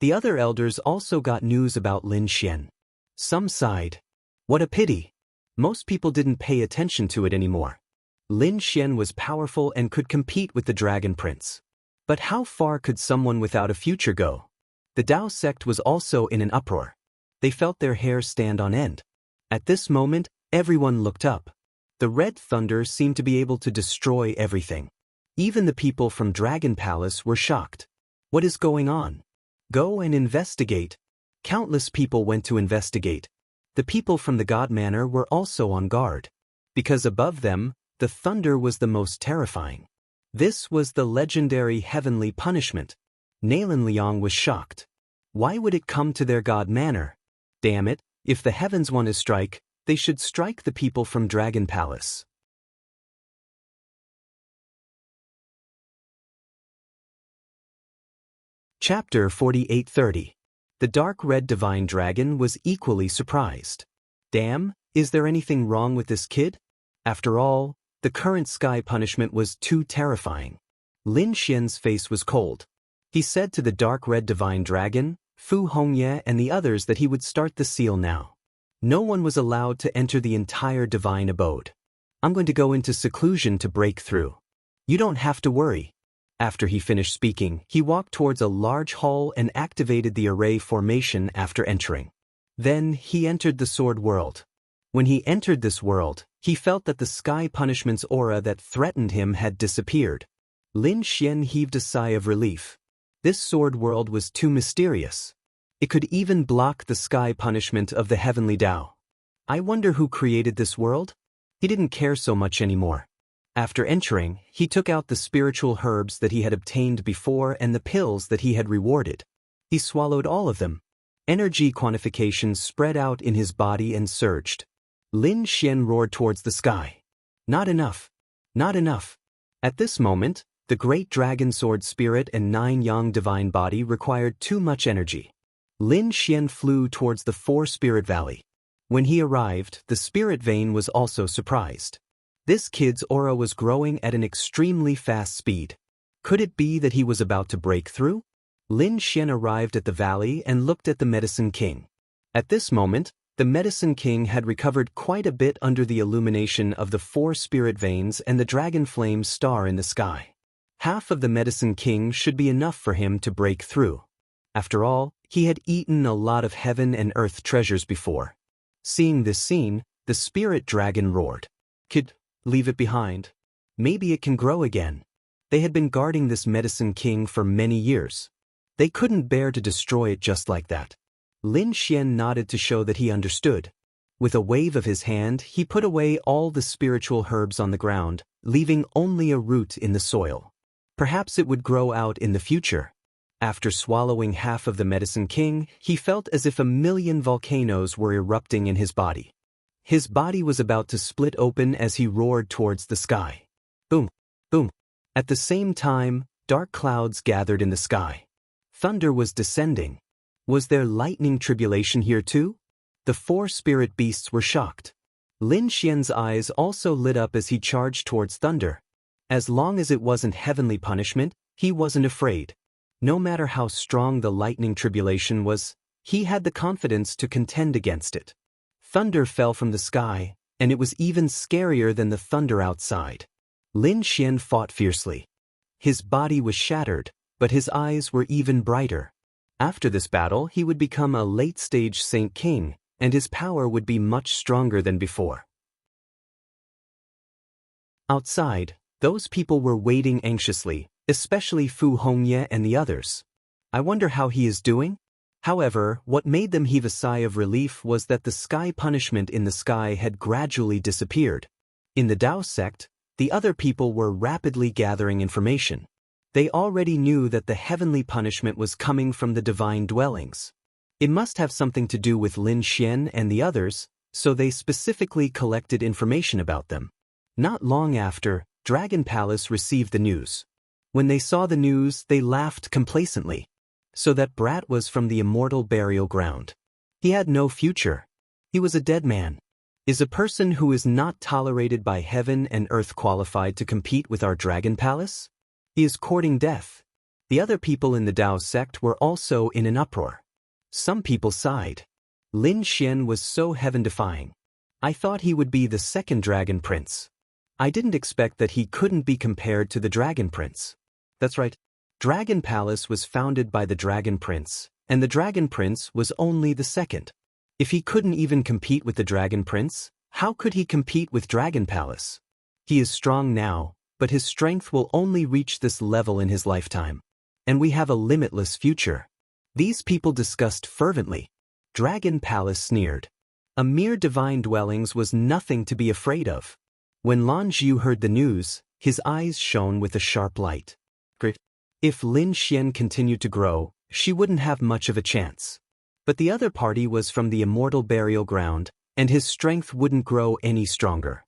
The other elders also got news about Lin Xian. Some sighed. What a pity. Most people didn't pay attention to it anymore. Lin Xian was powerful and could compete with the Dragon Prince. But how far could someone without a future go? The Dao sect was also in an uproar. They felt their hair stand on end. At this moment, everyone looked up. The red thunder seemed to be able to destroy everything. Even the people from Dragon Palace were shocked. What is going on? Go and investigate. Countless people went to investigate. The people from the God Manor were also on guard. Because above them, the thunder was the most terrifying. This was the legendary heavenly punishment. Nalan Liang was shocked. Why would it come to their God Manor? Damn it, if the heavens want to strike, they should strike the people from Dragon Palace. Chapter 4830. The dark red divine dragon was equally surprised. Damn, is there anything wrong with this kid? After all, the current sky punishment was too terrifying. Lin Xian's face was cold. He said to the dark red divine dragon, Fu Hongye and the others that he would start the seal now. No one was allowed to enter the entire divine abode. I'm going to go into seclusion to break through. You don't have to worry. After he finished speaking, he walked towards a large hall and activated the array formation after entering. Then he entered the sword world. When he entered this world, he felt that the sky punishment's aura that threatened him had disappeared. Lin Xian heaved a sigh of relief. This sword world was too mysterious. It could even block the sky punishment of the heavenly Tao. I wonder who created this world? He didn't care so much anymore. After entering, he took out the spiritual herbs that he had obtained before and the pills that he had rewarded. He swallowed all of them. Energy quantification spread out in his body and surged. Lin Xian roared towards the sky. Not enough. Not enough. At this moment, the great dragon sword spirit and 9 yang divine body required too much energy. Lin Xian flew towards the 4 spirit valley. When he arrived, the spirit vein was also surprised. This kid's aura was growing at an extremely fast speed. Could it be that he was about to break through? Lin Xian arrived at the valley and looked at the Medicine King. At this moment, the Medicine King had recovered quite a bit under the illumination of the 4 spirit veins and the dragon flame star in the sky. Half of the Medicine King should be enough for him to break through. After all, he had eaten a lot of heaven and earth treasures before. Seeing this scene, the spirit dragon roared. Kid, leave it behind. Maybe it can grow again. They had been guarding this Medicine King for many years. They couldn't bear to destroy it just like that. Lin Xian nodded to show that he understood. With a wave of his hand, he put away all the spiritual herbs on the ground, leaving only a root in the soil. Perhaps it would grow out in the future. After swallowing half of the Medicine King, he felt as if 1,000,000 volcanoes were erupting in his body. His body was about to split open as he roared towards the sky. Boom, boom. At the same time, dark clouds gathered in the sky. Thunder was descending. Was there lightning tribulation here too? The 4 spirit beasts were shocked. Lin Xian's eyes also lit up as he charged towards thunder. As long as it wasn't heavenly punishment, he wasn't afraid. No matter how strong the lightning tribulation was, he had the confidence to contend against it. Thunder fell from the sky, and it was even scarier than the thunder outside. Lin Xian fought fiercely. His body was shattered, but his eyes were even brighter. After this battle, he would become a late-stage Saint King, and his power would be much stronger than before. Outside, those people were waiting anxiously, especially Fu Hongye and the others. I wonder how he is doing? However, what made them heave a sigh of relief was that the sky punishment in the sky had gradually disappeared. In the Tao sect, the other people were rapidly gathering information. They already knew that the heavenly punishment was coming from the divine dwellings. It must have something to do with Lin Xian and the others, so they specifically collected information about them. Not long after, Dragon Palace received the news. When they saw the news, they laughed complacently. So that brat was from the immortal burial ground. He had no future. He was a dead man. Is a person who is not tolerated by heaven and earth qualified to compete with our Dragon Palace? He is courting death. The other people in the Tao sect were also in an uproar. Some people sighed. Lin Xian was so heaven-defying. I thought he would be the second Dragon Prince. I didn't expect that he couldn't be compared to the Dragon Prince. That's right. Dragon Palace was founded by the Dragon Prince, and the Dragon Prince was only the second. If he couldn't even compete with the Dragon Prince, how could he compete with Dragon Palace? He is strong now, but his strength will only reach this level in his lifetime. And we have a limitless future. These people discussed fervently. Dragon Palace sneered. A mere divine dwellings was nothing to be afraid of. When Lan Zhu heard the news, his eyes shone with a sharp light. If Lin Xian continued to grow, she wouldn't have much of a chance. But the other party was from the immortal burial ground, and his strength wouldn't grow any stronger.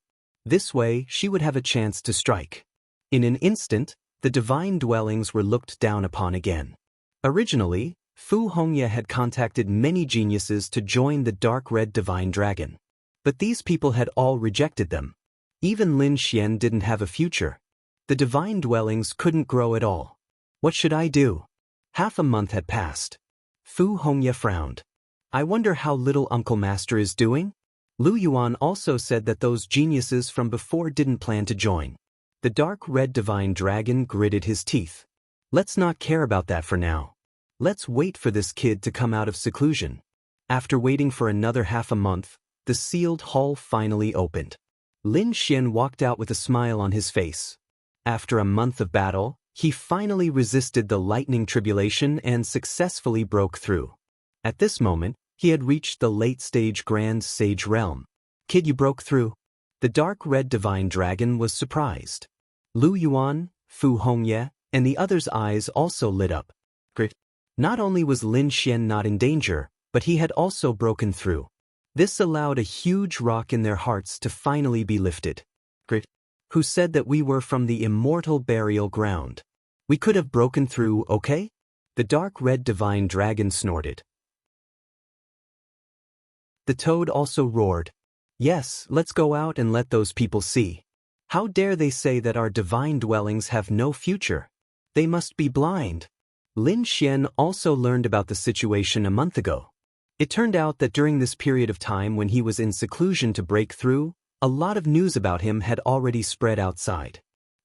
This way, she would have a chance to strike. In an instant, the divine dwellings were looked down upon again. Originally, Fu Hongye had contacted many geniuses to join the dark red divine dragon. But these people had all rejected them. Even Lin Xian didn't have a future. The divine dwellings couldn't grow at all. What should I do? Half a month had passed. Fu Hongye frowned. I wonder how little Uncle Master is doing? Lu Yuan also said that those geniuses from before didn't plan to join. The dark red divine dragon gritted his teeth. Let's not care about that for now. Let's wait for this kid to come out of seclusion. After waiting for another half a month, the sealed hall finally opened. Lin Xian walked out with a smile on his face. After a month of battle, he finally resisted the lightning tribulation and successfully broke through. At this moment, he had reached the late-stage Grand Sage realm. Kid, you broke through. The dark red divine dragon was surprised. Lu Yuan, Fu Hongye, and the others' eyes also lit up. Not only was Lin Xian not in danger, but he had also broken through. This allowed a huge rock in their hearts to finally be lifted. Who said that we were from the immortal burial ground? We could have broken through, okay? The dark red divine dragon snorted. The toad also roared. Yes, let's go out and let those people see. How dare they say that our divine dwellings have no future? They must be blind. Lin Xian also learned about the situation a month ago. It turned out that during this period of time when he was in seclusion to break through, a lot of news about him had already spread outside.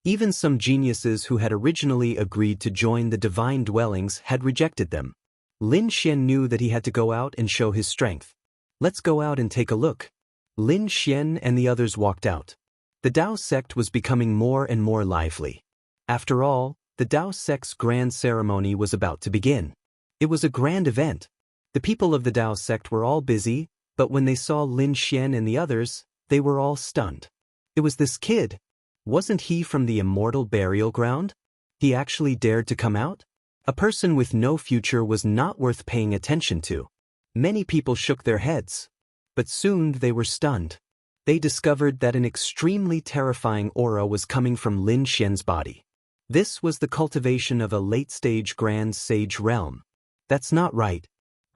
Even some geniuses who had originally agreed to join the divine dwellings had rejected them. Lin Xian knew that he had to go out and show his strength. Let's go out and take a look. Lin Xian and the others walked out. The Tao sect was becoming more and more lively. After all, the Tao sect's grand ceremony was about to begin. It was a grand event. The people of the Tao sect were all busy, but when they saw Lin Xian and the others, they were all stunned. It was this kid. Wasn't he from the immortal burial ground? He actually dared to come out? A person with no future was not worth paying attention to. Many people shook their heads. But soon they were stunned. They discovered that an extremely terrifying aura was coming from Lin Xian's body. This was the cultivation of a late-stage Grand Sage realm. That's not right.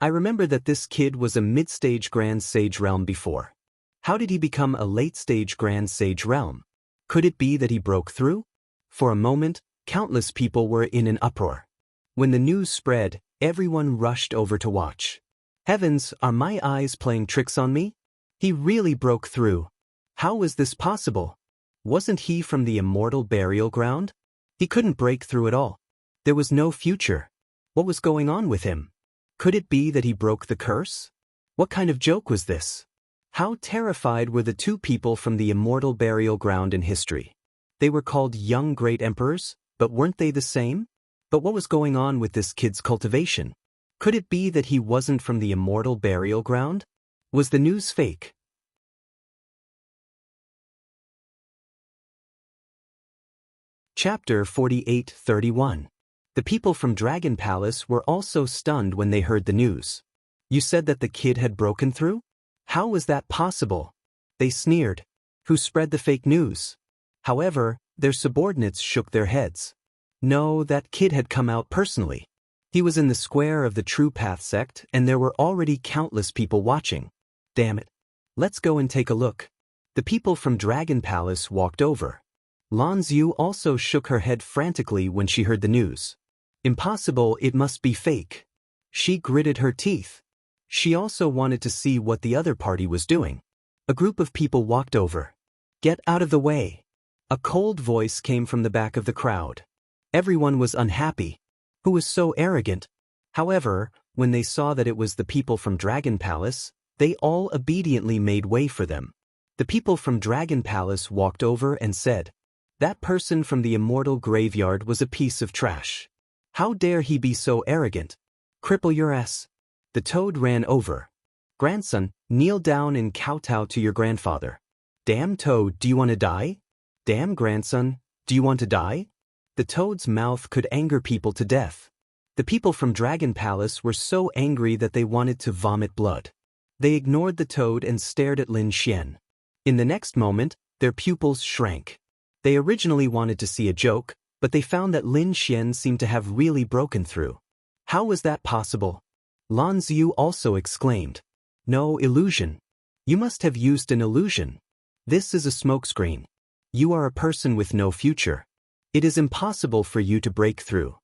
I remember that this kid was a mid-stage Grand Sage realm before. How did he become a late-stage Grand Sage realm? Could it be that he broke through? For a moment, countless people were in an uproar. When the news spread, everyone rushed over to watch. Heavens, are my eyes playing tricks on me? He really broke through. How was this possible? Wasn't he from the immortal burial ground? He couldn't break through at all. There was no future. What was going on with him? Could it be that he broke the curse? What kind of joke was this? How terrified were the two people from the immortal burial ground in history? They were called young great emperors, but weren't they the same? But what was going on with this kid's cultivation? Could it be that he wasn't from the immortal burial ground? Was the news fake? Chapter 48:31. The people from Dragon Palace were also stunned when they heard the news. You said that the kid had broken through? How was that possible? They sneered. Who spread the fake news? However, their subordinates shook their heads. No, that kid had come out personally. He was in the square of the True Path sect, and there were already countless people watching. Damn it. Let's go and take a look. The people from Dragon Palace walked over. Lan Xiu also shook her head frantically when she heard the news. Impossible, it must be fake. She gritted her teeth. She also wanted to see what the other party was doing. A group of people walked over. Get out of the way. A cold voice came from the back of the crowd. Everyone was unhappy. Who was so arrogant? However, when they saw that it was the people from Dragon Palace, they all obediently made way for them. The people from Dragon Palace walked over and said, "That person from the immortal graveyard was a piece of trash. How dare he be so arrogant? Cripple your ass." The toad ran over. "Grandson, kneel down and kowtow to your grandfather." "Damn toad, do you want to die?" "Damn grandson, do you want to die?" The toad's mouth could anger people to death. The people from Dragon Palace were so angry that they wanted to vomit blood. They ignored the toad and stared at Lin Xian. In the next moment, their pupils shrank. They originally wanted to see a joke, but they found that Lin Xian seemed to have really broken through. How was that possible? Lan Xiu also exclaimed. "No illusion. You must have used an illusion. This is a smokescreen. You are a person with no future. It is impossible for you to break through."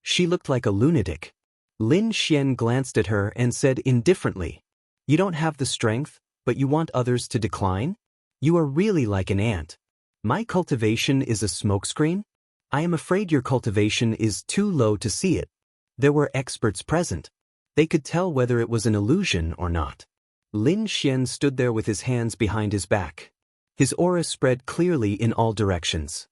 She looked like a lunatic. Lin Xian glanced at her and said indifferently, "You don't have the strength, but you want others to decline? You are really like an ant. My cultivation is a smokescreen? I am afraid your cultivation is too low to see it." There were experts present. They could tell whether it was an illusion or not. Lin Xian stood there with his hands behind his back. His aura spread clearly in all directions.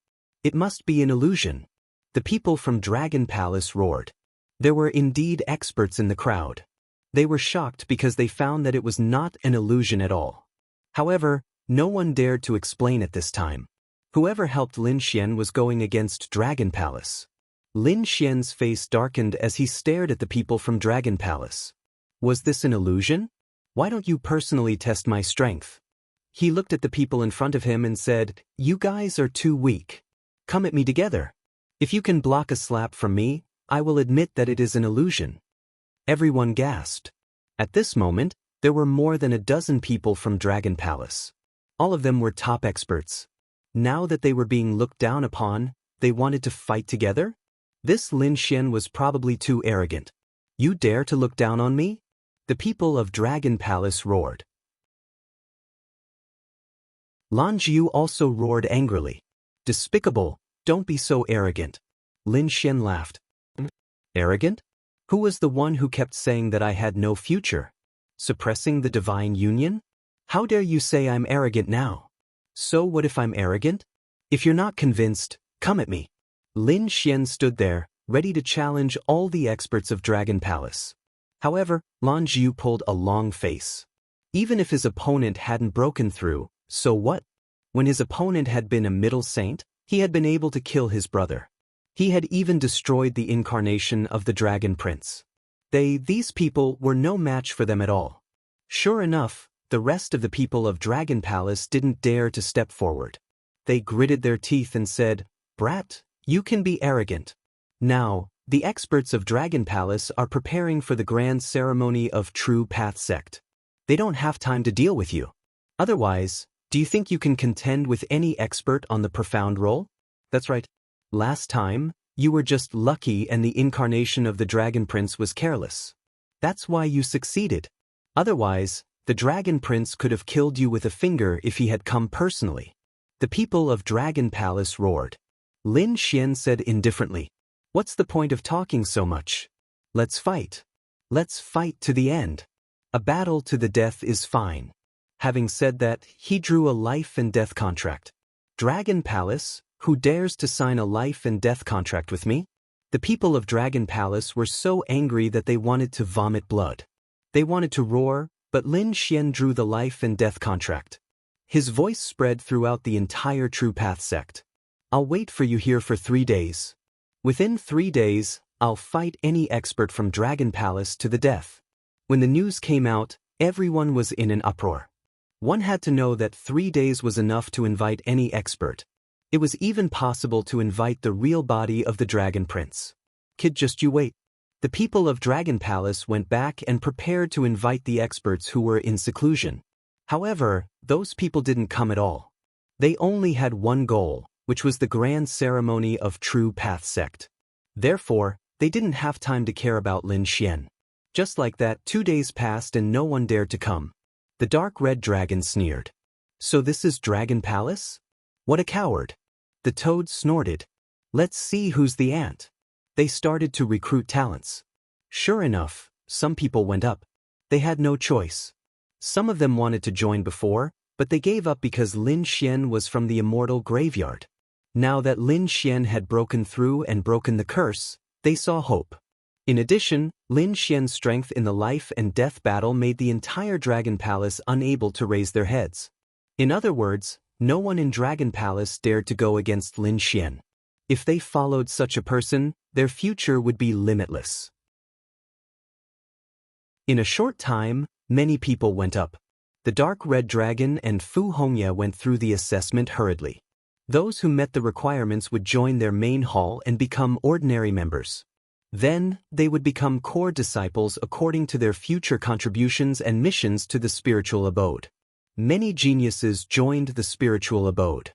It must be an illusion. The people from Dragon Palace roared. There were indeed experts in the crowd. They were shocked because they found that it was not an illusion at all. However, no one dared to explain at this time. Whoever helped Lin Xian was going against Dragon Palace. Lin Xian's face darkened as he stared at the people from Dragon Palace. Was this an illusion? Why don't you personally test my strength? He looked at the people in front of him and said, "You guys are too weak. Come at me together. If you can block a slap from me, I will admit that it is an illusion." Everyone gasped. At this moment, there were more than a dozen people from Dragon Palace. All of them were top experts. Now that they were being looked down upon, they wanted to fight together? This Lin Xian was probably too arrogant. "You dare to look down on me?" The people of Dragon Palace roared. Lan Xiu also roared angrily. "Despicable, don't be so arrogant." Lin Xian laughed. "Arrogant? Who was the one who kept saying that I had no future? Suppressing the divine union? How dare you say I'm arrogant now? So what if I'm arrogant? If you're not convinced, come at me." Lin Xian stood there, ready to challenge all the experts of Dragon Palace. However, Lan Xiu pulled a long face. Even if his opponent hadn't broken through, so what? When his opponent had been a middle saint, he had been able to kill his brother. He had even destroyed the incarnation of the Dragon Prince. These people were no match for them at all. Sure enough, the rest of the people of Dragon Palace didn't dare to step forward. They gritted their teeth and said, "Brat, you can be arrogant." Now, the experts of Dragon Palace are preparing for the grand ceremony of True Path sect. They don't have time to deal with you. Otherwise, do you think you can contend with any expert on the profound role? That's right. Last time, You were just lucky and the incarnation of the Dragon Prince was careless. That's why you succeeded. Otherwise, the Dragon Prince could have killed you with a finger if he had come personally. The people of Dragon Palace roared. Lin Xian said indifferently, "What's the point of talking so much? Let's fight. Let's fight to the end. A battle to the death is fine." Having said that, he drew a life and death contract. Dragon Palace, who dares to sign a life and death contract with me? The people of Dragon Palace were so angry that they wanted to vomit blood. They wanted to roar, but Lin Xian drew the life and death contract. His voice spread throughout the entire True Path sect. "I'll wait for you here for 3 days. Within 3 days, I'll fight any expert from Dragon Palace to the death." When the news came out, everyone was in an uproar. One had to know that 3 days was enough to invite any expert. It was even possible to invite the real body of the Dragon Prince. "Kid, just you wait." The people of Dragon Palace went back and prepared to invite the experts who were in seclusion. However, those people didn't come at all. They only had one goal, which was the grand ceremony of True Path sect. Therefore, they didn't have time to care about Lin Xian. Just like that, 2 days passed and no one dared to come. The dark red dragon sneered. "So this is Dragon Palace? What a coward." The toad snorted. "Let's see who's the ant." They started to recruit talents. Sure enough, some people went up. They had no choice. Some of them wanted to join before, but they gave up because Lin Xian was from the immortal graveyard. Now that Lin Xian had broken through and broken the curse, they saw hope. In addition, Lin Xian's strength in the life and death battle made the entire Dragon Palace unable to raise their heads. In other words, no one in Dragon Palace dared to go against Lin Xian. If they followed such a person, their future would be limitless. In a short time, many people went up. The dark red dragon and Fu Hongya went through the assessment hurriedly. Those who met the requirements would join their main hall and become ordinary members. Then, they would become core disciples according to their future contributions and missions to the spiritual abode. Many geniuses joined the spiritual abode.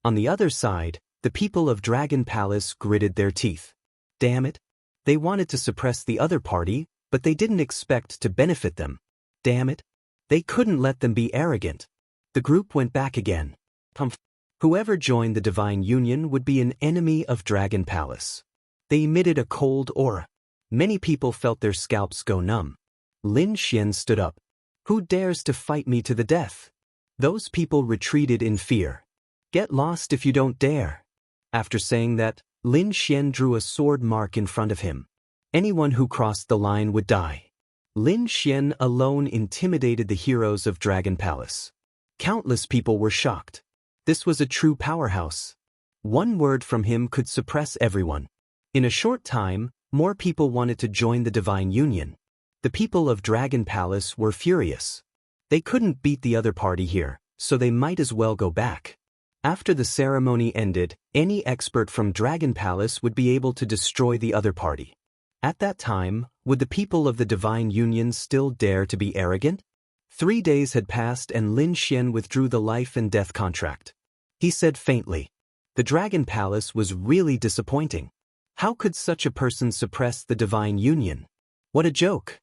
On the other side, the people of Dragon Palace gritted their teeth. Damn it. They wanted to suppress the other party, but they didn't expect to benefit them. Damn it. They couldn't let them be arrogant. The group went back again. Humph. Whoever joined the Divine Union would be an enemy of Dragon Palace. They emitted a cold aura. Many people felt their scalps go numb. Lin Xian stood up. "Who dares to fight me to the death?" Those people retreated in fear. "Get lost if you don't dare." After saying that, Lin Xian drew a sword mark in front of him. Anyone who crossed the line would die. Lin Xian alone intimidated the heroes of Dragon Palace. Countless people were shocked. This was a true powerhouse. One word from him could suppress everyone. In a short time, more people wanted to join the Divine Union. The people of Dragon Palace were furious. They couldn't beat the other party here, so they might as well go back. After the ceremony ended, any expert from Dragon Palace would be able to destroy the other party. At that time, would the people of the Divine Union still dare to be arrogant? 3 days had passed and Lin Xian withdrew the life and death contract. He said faintly, "The Dragon Palace was really disappointing. How could such a person suppress the Divine Union? What a joke."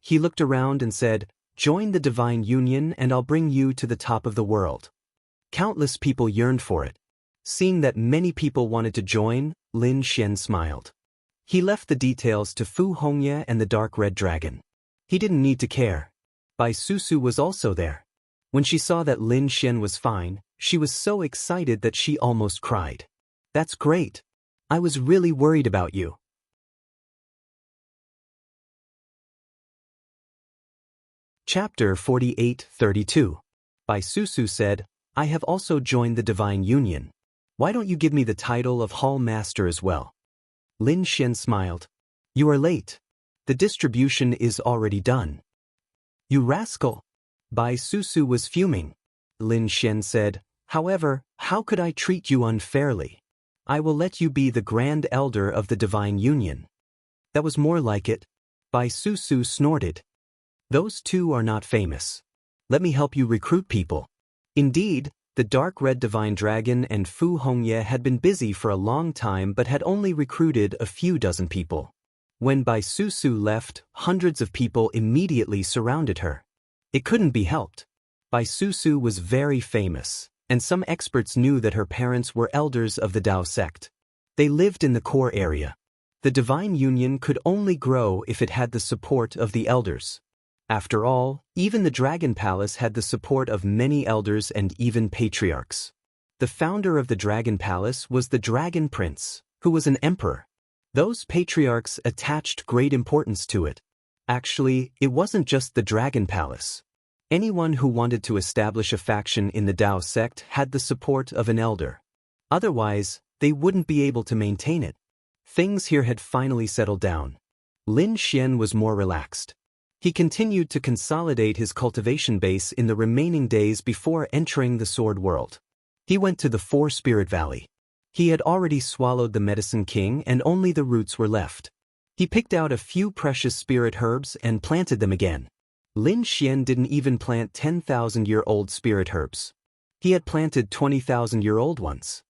He looked around and said, "Join the Divine Union and I'll bring you to the top of the world." Countless people yearned for it. Seeing that many people wanted to join, Lin Xian smiled. He left the details to Fu Hongya and the dark red dragon. He didn't need to care. Bai Susu was also there. When she saw that Lin Xian was fine, she was so excited that she almost cried. "That's great. I was really worried about you." Chapter 48-32. Bai Susu said, "I have also joined the Divine Union. Why don't you give me the title of Hall Master as well?" Lin Xian smiled. "You are late. The distribution is already done." "You rascal." Bai Susu was fuming. Lin Xian said, "However, how could I treat you unfairly? I will let you be the Grand Elder of the Divine Union." "That was more like it." Bai Susu snorted. "Those two are not famous. Let me help you recruit people." Indeed, The dark red divine dragon and Fu Hongye had been busy for a long time but had only recruited a few dozen people. When Bai Susu left, hundreds of people immediately surrounded her. It couldn't be helped. Bai Susu was very famous, and some experts knew that her parents were elders of the Dao sect. They lived in the core area. The divine union could only grow if it had the support of the elders. After all, even the Dragon Palace had the support of many elders and even patriarchs. The founder of the Dragon Palace was the Dragon Prince, who was an emperor. Those patriarchs attached great importance to it. Actually, it wasn't just the Dragon Palace. Anyone who wanted to establish a faction in the Dao sect had the support of an elder. Otherwise, they wouldn't be able to maintain it. Things here had finally settled down. Lin Xian was more relaxed. He continued to consolidate his cultivation base in the remaining days before entering the Sword World. He went to the Four Spirit Valley. He had already swallowed the Medicine King and only the roots were left. He picked out a few precious spirit herbs and planted them again. Lin Xian didn't even plant 10,000-year-old spirit herbs. He had planted 20,000-year-old ones.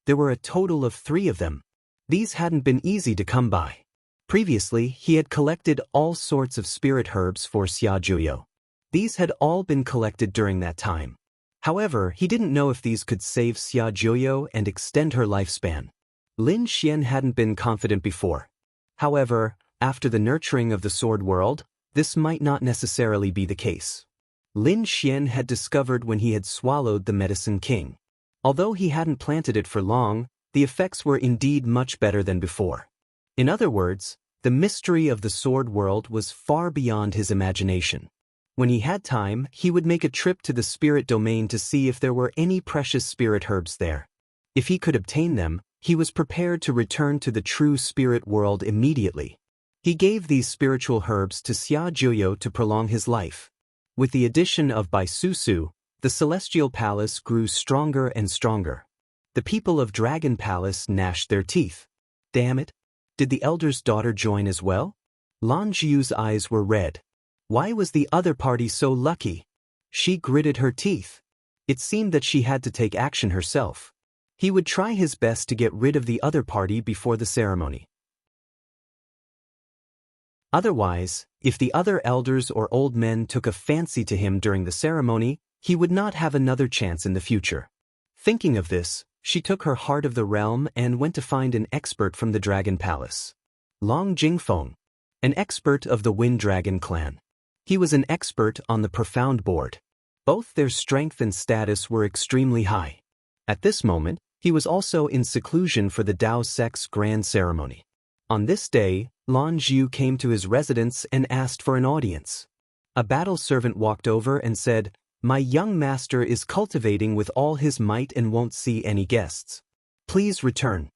There were a total of 3 of them. These hadn't been easy to come by. Previously, he had collected all sorts of spirit herbs for Xia Juyo. These had all been collected during that time. However, he didn't know if these could save Xia Juyo and extend her lifespan. Lin Xian hadn't been confident before. However, after the nurturing of the Sword World, this might not necessarily be the case. Lin Xian had discovered when he had swallowed the Medicine King. Although he hadn't planted it for long, the effects were indeed much better than before. In other words, the mystery of the Sword World was far beyond his imagination. When he had time, he would make a trip to the spirit domain to see if there were any precious spirit herbs there. If he could obtain them, he was prepared to return to the true spirit world immediately. He gave these spiritual herbs to Xia Juyo to prolong his life. With the addition of Bai Susu, the Celestial Palace grew stronger and stronger. The people of Dragon Palace gnashed their teeth. Damn it! Did the elder's daughter join as well? Lan Jiu's eyes were red. Why was the other party so lucky? She gritted her teeth. It seemed that she had to take action herself. He would try his best to get rid of the other party before the ceremony. Otherwise, if the other elders or old men took a fancy to him during the ceremony, he would not have another chance in the future. Thinking of this, she took her heart of the realm and went to find an expert from the Dragon Palace. Long Jingfeng, an expert of the Wind Dragon clan. He was an expert on the Profound Board. Both their strength and status were extremely high. At this moment, he was also in seclusion for the Dao sect's grand ceremony. On this day, Lan Jiu came to his residence and asked for an audience. A battle servant walked over and said, "My young master is cultivating with all his might and won't see any guests. Please return."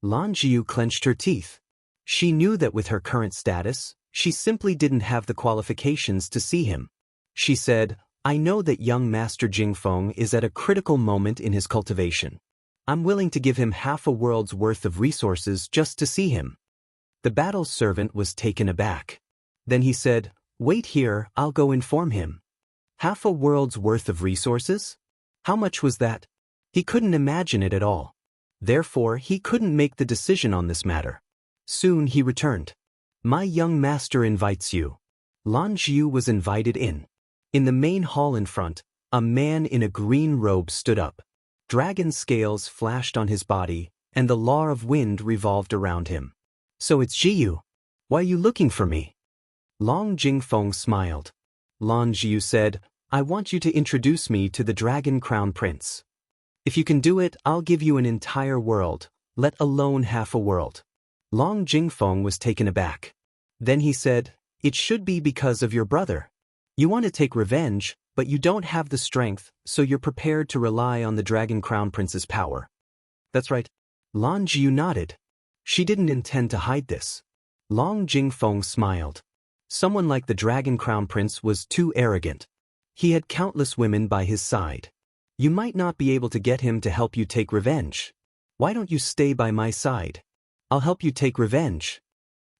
Lan Jiu clenched her teeth. She knew that with her current status, she simply didn't have the qualifications to see him. She said, "I know that young Master Jingfeng is at a critical moment in his cultivation. I'm willing to give him half a world's worth of resources just to see him." The battle servant was taken aback. Then he said, "Wait here, I'll go inform him." Half a world's worth of resources? How much was that? He couldn't imagine it at all. Therefore, he couldn't make the decision on this matter. Soon he returned. "My young master invites you." Lan Jiu was invited in. In the main hall in front, a man in a green robe stood up. Dragon scales flashed on his body, and the law of wind revolved around him. "So it's Jiu. Why are you looking for me?" Long Jingfeng smiled. Lan Jiu said, "I want you to introduce me to the Dragon Crown Prince. If you can do it, I'll give you an entire world, let alone half a world." Long Jingfeng was taken aback. Then he said, "It should be because of your brother. You want to take revenge, but you don't have the strength, so you're prepared to rely on the Dragon Crown Prince's power." "That's right." Lan Jiu nodded. She didn't intend to hide this. Long Jingfeng smiled. Someone like the Dragon Crown Prince was too arrogant. He had countless women by his side. You might not be able to get him to help you take revenge. Why don't you stay by my side? I'll help you take revenge.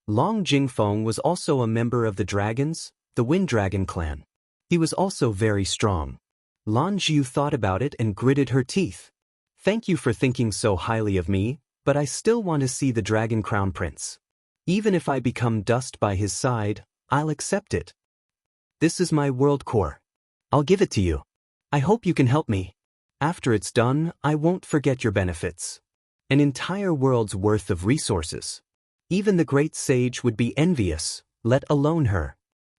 Long Jingfeng was also a member of the Dragons, the Wind Dragon clan. He was also very strong. Lan Jiu thought about it and gritted her teeth. Thank you for thinking so highly of me, but I still want to see the Dragon Crown Prince. Even if I become dust by his side, I'll accept it. This is my world core. I'll give it to you. I hope you can help me. After it's done, I won't forget your benefits. An entire world's worth of resources. Even the great sage would be envious, let alone her.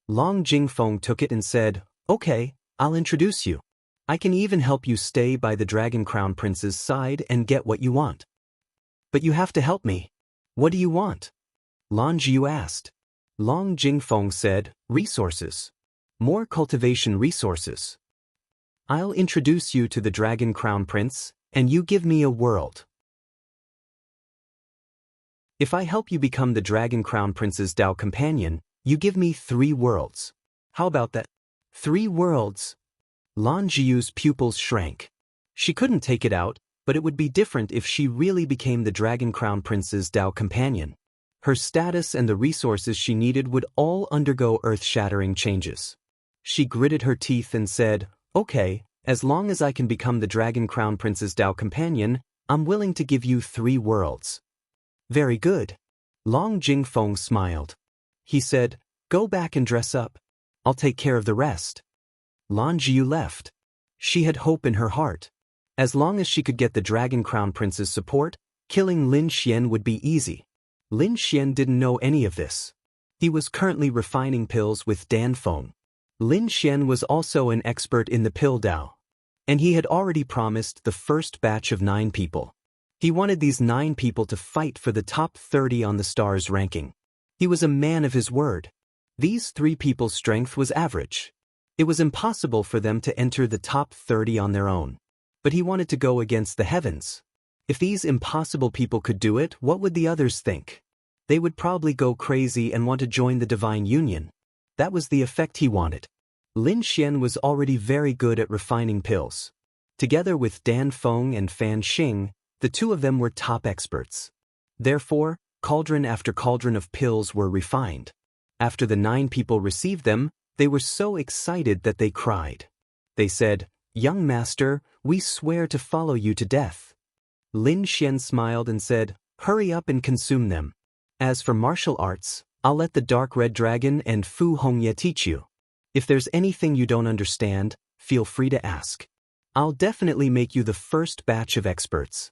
Long Jingfeng took it and said, okay, I'll introduce you. I can even help you stay by the Dragon Crown Prince's side and get what you want. But you have to help me. What do you want? Lan Jiu asked. Long Jingfeng said, resources. More cultivation resources. I'll introduce you to the Dragon Crown Prince, and you give me a world. If I help you become the Dragon Crown Prince's Dao companion, you give me 3 worlds. How about that? 3 worlds? Lan Jiu's pupils shrank. She couldn't take it out, but it would be different if she really became the Dragon Crown Prince's Dao companion. Her status and the resources she needed would all undergo earth-shattering changes. She gritted her teeth and said, okay, as long as I can become the Dragon Crown Prince's Dao companion, I'm willing to give you 3 worlds. Very good. Long Jingfeng smiled. He said, go back and dress up. I'll take care of the rest. Lan Jiu left. She had hope in her heart. As long as she could get the Dragon Crown Prince's support, killing Lin Xian would be easy. Lin Xian didn't know any of this. He was currently refining pills with Dan Feng. Lin Xian was also an expert in the pill Dao. And he had already promised the first batch of 9 people. He wanted these 9 people to fight for the top 30 on the stars ranking. He was a man of his word. These 3 people's strength was average. It was impossible for them to enter the top 30 on their own. But he wanted to go against the heavens. If these impossible people could do it, what would the others think? They would probably go crazy and want to join the divine union. That was the effect he wanted. Lin Xian was already very good at refining pills. Together with Dan Feng and Fan Xing, the 2 of them were top experts. Therefore, cauldron after cauldron of pills were refined. After the 9 people received them, they were so excited that they cried. They said, young master, we swear to follow you to death. Lin Xian smiled and said, hurry up and consume them. As for martial arts, I'll let the Dark Red Dragon and Fu Hongye teach you. If there's anything you don't understand, feel free to ask. I'll definitely make you the first batch of experts.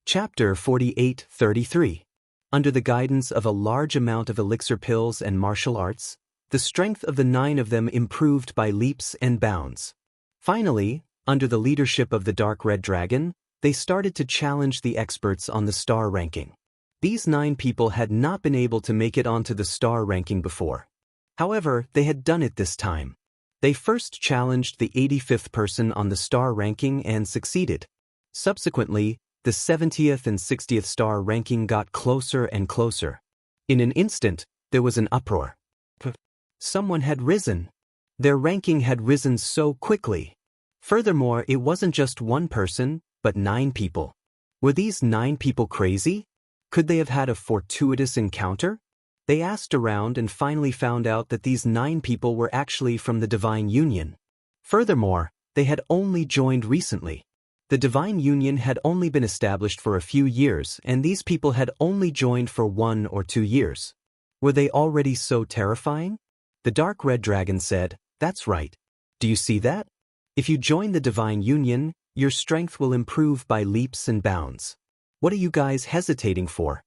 Chapter 48-33. Under the guidance of a large amount of elixir pills and martial arts, the strength of the 9 of them improved by leaps and bounds. Finally, under the leadership of the Dark Red Dragon, they started to challenge the experts on the star ranking. These 9 people had not been able to make it onto the star ranking before. However, they had done it this time. They first challenged the 85th person on the star ranking and succeeded. Subsequently, the 70th and 60th star ranking got closer and closer. In an instant, there was an uproar. Someone had risen. Their ranking had risen so quickly. Furthermore, it wasn't just 1 person, but 9 people. Were these 9 people crazy? Could they have had a fortuitous encounter? They asked around and finally found out that these 9 people were actually from the Divine Union. Furthermore, they had only joined recently. The Divine Union had only been established for a few years, and these people had only joined for 1 or 2 years. Were they already so terrifying? The Dark Red Dragon said, that's right. Do you see that? If you join the Divine Union, your strength will improve by leaps and bounds. What are you guys hesitating for?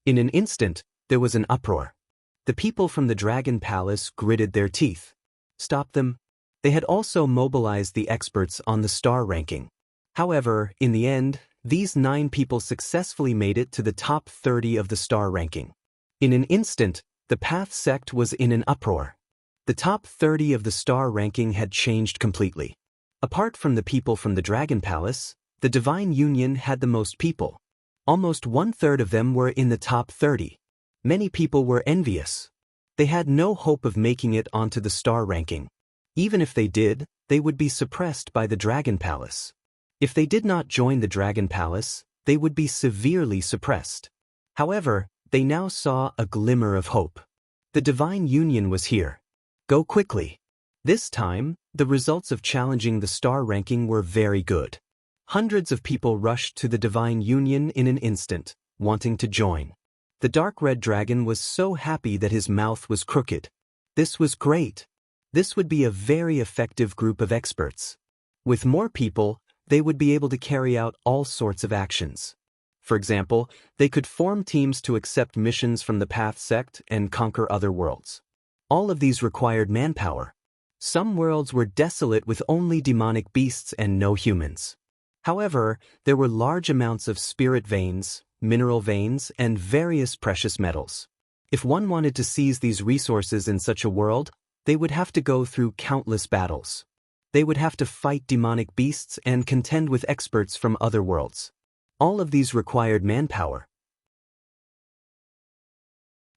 In an instant, there was an uproar. The people from the Dragon Palace gritted their teeth. Stop them. They had also mobilized the experts on the star ranking. However, in the end, these 9 people successfully made it to the top 30 of the star ranking. In an instant, the Path sect was in an uproar. The top 30 of the star ranking had changed completely. Apart from the people from the Dragon Palace, the Divine Union had the most people. Almost 1/3 of them were in the top 30. Many people were envious. They had no hope of making it onto the star ranking. Even if they did, they would be suppressed by the Dragon Palace. If they did not join the Dragon Palace, they would be severely suppressed. However, they now saw a glimmer of hope. The divine union was here. Go quickly. This time, the results of challenging the star ranking were very good. Hundreds of people rushed to the divine union in an instant, wanting to join. The dark red dragon was so happy that his mouth was crooked. This was great. This would be a very effective group of experts. With more people, they would be able to carry out all sorts of actions. For example, they could form teams to accept missions from the Path sect and conquer other worlds. All of these required manpower. Some worlds were desolate with only demonic beasts and no humans. However, there were large amounts of spirit veins, mineral veins, and various precious metals. If one wanted to seize these resources in such a world, they would have to go through countless battles. They would have to fight demonic beasts and contend with experts from other worlds. All of these required manpower.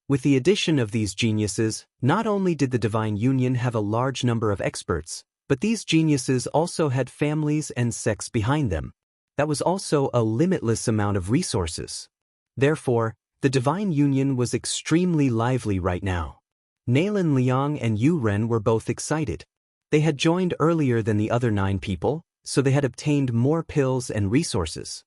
With the addition of these geniuses, not only did the Divine Union have a large number of experts, but these geniuses also had families and sects behind them. That was also a limitless amount of resources. Therefore, the Divine Union was extremely lively right now. Nailin Liang and Yu Ren were both excited. They had joined earlier than the other 9 people, so they had obtained more pills and resources.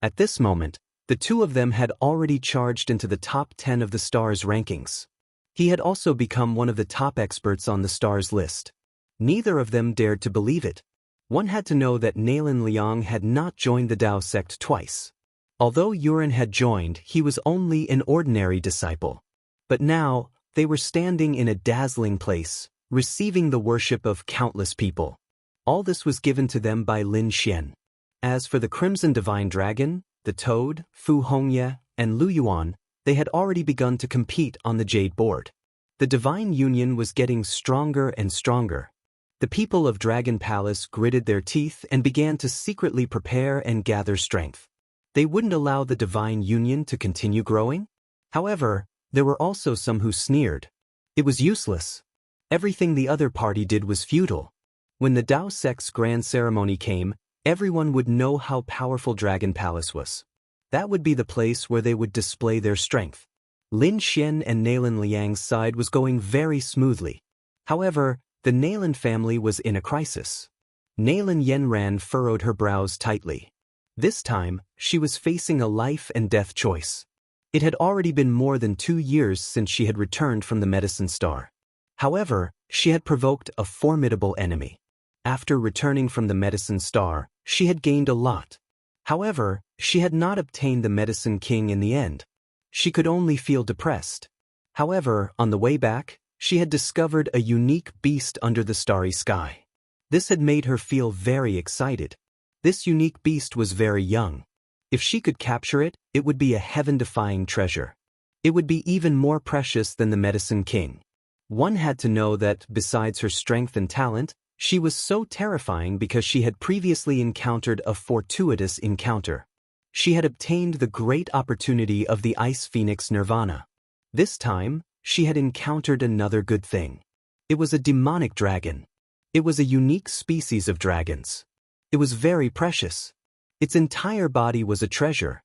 At this moment, the two of them had already charged into the top 10 of the star's rankings. He had also become one of the top experts on the star's list. Neither of them dared to believe it. One had to know that Nailin Liang had not joined the Dao sect twice. Although Yuren had joined, he was only an ordinary disciple. But now, they were standing in a dazzling place, receiving the worship of countless people. All this was given to them by Lin Xian. As for the Crimson Divine Dragon, the Toad, Fu Hongye, and Lu Yuan, they had already begun to compete on the Jade board. The Divine Union was getting stronger and stronger. The people of Dragon Palace gritted their teeth and began to secretly prepare and gather strength. They wouldn't allow the Divine Union to continue growing. However, there were also some who sneered. It was useless. Everything the other party did was futile. When the Dao sect's grand ceremony came, everyone would know how powerful Dragon Palace was. That would be the place where they would display their strength. Lin Xian and Nailin Liang's side was going very smoothly. However, the Nailin family was in a crisis. Nailin Yenran furrowed her brows tightly. This time, she was facing a life and death choice. It had already been more than 2 years since she had returned from the Medicine Star. However, she had provoked a formidable enemy. After returning from the Medicine Star, she had gained a lot. However, she had not obtained the Medicine King in the end. She could only feel depressed. However, on the way back, she had discovered a unique beast under the starry sky. This had made her feel very excited. This unique beast was very young. If she could capture it, it would be a heaven-defying treasure. It would be even more precious than the Medicine King. One had to know that, besides her strength and talent, she was so terrifying because she had previously encountered a fortuitous encounter. She had obtained the great opportunity of the Ice Phoenix Nirvana. This time, she had encountered another good thing. It was a demonic dragon. It was a unique species of dragons. It was very precious. Its entire body was a treasure.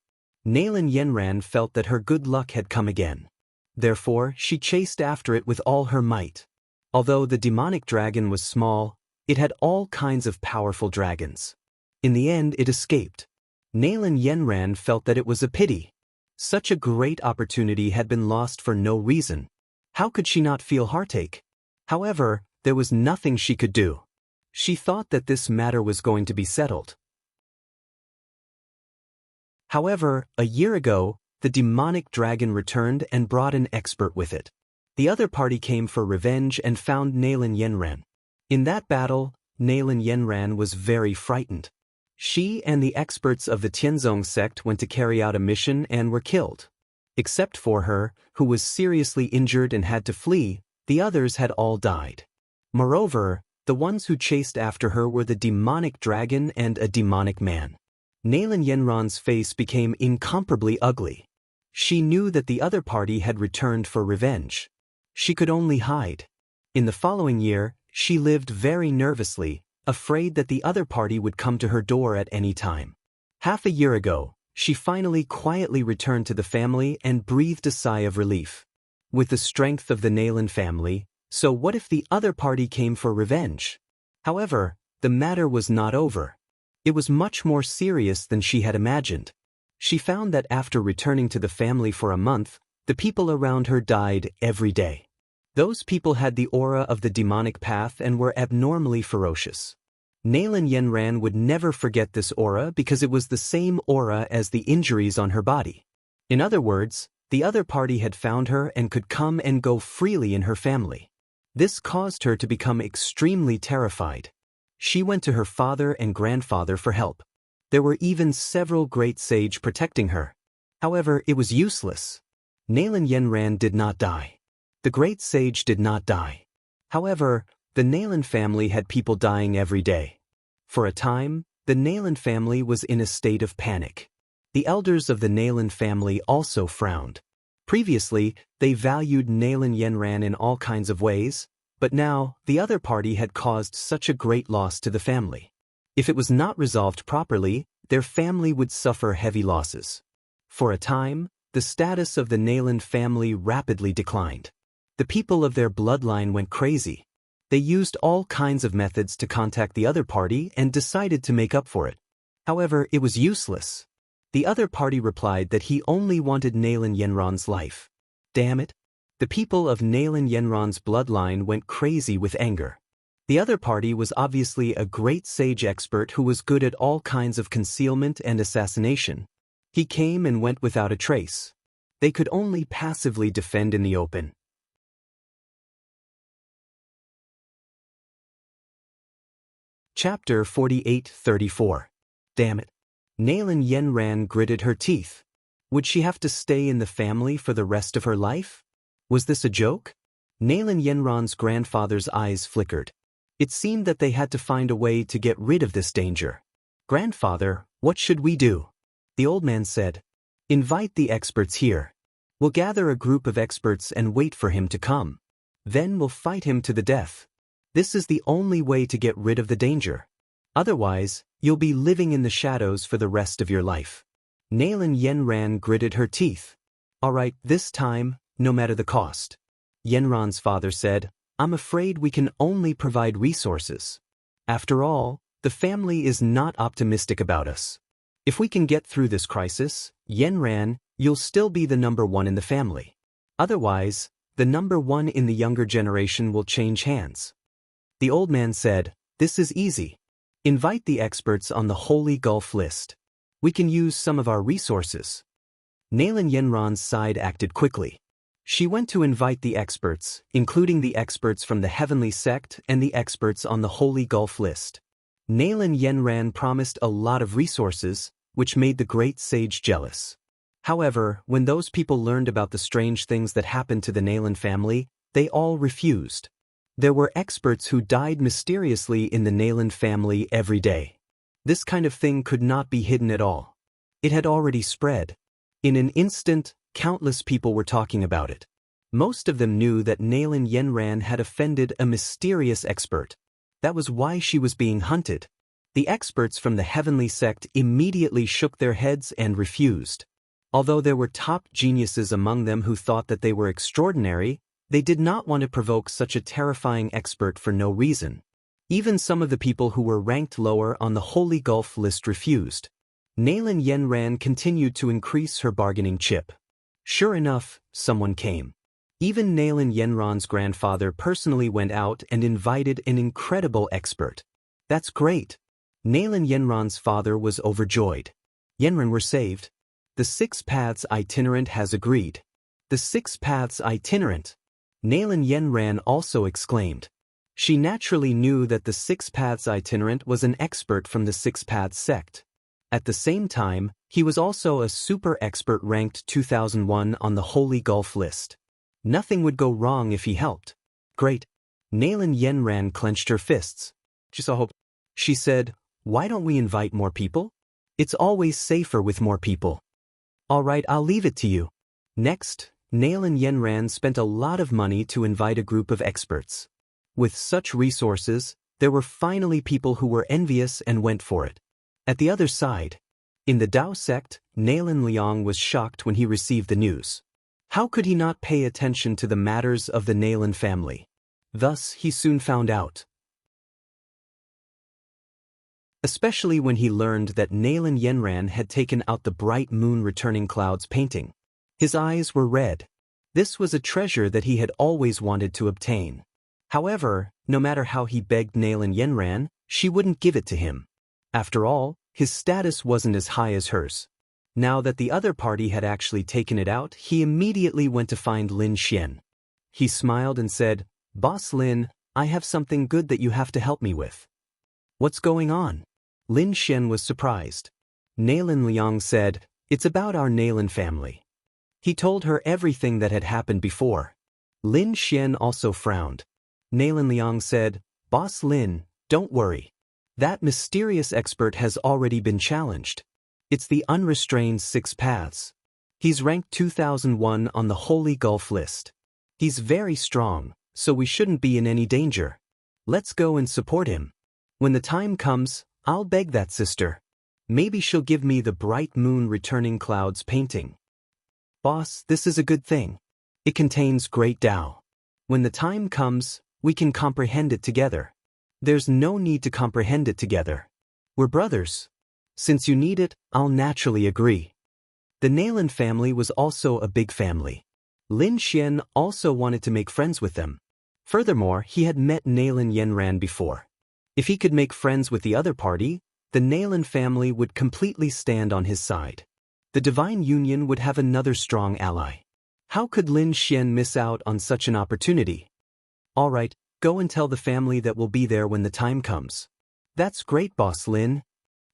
Nailin Yenran felt that her good luck had come again. Therefore, she chased after it with all her might. Although the demonic dragon was small, it had all kinds of powerful dragons. In the end, it escaped. Nailin Yenran felt that it was a pity. Such a great opportunity had been lost for no reason. How could she not feel heartache? However, there was nothing she could do. She thought that this matter was going to be settled. However, a year ago, the demonic dragon returned and brought an expert with it. The other party came for revenge and found Nailin Yenran. In that battle, Nailin Yenran was very frightened. She and the experts of the Tianzong sect went to carry out a mission and were killed. Except for her, who was seriously injured and had to flee, the others had all died. Moreover, the ones who chased after her were the demonic dragon and a demonic man. Nailin Yenran's face became incomparably ugly. She knew that the other party had returned for revenge. She could only hide. In the following year, she lived very nervously, afraid that the other party would come to her door at any time. Half a year ago, She finally quietly returned to the family and breathed a sigh of relief. With the strength of the Nalan family, so what if the other party came for revenge? However, the matter was not over. It was much more serious than she had imagined. She found that after returning to the family for a month, the people around her died every day. Those people had the aura of the demonic path and were abnormally ferocious. Nalan Yenran would never forget this aura because it was the same aura as the injuries on her body. In other words, the other party had found her and could come and go freely in her family. This caused her to become extremely terrified. She went to her father and grandfather for help. There were even several great sages protecting her. However, it was useless. Nalan Yenran did not die. The great sage did not die. However, the Nalan family had people dying every day. For a time, the Nalan family was in a state of panic. The elders of the Nalan family also frowned. Previously, they valued Nalan Yenran in all kinds of ways, but now, the other party had caused such a great loss to the family. If it was not resolved properly, their family would suffer heavy losses. For a time, the status of the Nalan family rapidly declined. The people of their bloodline went crazy. They used all kinds of methods to contact the other party and decided to make up for it. However, it was useless. The other party replied that he only wanted Nalan Yenran's life. Damn it. The people of Nalan Yenran's bloodline went crazy with anger. The other party was obviously a great sage expert who was good at all kinds of concealment and assassination. He came and went without a trace. They could only passively defend in the open. Chapter 48-34. Damn it. Nalan Yenran gritted her teeth. Would she have to stay in the family for the rest of her life? Was this a joke? Nalan Yenran's grandfather's eyes flickered. It seemed that they had to find a way to get rid of this danger. Grandfather, what should we do? The old man said. Invite the experts here. We'll gather a group of experts and wait for him to come. Then we'll fight him to the death. This is the only way to get rid of the danger. Otherwise, you'll be living in the shadows for the rest of your life. Nalan Yenran gritted her teeth. All right, this time, no matter the cost. Yenran's father said, I'm afraid we can only provide resources. After all, the family is not optimistic about us. If we can get through this crisis, Yenran, you'll still be the number one in the family. Otherwise, the number one in the younger generation will change hands. The old man said, this is easy. Invite the experts on the Holy Gulf list. We can use some of our resources. Nalan Yenran's side acted quickly. She went to invite the experts, including the experts from the Heavenly Sect and the experts on the Holy Gulf list. Nalan Yenran promised a lot of resources, which made the great sage jealous. However, when those people learned about the strange things that happened to the Nalan family, they all refused. There were experts who died mysteriously in the Nalan family every day. This kind of thing could not be hidden at all. It had already spread. In an instant, countless people were talking about it. Most of them knew that Nalan Yenran had offended a mysterious expert. That was why she was being hunted. The experts from the Heavenly Sect immediately shook their heads and refused. Although there were top geniuses among them who thought that they were extraordinary, they did not want to provoke such a terrifying expert for no reason. Even some of the people who were ranked lower on the Holy Gulf list refused. Nalan Yenran continued to increase her bargaining chip. Sure enough, someone came. Even Nalan Yenran's grandfather personally went out and invited an incredible expert. That's great. Nalan Yenran's father was overjoyed. Yenran were saved. The Six Paths Itinerant has agreed. The Six Paths Itinerant. Nalan Yenran also exclaimed. She naturally knew that the Six Paths Itinerant was an expert from the Six Paths sect. At the same time, he was also a super expert ranked 2001 on the Holy Gulf list. Nothing would go wrong if he helped. Great. Nalan Yenran clenched her fists. She saw hope. She said, why don't we invite more people? It's always safer with more people. All right, I'll leave it to you. Next, Nalan Yenran spent a lot of money to invite a group of experts. With such resources, there were finally people who were envious and went for it. At the other side, In the Dao sect, Nalan Liang was shocked when he received the news. How could he not pay attention to the matters of the Nalan family? Thus, he soon found out. Especially when he learned that Nalan Yenran had taken out the bright moon returning clouds painting. His eyes were red. This was a treasure that he had always wanted to obtain. However, no matter how he begged Nalan Yenran, she wouldn't give it to him. After all, his status wasn't as high as hers. Now that the other party had actually taken it out, he immediately went to find Lin Xian. He smiled and said, "Boss Lin, I have something good that you have to help me with." "What's going on?" Lin Xian was surprised. Nalan Liang said, "It's about our Nalan family." He told her everything that had happened before. Lin Xian also frowned. Nalan Liang said, "Boss Lin, don't worry. That mysterious expert has already been challenged. It's the unrestrained 6 paths. He's ranked 2001 on the Holy Gulf list. He's very strong, so we shouldn't be in any danger. Let's go and support him. When the time comes, I'll beg that sister. Maybe she'll give me the bright moon returning clouds painting." "Boss, this is a good thing. It contains great Tao. When the time comes, we can comprehend it together." "There's no need to comprehend it together. We're brothers. Since you need it, I'll naturally agree." The Nalan family was also a big family. Lin Xian also wanted to make friends with them. Furthermore, he had met Nalan Yenran before. If he could make friends with the other party, the Nalan family would completely stand on his side. The divine union would have another strong ally. How could Lin Xian miss out on such an opportunity? "All right, go and tell the family that we'll be there when the time comes." "That's great, Boss Lin."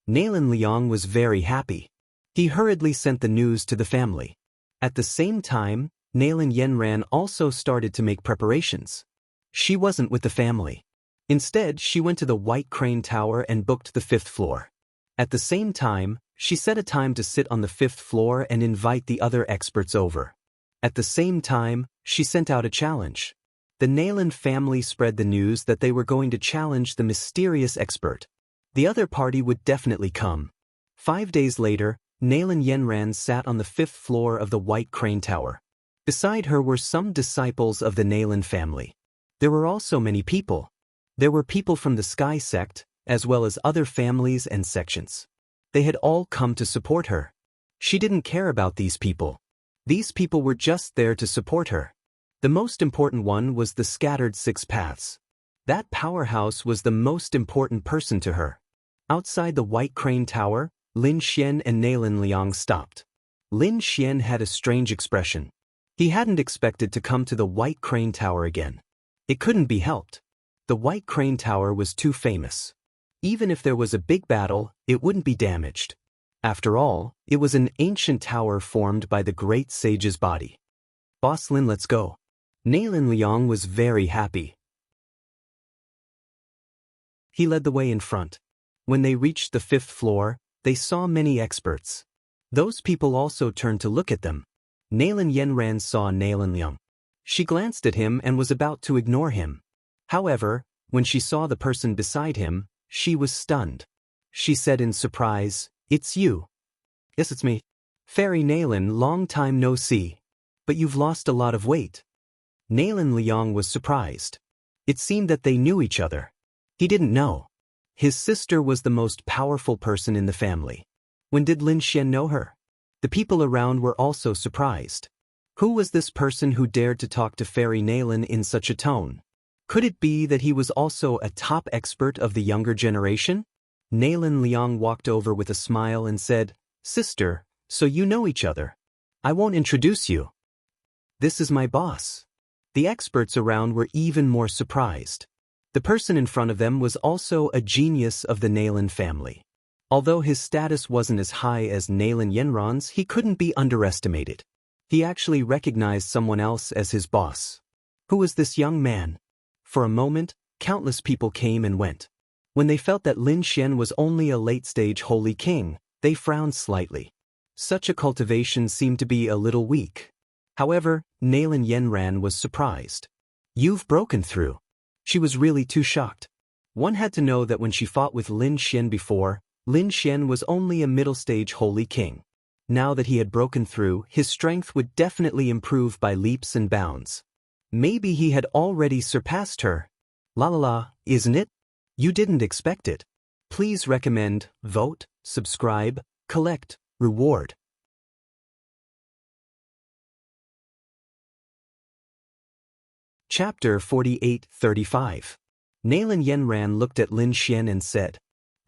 Nalan Liang was very happy. He hurriedly sent the news to the family. At the same time, Nalan Yenran also started to make preparations. She wasn't with the family. Instead, she went to the White Crane Tower and booked the 5th floor. At the same time, she set a time to sit on the 5th floor and invite the other experts over. At the same time, she sent out a challenge. The Nalan family spread the news that they were going to challenge the mysterious expert. The other party would definitely come. 5 days later, Nalan Yenran sat on the 5th floor of the White Crane Tower. Beside her were some disciples of the Nalan family. There were also many people. There were people from the Sky sect, as well as other families and sections. They had all come to support her. She didn't care about these people. These people were just there to support her. The most important one was the scattered 6 paths. That powerhouse was the most important person to her. Outside the White Crane Tower, Lin Xian and Nalan Liang stopped. Lin Xian had a strange expression. He hadn't expected to come to the White Crane Tower again. It couldn't be helped. The White Crane Tower was too famous. Even if there was a big battle, it wouldn't be damaged. After all, it was an ancient tower formed by the great sage's body. "Boss Lin, let's go." Nalan Liang was very happy. He led the way in front. When they reached the 5th floor, they saw many experts. Those people also turned to look at them. Nalan Yenran saw Nalan Liang. She glanced at him and was about to ignore him. However, when she saw the person beside him, she was stunned. She said in surprise, "It's you." "Yes, it's me. Fairy Nalan, long time no see. But you've lost a lot of weight." Nalan Liang was surprised. It seemed that they knew each other. He didn't know. His sister was the most powerful person in the family. When did Lin Xian know her? The people around were also surprised. Who was this person who dared to talk to Fairy Nalan in such a tone? Could it be that he was also a top expert of the younger generation? Nalan Liang walked over with a smile and said, "Sister, so you know each other. I won't introduce you. This is my boss." The experts around were even more surprised. The person in front of them was also a genius of the Nalan family. Although his status wasn't as high as Nalan Yenran's, he couldn't be underestimated. He actually recognized someone else as his boss. Who was this young man? For a moment, countless people came and went. When they felt that Lin Xian was only a late-stage holy king, they frowned slightly. Such a cultivation seemed to be a little weak. However, Nalan Yenran was surprised. "You've broken through." She was really too shocked. One had to know that when she fought with Lin Xian before, Lin Xian was only a middle-stage holy king. Now that he had broken through, his strength would definitely improve by leaps and bounds. Maybe he had already surpassed her. La la la, isn't it? You didn't expect it. Please recommend, vote, subscribe, collect, reward. Chapter 48-35. Nalan Yanran looked at Lin Xian and said,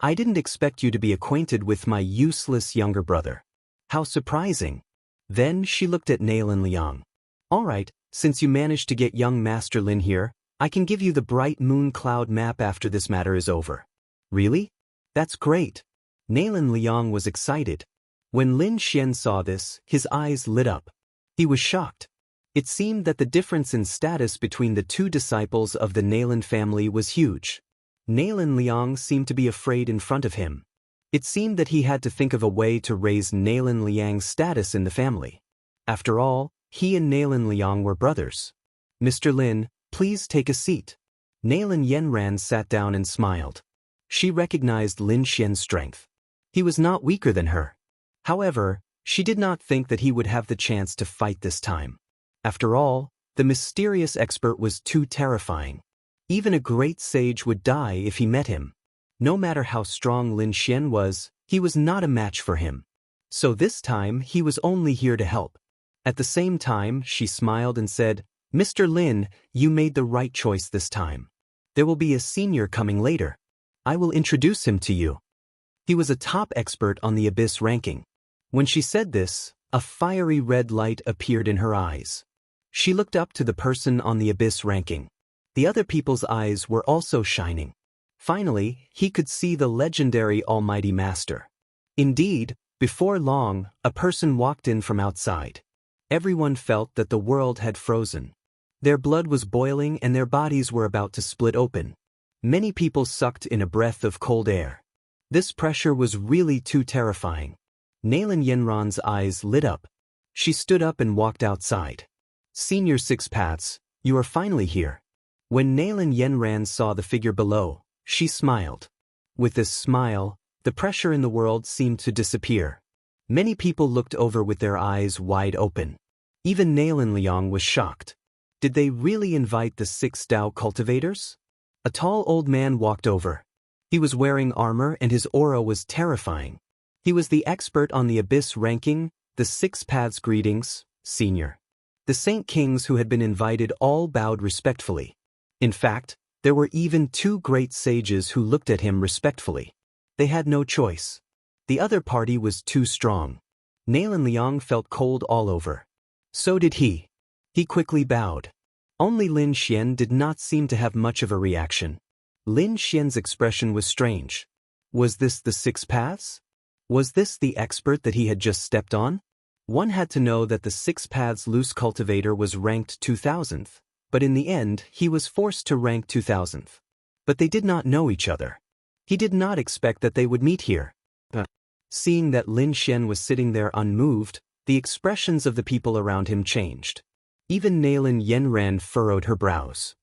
I didn't expect you to be acquainted with my useless younger brother. How surprising. Then she looked at Nalan Liang. All right, since you managed to get young Master Lin here, I can give you the bright moon cloud map after this matter is over. Really? That's great. Nalan Liang was excited. When Lin Xian saw this, his eyes lit up. He was shocked. It seemed that the difference in status between the two disciples of the Nalan family was huge. Nalan Liang seemed to be afraid in front of him. It seemed that he had to think of a way to raise Nalan Liang's status in the family. After all, he and Nalan Liang were brothers. Mr. Lin, please take a seat. Nalan Yanran sat down and smiled. She recognized Lin Xian's strength. He was not weaker than her. However, she did not think that he would have the chance to fight this time. After all, the mysterious expert was too terrifying. Even a great sage would die if he met him. No matter how strong Lin Xian was, he was not a match for him. So this time he was only here to help. At the same time, she smiled and said, Mr. Lin, you made the right choice this time. There will be a senior coming later. I will introduce him to you. He was a top expert on the Abyss ranking. When she said this, a fiery red light appeared in her eyes. She looked up to the person on the Abyss ranking. The other people's eyes were also shining. Finally, he could see the legendary Almighty Master. Indeed, before long, a person walked in from outside. Everyone felt that the world had frozen. Their blood was boiling and their bodies were about to split open. Many people sucked in a breath of cold air. This pressure was really too terrifying. Nalan Yanran's eyes lit up. She stood up and walked outside. Senior Six Paths, you are finally here. When Nalan Yanran saw the figure below, she smiled. With this smile, the pressure in the world seemed to disappear. Many people looked over with their eyes wide open. Even Nalan Liang was shocked. Did they really invite the 6 Dao cultivators? A tall old man walked over. He was wearing armor and his aura was terrifying. He was the expert on the Abyss ranking, the 6 Paths greetings, senior. The Saint Kings who had been invited all bowed respectfully. In fact, there were even 2 great sages who looked at him respectfully. They had no choice. The other party was too strong. Nalan Liang felt cold all over. So did he. He quickly bowed. Only Lin Xian did not seem to have much of a reaction. Lin Xian's expression was strange. Was this the 6 Paths? Was this the expert that he had just stepped on? One had to know that the 6 Paths loose cultivator was ranked 2000th, but in the end he was forced to rank 2000th. But they did not know each other. He did not expect that they would meet here. Seeing that Lin Xian was sitting there unmoved, the expressions of the people around him changed. Even Nalan Yanran furrowed her brows.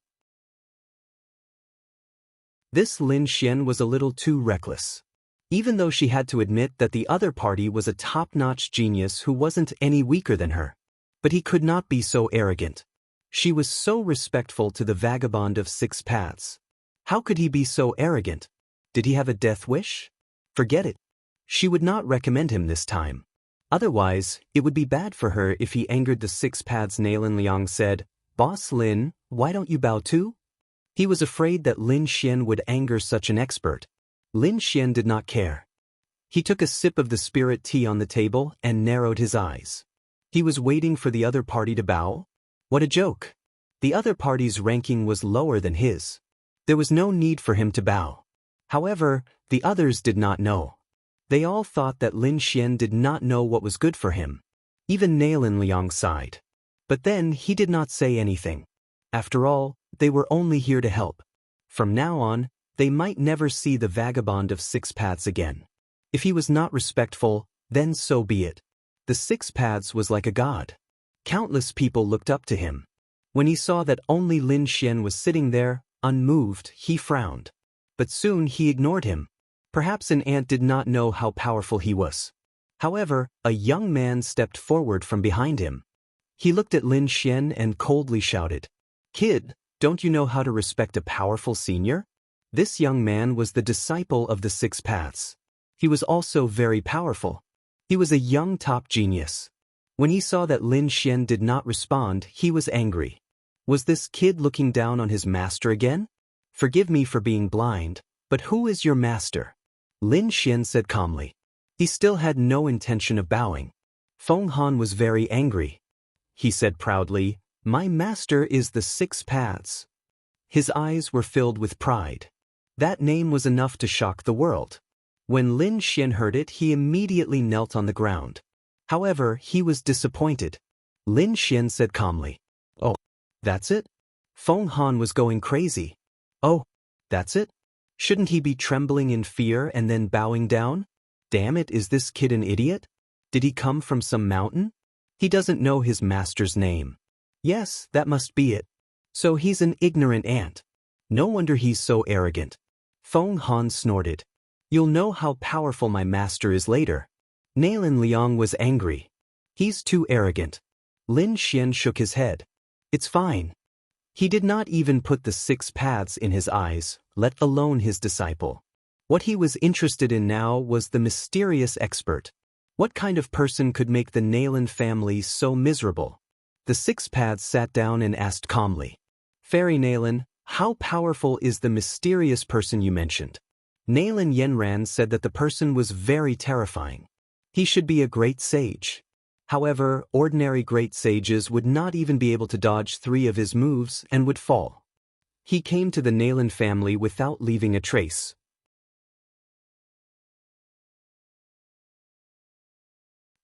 This Lin Xian was a little too reckless. Even though she had to admit that the other party was a top-notch genius who wasn't any weaker than her. But he could not be so arrogant. She was so respectful to the vagabond of 6 Paths. How could he be so arrogant? Did he have a death wish? Forget it. She would not recommend him this time. Otherwise, it would be bad for her if he angered the 6 Paths. Nalan Liang said, Boss Lin, why don't you bow too? He was afraid that Lin Xian would anger such an expert. Lin Xian did not care. He took a sip of the spirit tea on the table and narrowed his eyes. He was waiting for the other party to bow? What a joke. The other party's ranking was lower than his. There was no need for him to bow. However, the others did not know. They all thought that Lin Xian did not know what was good for him. Even Nalan Liang sighed. But then he did not say anything. After all, they were only here to help. From now on, they might never see the vagabond of 6 Paths again. If he was not respectful, then so be it. The 6 Paths was like a god. Countless people looked up to him. When he saw that only Lin Xian was sitting there, unmoved, he frowned. But soon he ignored him. Perhaps an ant did not know how powerful he was. However, a young man stepped forward from behind him. He looked at Lin Xian and coldly shouted, "Kid, don't you know how to respect a powerful senior?" This young man was the disciple of the Six Paths. He was also very powerful. He was a young top genius. When he saw that Lin Xian did not respond, he was angry. Was this kid looking down on his master again? "Forgive me for being blind, but who is your master?" Lin Xian said calmly. He still had no intention of bowing. Feng Han was very angry. He said proudly, "My master is the Six Paths." His eyes were filled with pride. That name was enough to shock the world. When Lin Xian heard it, he immediately knelt on the ground. However, he was disappointed. Lin Xian said calmly, "Oh, that's it?" Feng Han was going crazy. "Oh, that's it? Shouldn't he be trembling in fear and then bowing down? Damn it, is this kid an idiot? Did he come from some mountain? He doesn't know his master's name. Yes, that must be it. So he's an ignorant ant. No wonder he's so arrogant." Feng Han snorted. "You'll know how powerful my master is later." Nailin Liang was angry. "He's too arrogant." Lin Xian shook his head. "It's fine." He did not even put the Six Paths in his eyes, let alone his disciple. What he was interested in now was the mysterious expert. What kind of person could make the Nailin family so miserable? The Six Paths sat down and asked calmly, "Fairy Nailin, how powerful is the mysterious person you mentioned?" Nailin Yenran said that the person was very terrifying. He should be a great sage. However, ordinary great sages would not even be able to dodge 3 of his moves and would fall. He came to the Nailin family without leaving a trace.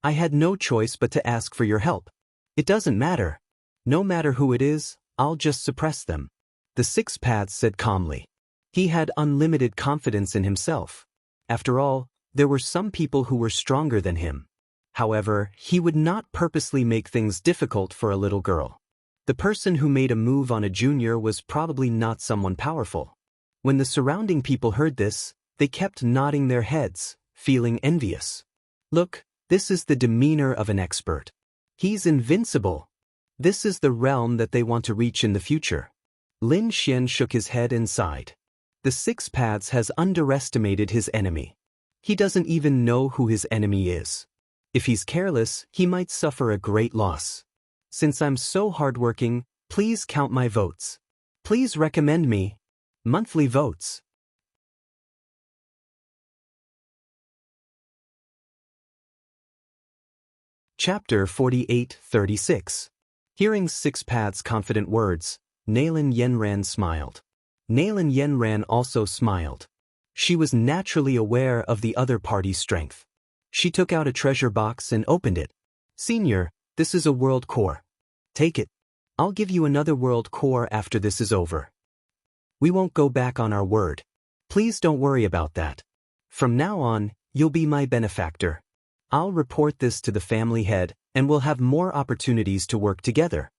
"I had no choice but to ask for your help. It doesn't matter. No matter who it is, I'll just suppress them," the Six Paths said calmly. He had unlimited confidence in himself. After all, there were some people who were stronger than him. However, he would not purposely make things difficult for a little girl. The person who made a move on a junior was probably not someone powerful. When the surrounding people heard this, they kept nodding their heads, feeling envious. "Look, this is the demeanor of an expert. He's invincible. This is the realm that they want to reach in the future." Lin Xian shook his head and sighed. The Six Paths has underestimated his enemy. He doesn't even know who his enemy is. If he's careless, he might suffer a great loss. Since I'm so hardworking, please count my votes. Please recommend me. Monthly votes. Chapter 48-36. Hearing Six Paths' confident words, Nailin Yenran smiled. Nailin Yenran also smiled. She was naturally aware of the other party's strength. She took out a treasure box and opened it. "Senior, this is a world core. Take it. I'll give you another world core after this is over. We won't go back on our word. Please don't worry about that. From now on, you'll be my benefactor. I'll report this to the family head, and we'll have more opportunities to work together."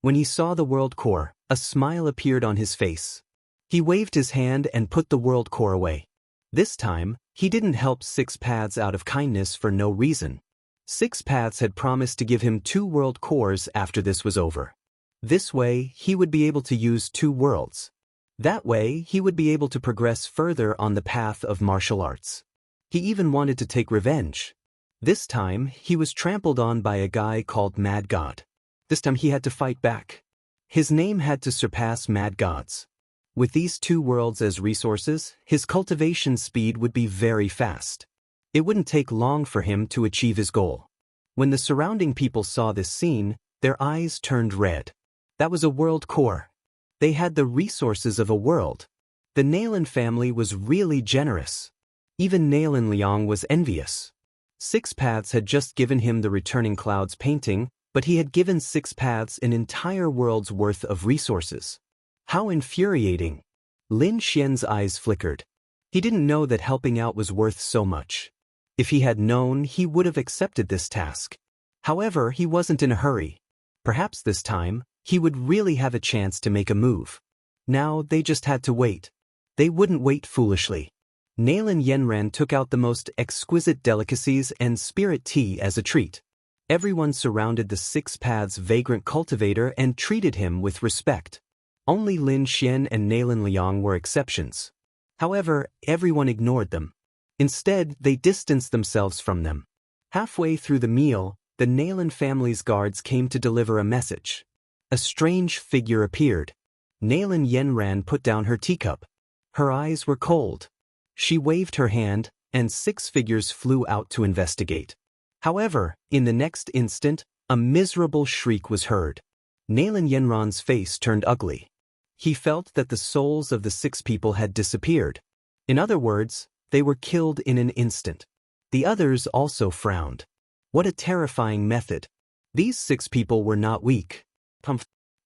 When he saw the world core, a smile appeared on his face. He waved his hand and put the world core away. This time, he didn't help Six Paths out of kindness for no reason. Six Paths had promised to give him 2 world cores after this was over. This way, he would be able to use 2 worlds. That way, he would be able to progress further on the path of martial arts. He even wanted to take revenge. This time, he was trampled on by a guy called Mad God. This time he had to fight back. His name had to surpass Mad God's. With these 2 worlds as resources, his cultivation speed would be very fast. It wouldn't take long for him to achieve his goal. When the surrounding people saw this scene, their eyes turned red. That was a world core. They had the resources of a world. The Nailin family was really generous. Even Nailin Liang was envious. Six Paths had just given him the Returning Clouds painting, but he had given Six Paths an entire world's worth of resources. How infuriating! Lin Xian's eyes flickered. He didn't know that helping out was worth so much. If he had known, he would have accepted this task. However, he wasn't in a hurry. Perhaps this time, he would really have a chance to make a move. Now, they just had to wait. They wouldn't wait foolishly. Nalan Yenran took out the most exquisite delicacies and spirit tea as a treat. Everyone surrounded the Six Paths vagrant cultivator and treated him with respect. Only Lin Xian and Nalan Liang were exceptions. However, everyone ignored them. Instead, they distanced themselves from them. Halfway through the meal, the Nalan family's guards came to deliver a message. A strange figure appeared. Nalan Yenran put down her teacup. Her eyes were cold. She waved her hand, and 6 figures flew out to investigate. However, in the next instant, a miserable shriek was heard. Nalan Yenran's face turned ugly. He felt that the souls of the 6 people had disappeared. In other words, they were killed in an instant. The others also frowned. What a terrifying method. These 6 people were not weak.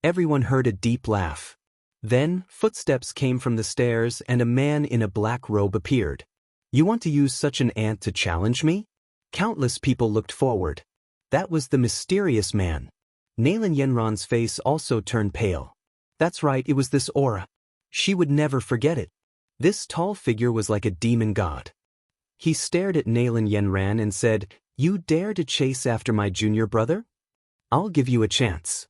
Everyone heard a deep laugh. Then, footsteps came from the stairs and a man in a black robe appeared. You want to use such an ant to challenge me? Countless people looked forward. That was the mysterious man. Nalan Yenran's face also turned pale. That's right, it was this aura. She would never forget it. This tall figure was like a demon god. He stared at Nalan Yenran and said, "You dare to chase after my junior brother? I'll give you a chance."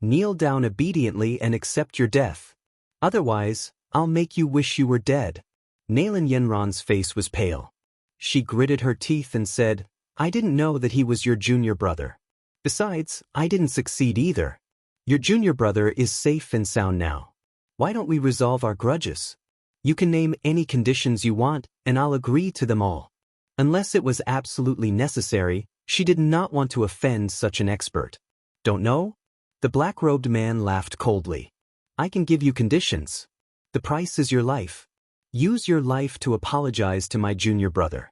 Kneel down obediently and accept your death. Otherwise, I'll make you wish you were dead. Nalan Yenran's face was pale. She gritted her teeth and said, I didn't know that he was your junior brother. Besides, I didn't succeed either. Your junior brother is safe and sound now. Why don't we resolve our grudges? You can name any conditions you want, and I'll agree to them all. Unless it was absolutely necessary, she did not want to offend such an expert. Don't know? The black-robed man laughed coldly. I can give you conditions. The price is your life. Use your life to apologize to my junior brother.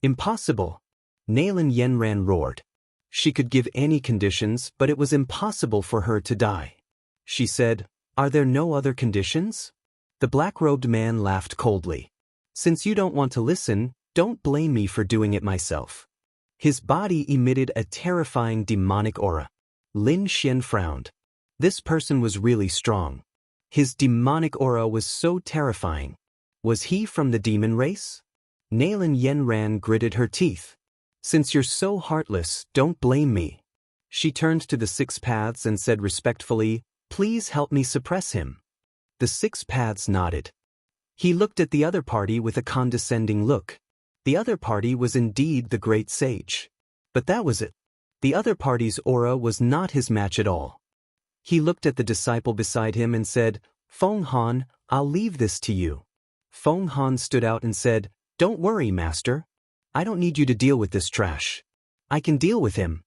Impossible. Nalan Yenran roared. She could give any conditions, but it was impossible for her to die. She said, Are there no other conditions? The black-robed man laughed coldly. Since you don't want to listen, don't blame me for doing it myself. His body emitted a terrifying demonic aura. Lin Xian frowned. This person was really strong. His demonic aura was so terrifying. Was he from the demon race? Nalan Yenran gritted her teeth. Since you're so heartless, don't blame me. She turned to the 6 Paths and said respectfully, Please help me suppress him. The 6 Paths nodded. He looked at the other party with a condescending look. The other party was indeed the great sage. But that was it. The other party's aura was not his match at all. He looked at the disciple beside him and said, Feng Han, I'll leave this to you. Feng Han stood out and said, Don't worry, master. I don't need you to deal with this trash. I can deal with him.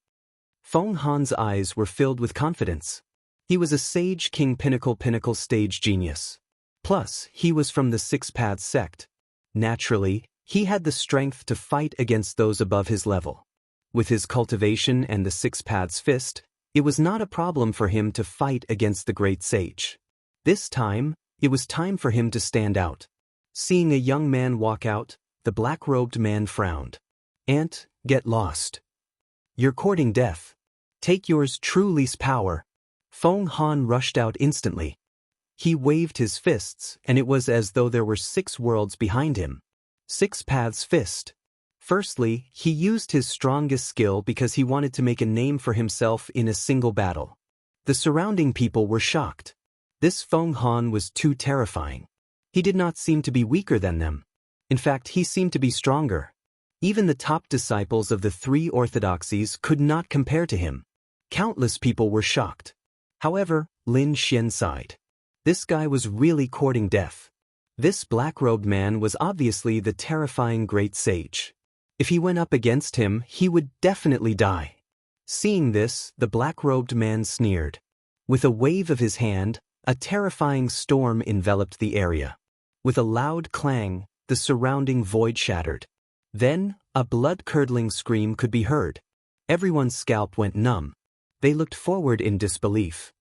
Feng Han's eyes were filled with confidence. He was a Sage King Pinnacle stage genius. Plus, he was from the 6 Paths sect. Naturally, he had the strength to fight against those above his level. With his cultivation and the 6 Paths fist, it was not a problem for him to fight against the great sage. This time, it was time for him to stand out. Seeing a young man walk out, the black-robed man frowned. Ant, get lost. You're courting death. Take yours true lease power. Feng Han rushed out instantly. He waved his fists, and it was as though there were 6 worlds behind him. 6 Paths fist. Firstly, he used his strongest skill because he wanted to make a name for himself in a single battle. The surrounding people were shocked. This Feng Han was too terrifying. He did not seem to be weaker than them. In fact, he seemed to be stronger. Even the top disciples of the 3 orthodoxies could not compare to him. Countless people were shocked. However, Lin Xian sighed. This guy was really courting death. This black-robed man was obviously the terrifying great sage. If he went up against him, he would definitely die. Seeing this, the black-robed man sneered. With a wave of his hand, a terrifying storm enveloped the area. With a loud clang, the surrounding void shattered. Then, a blood-curdling scream could be heard. Everyone's scalp went numb. They looked forward in disbelief.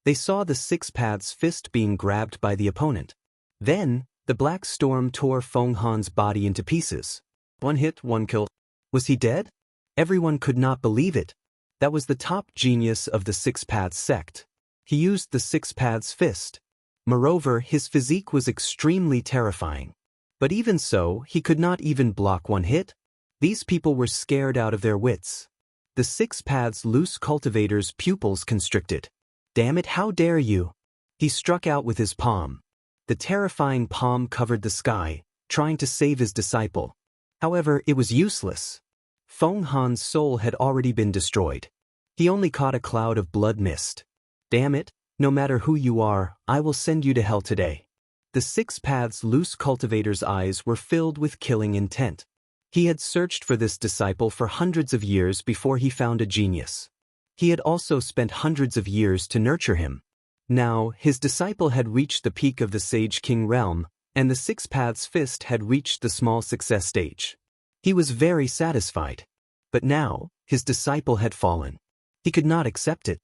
They saw the 6 Paths fist being grabbed by the opponent. Then, the black storm tore Feng Han's body into pieces. 1 hit, 1 kill. Was he dead? Everyone could not believe it. That was the top genius of the Six Paths sect. He used the Six Paths fist. Moreover, his physique was extremely terrifying. But even so, he could not even block one hit. These people were scared out of their wits. The Six Paths loose cultivator's pupils constricted. "Damn it, how dare you!" He struck out with his palm. The terrifying palm covered the sky, trying to save his disciple. However, it was useless. Feng Han's soul had already been destroyed. He only caught a cloud of blood mist. "Damn it, no matter who you are, I will send you to hell today." The Six Paths loose cultivator's eyes were filled with killing intent. He had searched for this disciple for hundreds of years before he found a genius. He had also spent hundreds of years to nurture him. Now, his disciple had reached the peak of the Sage King realm, and the Six Paths fist had reached the small success stage. He was very satisfied. But now, his disciple had fallen. He could not accept it.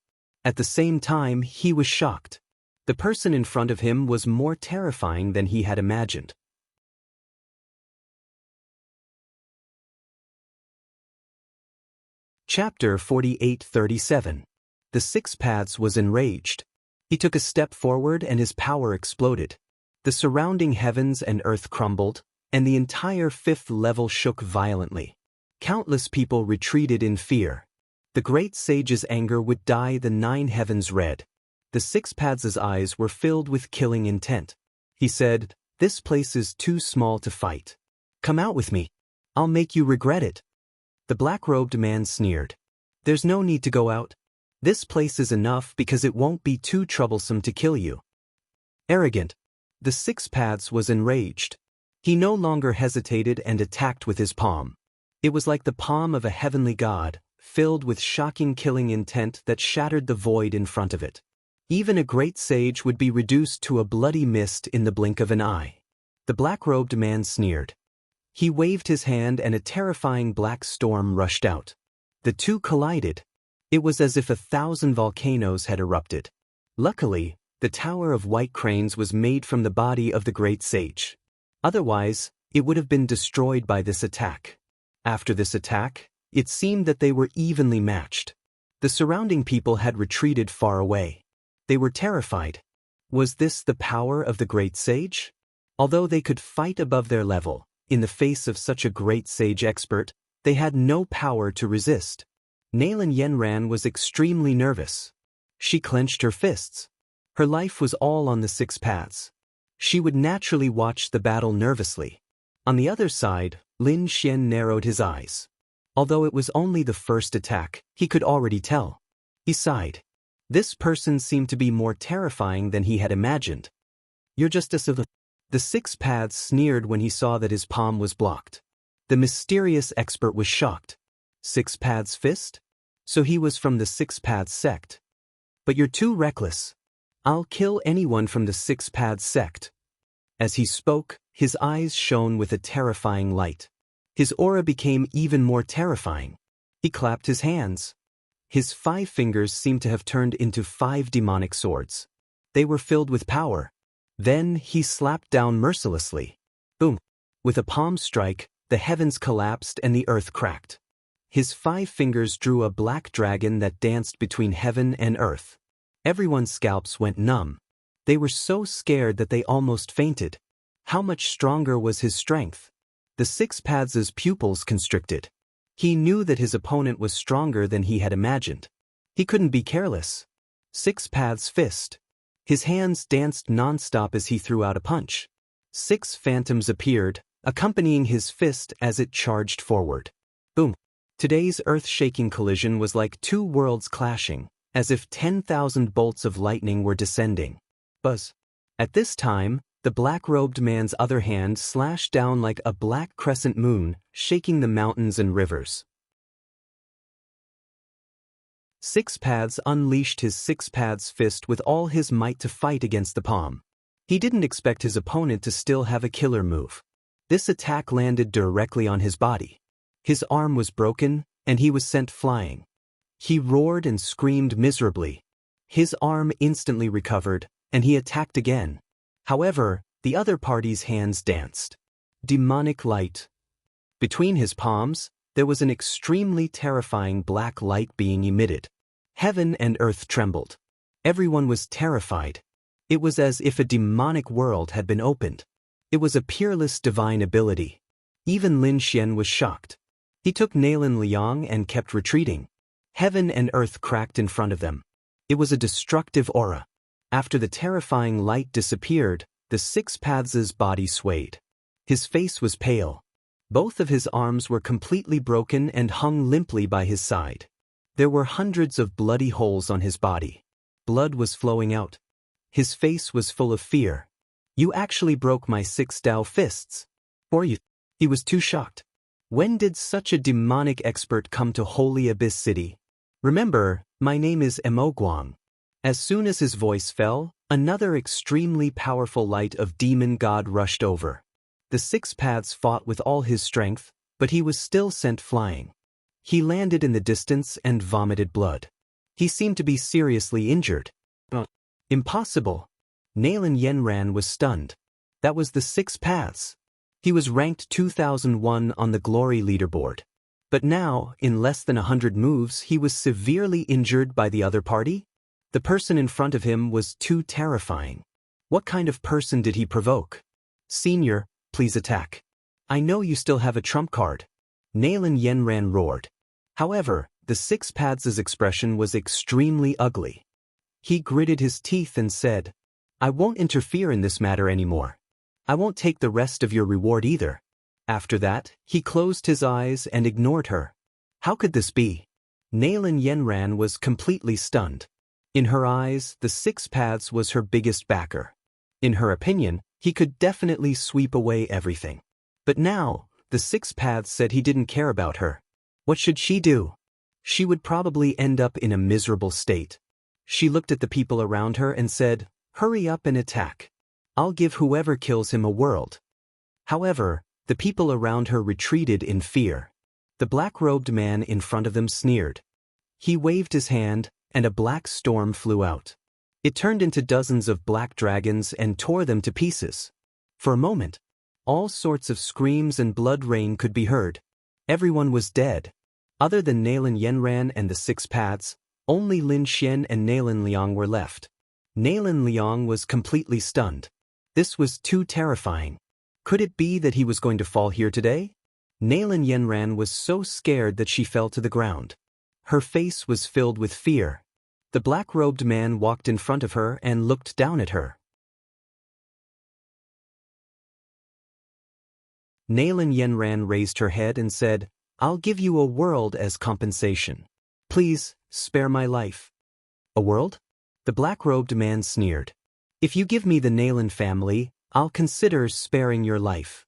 At the same time, he was shocked. The person in front of him was more terrifying than he had imagined. Chapter 48-37. The Six Paths was enraged. He took a step forward and his power exploded. The surrounding heavens and earth crumbled, and the entire fifth level shook violently. Countless people retreated in fear. The great sage's anger would dye the nine heavens red. The Six Paths' eyes were filled with killing intent. He said, "This place is too small to fight. Come out with me. I'll make you regret it." The black-robed man sneered. "There's no need to go out. This place is enough because it won't be too troublesome to kill you." Arrogant. The Six Paths was enraged. He no longer hesitated and attacked with his palm. It was like the palm of a heavenly god, filled with shocking killing intent that shattered the void in front of it. Even a great sage would be reduced to a bloody mist in the blink of an eye. The black-robed man sneered. He waved his hand and a terrifying black storm rushed out. The two collided. It was as if 1,000 volcanoes had erupted. Luckily, the Tower of White Cranes was made from the body of the great sage. Otherwise, it would have been destroyed by this attack. After this attack, it seemed that they were evenly matched. The surrounding people had retreated far away. They were terrified. Was this the power of the great sage? Although they could fight above their level, in the face of such a great sage expert, they had no power to resist. Nalan Yenran was extremely nervous. She clenched her fists. Her life was all on the Six Paths. She would naturally watch the battle nervously. On the other side, Lin Xian narrowed his eyes. Although it was only the first attack, he could already tell. He sighed. This person seemed to be more terrifying than he had imagined. "You're just a civil." The Six Paths sneered when he saw that his palm was blocked. The mysterious expert was shocked. Six Paths fist? So he was from the Six Paths sect. "But you're too reckless. I'll kill anyone from the Six Paths sect." As he spoke, his eyes shone with a terrifying light. His aura became even more terrifying. He clapped his hands. His 5 fingers seemed to have turned into 5 demonic swords. They were filled with power. Then he slapped down mercilessly. Boom! With a palm strike, the heavens collapsed and the earth cracked. His 5 fingers drew a black dragon that danced between heaven and earth. Everyone's scalps went numb. They were so scared that they almost fainted. How much stronger was his strength? The Six Paths' pupils constricted. He knew that his opponent was stronger than he had imagined. He couldn't be careless. Six Paths fist. His hands danced non-stop as he threw out a punch. 6 phantoms appeared, accompanying his fist as it charged forward. Boom! Today's earth-shaking collision was like 2 worlds clashing, as if 10,000 bolts of lightning were descending. Buzz! At this time, the black-robed man's other hand slashed down like a black crescent moon, shaking the mountains and rivers. Six Paths unleashed his Six Paths fist with all his might to fight against the palm. He didn't expect his opponent to still have a killer move. This attack landed directly on his body. His arm was broken, and he was sent flying. He roared and screamed miserably. His arm instantly recovered, and he attacked again. However, the other party's hands danced. Demonic light. Between his palms, there was an extremely terrifying black light being emitted. Heaven and earth trembled. Everyone was terrified. It was as if a demonic world had been opened. It was a peerless divine ability. Even Lin Xian was shocked. He took Nailin Liang and kept retreating. Heaven and earth cracked in front of them. It was a destructive aura. After the terrifying light disappeared, the Six Paths' body swayed. His face was pale. Both of his arms were completely broken and hung limply by his side. There were hundreds of bloody holes on his body. Blood was flowing out. His face was full of fear. "You actually broke my 6 Dao fists. Or you..." He was too shocked. When did such a demonic expert come to Holy Abyss City? "Remember, my name is Mo Guang." As soon as his voice fell, another extremely powerful light of demon god rushed over. The Six Paths fought with all his strength, but he was still sent flying. He landed in the distance and vomited blood. He seemed to be seriously injured. Impossible. Nailin Yanran was stunned. That was the Six Paths. He was ranked 2001 on the glory leaderboard. But now, in less than 100 moves, he was severely injured by the other party? The person in front of him was too terrifying. What kind of person did he provoke? "Senior, please attack. I know you still have a trump card." Nailin Yanran roared. However, the Six Paths' expression was extremely ugly. He gritted his teeth and said, "I won't interfere in this matter anymore. I won't take the rest of your reward either." After that, he closed his eyes and ignored her. How could this be? Nailin Yanran was completely stunned. In her eyes, the Six Paths was her biggest backer. In her opinion, he could definitely sweep away everything. But now, the Six Paths said he didn't care about her. What should she do? She would probably end up in a miserable state. She looked at the people around her and said, "Hurry up and attack. I'll give whoever kills him a world." However, the people around her retreated in fear. The black-robed man in front of them sneered. He waved his hand, and a black storm flew out. It turned into dozens of black dragons and tore them to pieces. For a moment, all sorts of screams and blood rain could be heard. Everyone was dead. Other than Nailin Yanran and the Six Paths, only Lin Xian and Nailin Liang were left. Nailin Liang was completely stunned. This was too terrifying. Could it be that he was going to fall here today? Nailin Yanran was so scared that she fell to the ground. Her face was filled with fear. The black-robed man walked in front of her and looked down at her. Nailin Yanran raised her head and said, "I'll give you a world as compensation. Please, spare my life." "A world?" The black-robed man sneered. "If you give me the Nailin family, I'll consider sparing your life."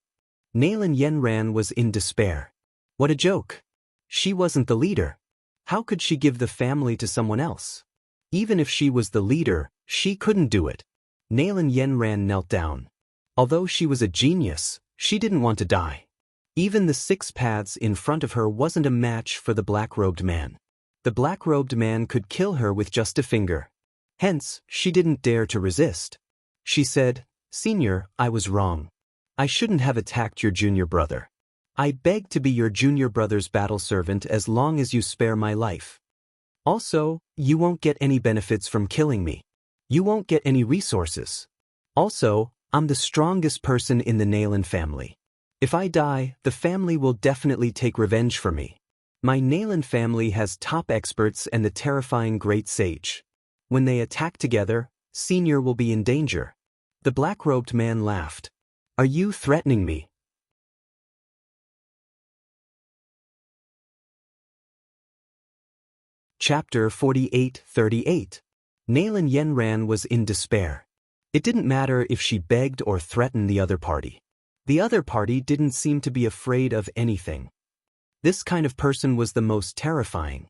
Nailin Yanran was in despair. What a joke. She wasn't the leader. How could she give the family to someone else? Even if she was the leader, she couldn't do it. Nailin Yanran knelt down. Although she was a genius, she didn't want to die. Even the Six Paths in front of her wasn't a match for the black-robed man. The black-robed man could kill her with just a finger. Hence, she didn't dare to resist. She said, "Senior, I was wrong. I shouldn't have attacked your junior brother. I beg to be your junior brother's battle servant as long as you spare my life. Also, you won't get any benefits from killing me. You won't get any resources. Also, I'm the strongest person in the Nailin family. If I die, the family will definitely take revenge for me. My Nailin family has top experts and the terrifying Great Sage. When they attack together, Senior will be in danger." The black-robed man laughed. "Are you threatening me?" Chapter 48-38. Nailin Yanran was in despair. It didn't matter if she begged or threatened the other party. The other party didn't seem to be afraid of anything. This kind of person was the most terrifying.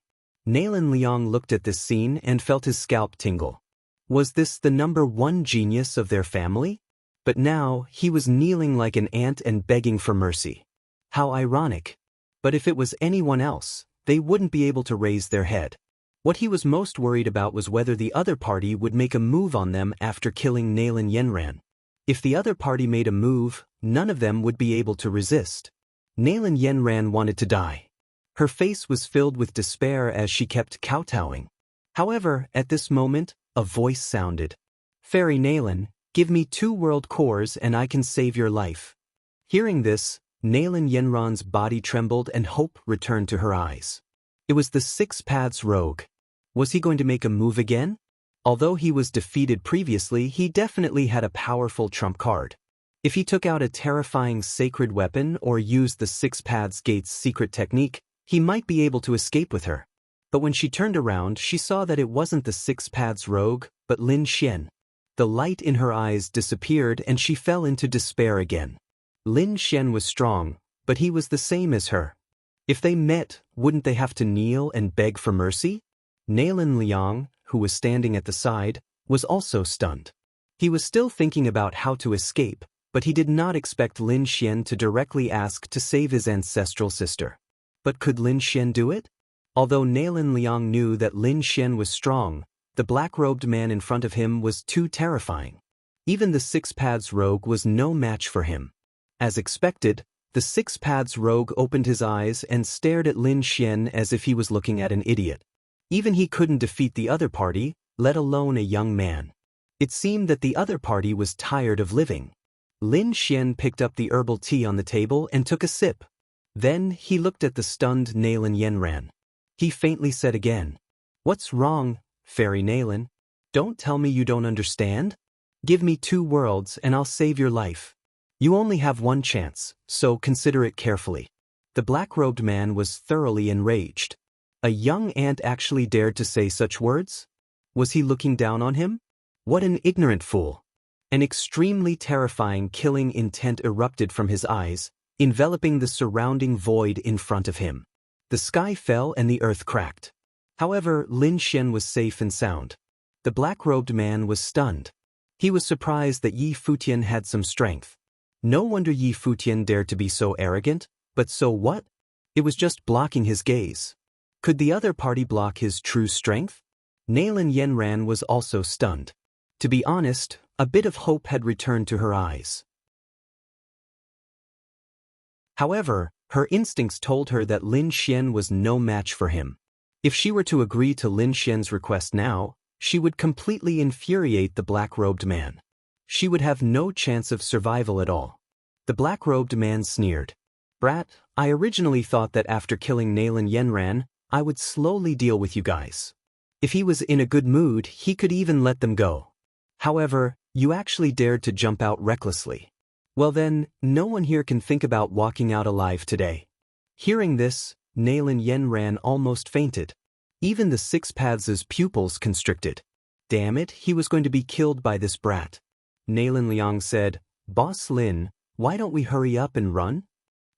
Nailin Liang looked at this scene and felt his scalp tingle. Was this the #1 genius of their family? But now, he was kneeling like an ant and begging for mercy. How ironic. But if it was anyone else, they wouldn't be able to raise their head. What he was most worried about was whether the other party would make a move on them after killing Nailin Yanran. If the other party made a move, none of them would be able to resist. Nailin Yanran wanted to die. Her face was filled with despair as she kept kowtowing. However, at this moment, a voice sounded. Fairy Nalan, give me 2 world cores and I can save your life. Hearing this, Nalan Yenron's body trembled and hope returned to her eyes. It was the 6 Paths rogue. Was he going to make a move again? Although he was defeated previously, he definitely had a powerful trump card. If he took out a terrifying sacred weapon or used the 6 Paths Gate's secret technique, he might be able to escape with her. But when she turned around, she saw that it wasn't the 6 Paths rogue, but Lin Xian. The light in her eyes disappeared and she fell into despair again. Lin Xian was strong, but he was the same as her. If they met, wouldn't they have to kneel and beg for mercy? Nalan Liang, who was standing at the side, was also stunned. He was still thinking about how to escape, but he did not expect Lin Xian to directly ask to save his ancestral sister. But could Lin Xian do it? Although Nalan Liang knew that Lin Xian was strong, the black-robed man in front of him was too terrifying. Even the 6 Paths rogue was no match for him. As expected, the 6 Paths rogue opened his eyes and stared at Lin Xian as if he was looking at an idiot. Even he couldn't defeat the other party, let alone a young man. It seemed that the other party was tired of living. Lin Xian picked up the herbal tea on the table and took a sip. Then he looked at the stunned Nalan Yenran. He faintly said again, "What's wrong, Fairy Nalan? Don't tell me you don't understand? Give me 2 worlds and I'll save your life. You only have 1 chance, so consider it carefully." The black-robed man was thoroughly enraged. A young ant actually dared to say such words? Was he looking down on him? What an ignorant fool! An extremely terrifying killing intent erupted from his eyes, enveloping the surrounding void in front of him. The sky fell and the earth cracked. However, Lin Xian was safe and sound. The black-robed man was stunned. He was surprised that Yi Futian had some strength. No wonder Yi Futian dared to be so arrogant, but so what? It was just blocking his gaze. Could the other party block his true strength? Nalan Yenran was also stunned. To be honest, a bit of hope had returned to her eyes. However, her instincts told her that Lin Xian was no match for him. If she were to agree to Lin Xian's request now, she would completely infuriate the black-robed man. She would have no chance of survival at all. The black-robed man sneered. "Brat, I originally thought that after killing Nalan Yenran, I would slowly deal with you guys. If he was in a good mood, he could even let them go. However, you actually dared to jump out recklessly. Well then, no one here can think about walking out alive today." Hearing this, Nalan Yenran almost fainted. Even the 6 Paths' pupils constricted. Damn it, he was going to be killed by this brat. Nalan Liang said, "Boss Lin, why don't we hurry up and run?"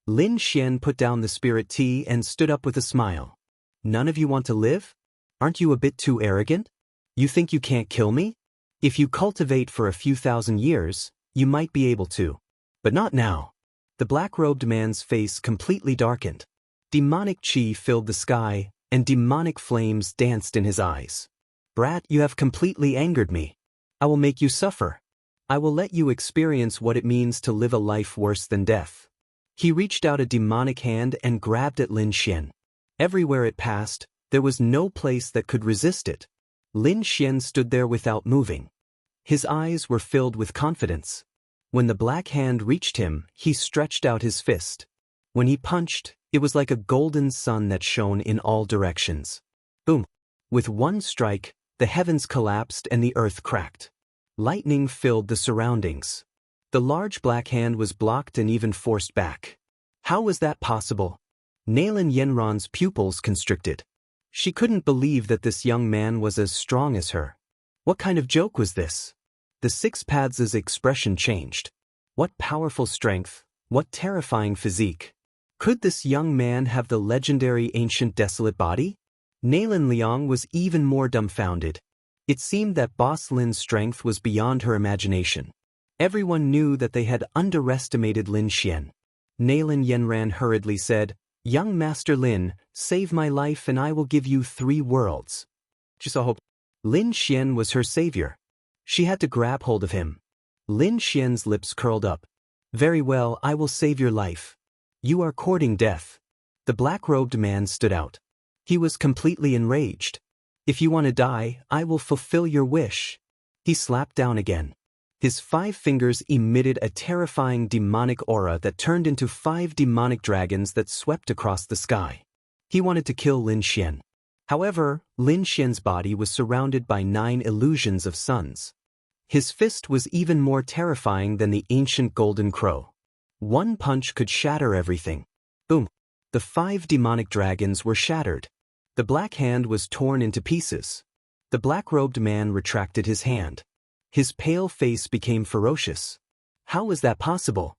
Lin Xian put down the spirit tea and stood up with a smile. "None of you want to live? Aren't you a bit too arrogant? You think you can't kill me? If you cultivate for a few thousand years, you might be able to. But not now." The black-robed man's face completely darkened. Demonic chi filled the sky, and demonic flames danced in his eyes. "Brat, you have completely angered me. I will make you suffer. I will let you experience what it means to live a life worse than death." He reached out a demonic hand and grabbed at Lin Xian. Everywhere it passed, there was no place that could resist it. Lin Xian stood there without moving. His eyes were filled with confidence. When the black hand reached him, he stretched out his fist. When he punched, it was like a golden sun that shone in all directions. Boom! With one strike, the heavens collapsed and the earth cracked. Lightning filled the surroundings. The large black hand was blocked and even forced back. How was that possible? Nalan Yenron's pupils constricted. She couldn't believe that this young man was as strong as her. What kind of joke was this? The 6 Paths' expression changed. What powerful strength, what terrifying physique. Could this young man have the legendary ancient desolate body? Nalan Liang was even more dumbfounded. It seemed that Boss Lin's strength was beyond her imagination. Everyone knew that they had underestimated Lin Xian. Nalan Yenran hurriedly said, "Young Master Lin, save my life and I will give you 3 worlds." She saw hope. Lin Xian was her savior. She had to grab hold of him. Lin Xian's lips curled up. "Very well, I will save your life. You are courting death." The black-robed man stood out. He was completely enraged. "If you want to die, I will fulfill your wish." He slapped down again. His 5 fingers emitted a terrifying demonic aura that turned into 5 demonic dragons that swept across the sky. He wanted to kill Lin Xian. However, Lin Xian's body was surrounded by 9 illusions of suns. His fist was even more terrifying than the ancient golden crow. One punch could shatter everything. Boom! The 5 demonic dragons were shattered. The black hand was torn into pieces. The black-robed man retracted his hand. His pale face became ferocious. How was that possible?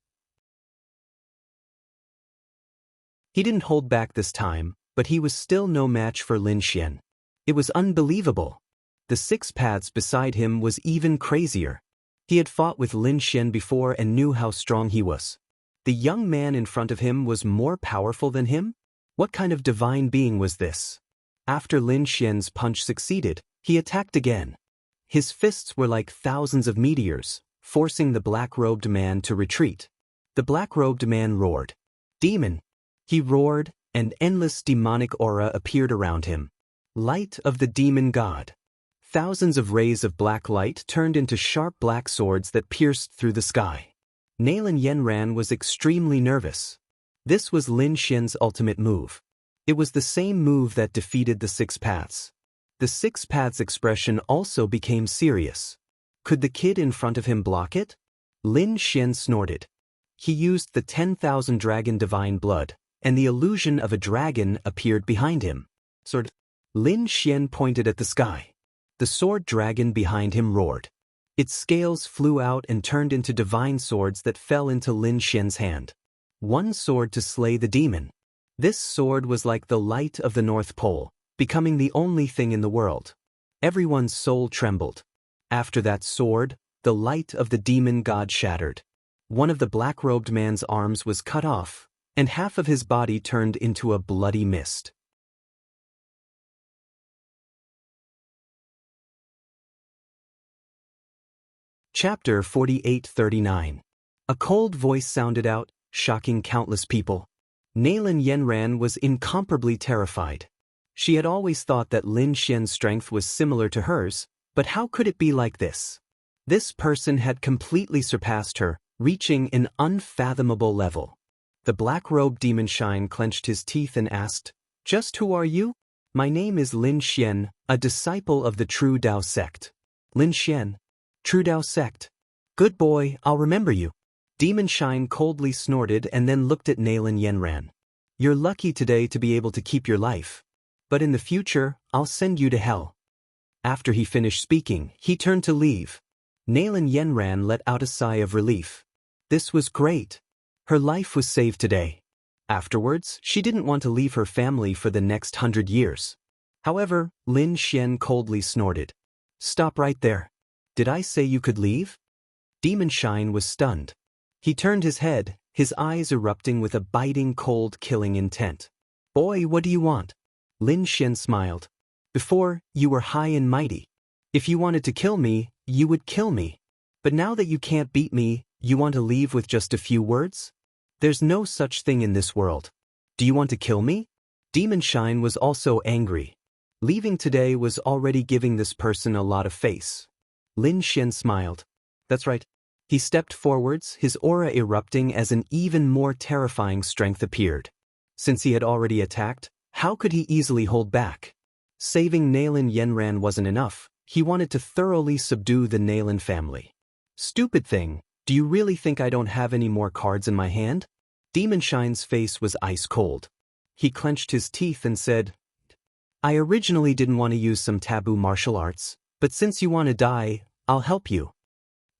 He didn't hold back this time, but he was still no match for Lin Xian. It was unbelievable. The 6 paths beside him was even crazier. He had fought with Lin Xian before and knew how strong he was. The young man in front of him was more powerful than him? What kind of divine being was this? After Lin Xian's punch succeeded, he attacked again. His fists were like thousands of meteors, forcing the black-robed man to retreat. The black-robed man roared. "Demon!" He roared, and endless demonic aura appeared around him. Light of the demon god. Thousands of rays of black light turned into sharp black swords that pierced through the sky. Nalan Yenran was extremely nervous. This was Lin Xian's ultimate move. It was the same move that defeated the 6 paths. The 6 paths expression also became serious. Could the kid in front of him block it? Lin Xian snorted. He used the 10,000 dragon divine blood, and the illusion of a dragon appeared behind him. Sword. Lin Xian pointed at the sky. The sword dragon behind him roared. Its scales flew out and turned into divine swords that fell into Lin Xian's hand. One sword to slay the demon. This sword was like the light of the North Pole, becoming the only thing in the world. Everyone's soul trembled. After that sword, the light of the demon god shattered. One of the black-robed man's arms was cut off, and half of his body turned into a bloody mist. Chapter 48-39. A cold voice sounded out, shocking countless people. Nalan Yenran was incomparably terrified. She had always thought that Lin Xian's strength was similar to hers, but how could it be like this? This person had completely surpassed her, reaching an unfathomable level. The black-robed demon Shine clenched his teeth and asked, "Just who are you?" "My name is Lin Xian, a disciple of the True Dao sect." "Lin Xian? True Dao sect? Good boy, I'll remember you." Demon Shine coldly snorted and then looked at Nalan Yenran. "You're lucky today to be able to keep your life. But in the future, I'll send you to hell." After he finished speaking, he turned to leave. Nalan Yenran let out a sigh of relief. This was great. Her life was saved today. Afterwards, she didn't want to leave her family for the next 100 years. However, Lin Xian coldly snorted. "Stop right there. Did I say you could leave?" Demon Shine was stunned. He turned his head, his eyes erupting with a biting cold killing intent. "Boy, what do you want?" Lin Xian smiled. "Before, you were high and mighty. If you wanted to kill me, you would kill me. But now that you can't beat me, you want to leave with just a few words? There's no such thing in this world. Do you want to kill me?" Demon Shine was also angry. Leaving today was already giving this person a lot of face. Lin Xian smiled. "That's right." He stepped forwards, his aura erupting as an even more terrifying strength appeared. Since he had already attacked, how could he easily hold back? Saving Nalan Yenran wasn't enough. He wanted to thoroughly subdue the Nalan family. "Stupid thing, do you really think I don't have any more cards in my hand?" Demon Shine's face was ice cold. He clenched his teeth and said, "I originally didn't want to use some taboo martial arts, but since you want to die, I'll help you."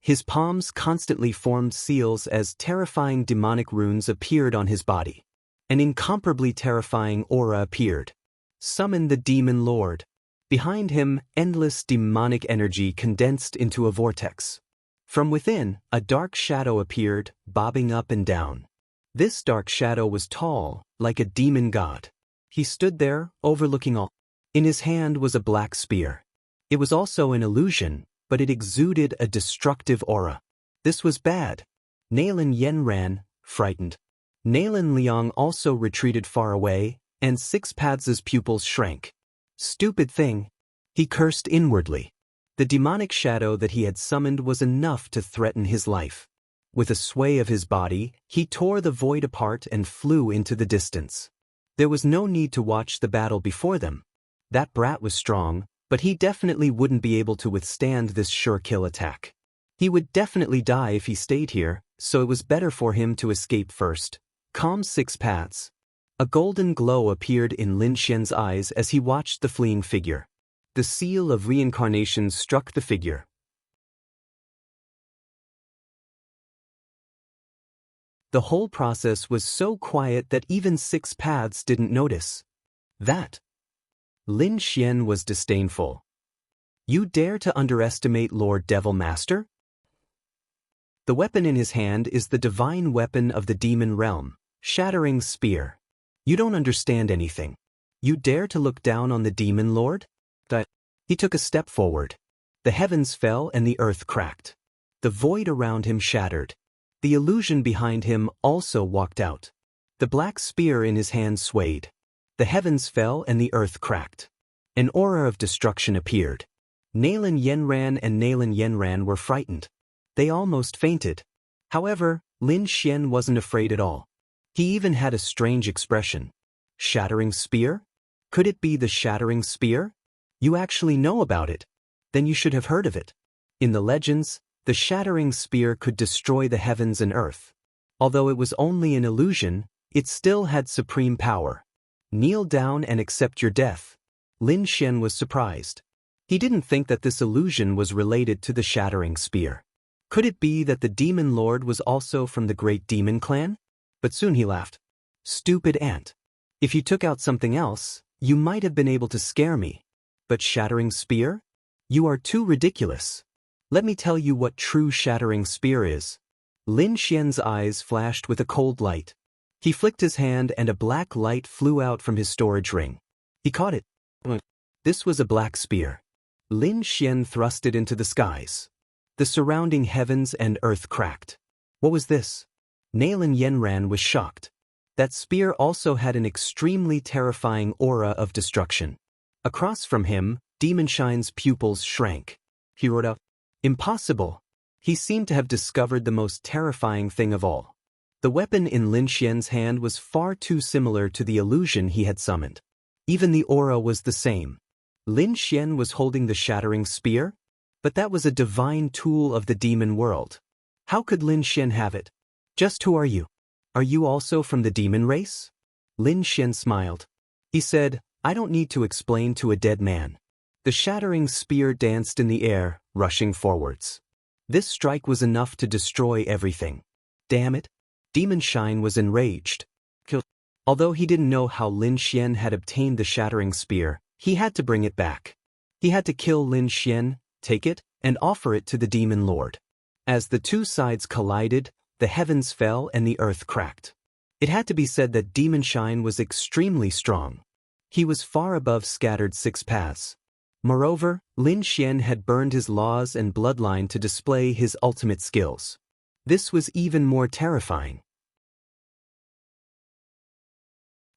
His palms constantly formed seals as terrifying demonic runes appeared on his body. An incomparably terrifying aura appeared. "Summon the Demon Lord." Behind him, endless demonic energy condensed into a vortex. From within, a dark shadow appeared, bobbing up and down. This dark shadow was tall, like a demon god. He stood there, overlooking all. In his hand was a black spear. It was also an illusion, but it exuded a destructive aura. This was bad. Nalan Yenran, frightened. Nalan Liang also retreated far away, and Six Paths' pupils shrank. Stupid thing. He cursed inwardly. The demonic shadow that he had summoned was enough to threaten his life. With a sway of his body, he tore the void apart and flew into the distance. There was no need to watch the battle before them. That brat was strong, but he definitely wouldn't be able to withstand this sure-kill attack. He would definitely die if he stayed here, so it was better for him to escape first. Calm Six Paths. A golden glow appeared in Lin Xian's eyes as he watched the fleeing figure. The seal of reincarnation struck the figure. The whole process was so quiet that even Six Paths didn't notice. That. Lin Xian was disdainful. You dare to underestimate Lord Devil Master? The weapon in his hand is the divine weapon of the demon realm, Shattering Spear. You don't understand anything. You dare to look down on the demon lord? He took a step forward. The heavens fell and the earth cracked. The void around him shattered. The illusion behind him also walked out. The black spear in his hand swayed. The heavens fell and the earth cracked. An aura of destruction appeared. Nalan Yanran and Nalan Yanran were frightened. They almost fainted. However, Lin Xian wasn't afraid at all. He even had a strange expression. Shattering Spear? Could it be the Shattering Spear? You actually know about it. Then you should have heard of it. In the legends, the Shattering Spear could destroy the heavens and earth. Although it was only an illusion, it still had supreme power. Kneel down and accept your death. Lin Xian was surprised. He didn't think that this illusion was related to the Shattering Spear. Could it be that the Demon Lord was also from the Great Demon Clan? But soon he laughed. Stupid ant. If you took out something else, you might have been able to scare me. But Shattering Spear? You are too ridiculous. Let me tell you what true Shattering Spear is. Lin Xian's eyes flashed with a cold light. He flicked his hand and a black light flew out from his storage ring. He caught it. This was a black spear. Lin Xian thrust it into the skies. The surrounding heavens and earth cracked. What was this? Nalan Yanran was shocked. That spear also had an extremely terrifying aura of destruction. Across from him, Demonshine's pupils shrank. He roared out, "Impossible!" He seemed to have discovered the most terrifying thing of all. The weapon in Lin Xian's hand was far too similar to the illusion he had summoned. Even the aura was the same. Lin Xian was holding the Shattering Spear? But that was a divine tool of the demon world. How could Lin Xian have it? Just who are you? Are you also from the demon race? Lin Xian smiled. He said, I don't need to explain to a dead man. The Shattering Spear danced in the air, rushing forwards. This strike was enough to destroy everything. Damn it. Demonshine was enraged. Although he didn't know how Lin Xian had obtained the Shattering Spear, he had to bring it back. He had to kill Lin Xian, take it, and offer it to the Demon Lord. As the two sides collided, the heavens fell and the earth cracked. It had to be said that Demonshine was extremely strong. He was far above scattered Six Paths. Moreover, Lin Xian had burned his laws and bloodline to display his ultimate skills. This was even more terrifying.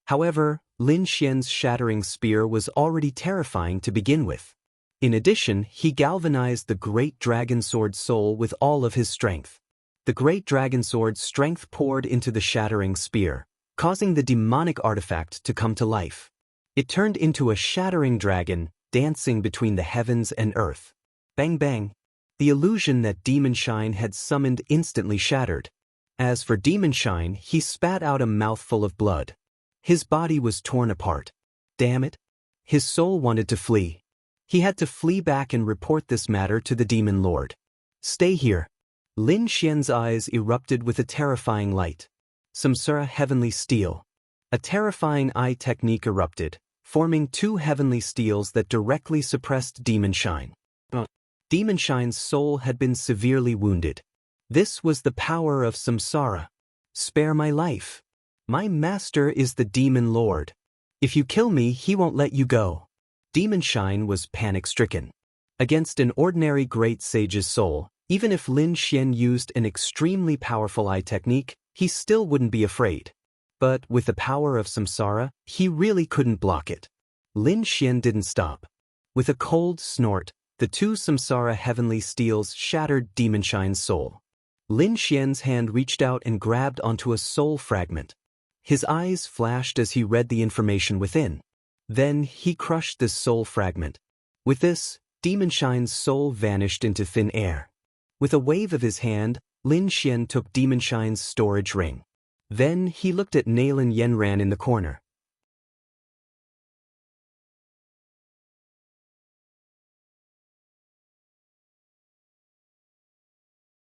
However, Lin Xian's Shattering Spear was already terrifying to begin with. In addition, he galvanized the Great Dragon Sword's soul with all of his strength. The Great Dragon Sword's strength poured into the Shattering Spear, causing the demonic artifact to come to life. It turned into a shattering dragon, dancing between the heavens and earth. Bang bang. The illusion that Demonshine had summoned instantly shattered. As for Demonshine, he spat out a mouthful of blood. His body was torn apart. Damn it. His soul wanted to flee. He had to flee back and report this matter to the Demon Lord. Stay here. Lin Xian's eyes erupted with a terrifying light. Samsara Heavenly Steel. A terrifying eye technique erupted, forming two heavenly steels that directly suppressed Demonshine. Demonshine's soul had been severely wounded. This was the power of Samsara. Spare my life. My master is the Demon Lord. If you kill me, he won't let you go. Demonshine was panic-stricken. Against an ordinary great sage's soul, even if Lin Xian used an extremely powerful eye technique, he still wouldn't be afraid. But with the power of samsara, he really couldn't block it. Lin Xian didn't stop. With a cold snort, the two samsara heavenly steels shattered Demonshine's soul. Lin Xian's hand reached out and grabbed onto a soul fragment. His eyes flashed as he read the information within. Then he crushed this soul fragment. With this, Demonshine's soul vanished into thin air. With a wave of his hand, Lin Xian took Demonshine's storage ring. Then he looked at Nalan Yenran in the corner.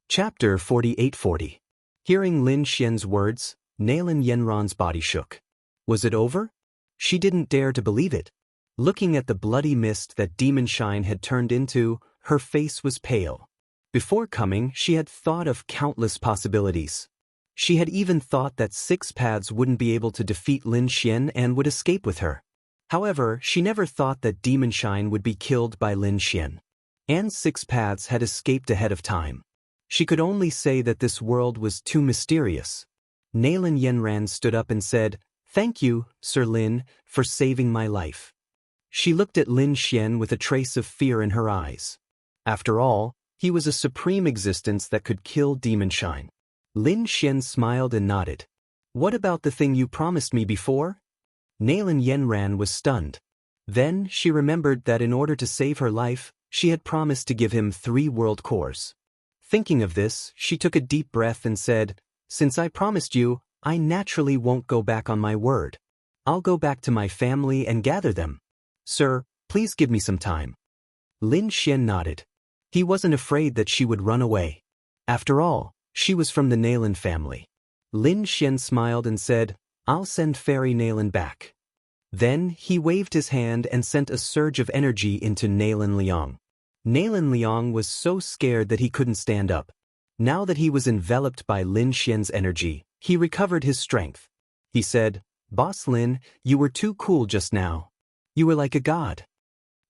Chapter 4840. Hearing Lin Xian's words, Nalan Yenran's body shook. Was it over? She didn't dare to believe it. Looking at the bloody mist that Demonshine had turned into, her face was pale. Before coming, she had thought of countless possibilities. She had even thought that Six Paths wouldn't be able to defeat Lin Xian and would escape with her. However, she never thought that Demonshine would be killed by Lin Xian. And Six Paths had escaped ahead of time. She could only say that this world was too mysterious. Nalan Yenran stood up and said, "Thank you, Sir Lin, for saving my life." She looked at Lin Xian with a trace of fear in her eyes. After all, he was a supreme existence that could kill Demonshine. Lin Xian smiled and nodded. "What about the thing you promised me before?" Nalan Yenran was stunned. Then she remembered that in order to save her life, she had promised to give him 3 world cores. Thinking of this, she took a deep breath and said, "Since I promised you, I naturally won't go back on my word. I'll go back to my family and gather them. Sir, please give me some time." Lin Xian nodded. He wasn't afraid that she would run away. After all, she was from the Nalan family. Lin Xian smiled and said, "I'll send Fairy Nalan back." Then he waved his hand and sent a surge of energy into Nalan Liang. Nalan Liang was so scared that he couldn't stand up. Now that he was enveloped by Lin Xian's energy, he recovered his strength. He said, "Boss Lin, you were too cool just now. You were like a god."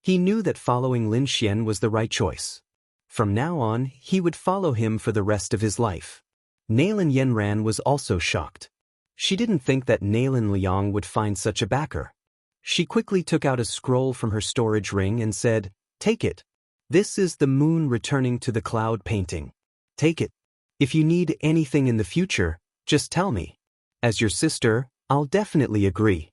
He knew that following Lin Xian was the right choice. From now on, he would follow him for the rest of his life. Nalan Yenran was also shocked. She didn't think that Nalan Liang would find such a backer. She quickly took out a scroll from her storage ring and said, "Take it. This is the moon returning to the cloud painting. Take it. If you need anything in the future, just tell me. As your sister, I'll definitely agree."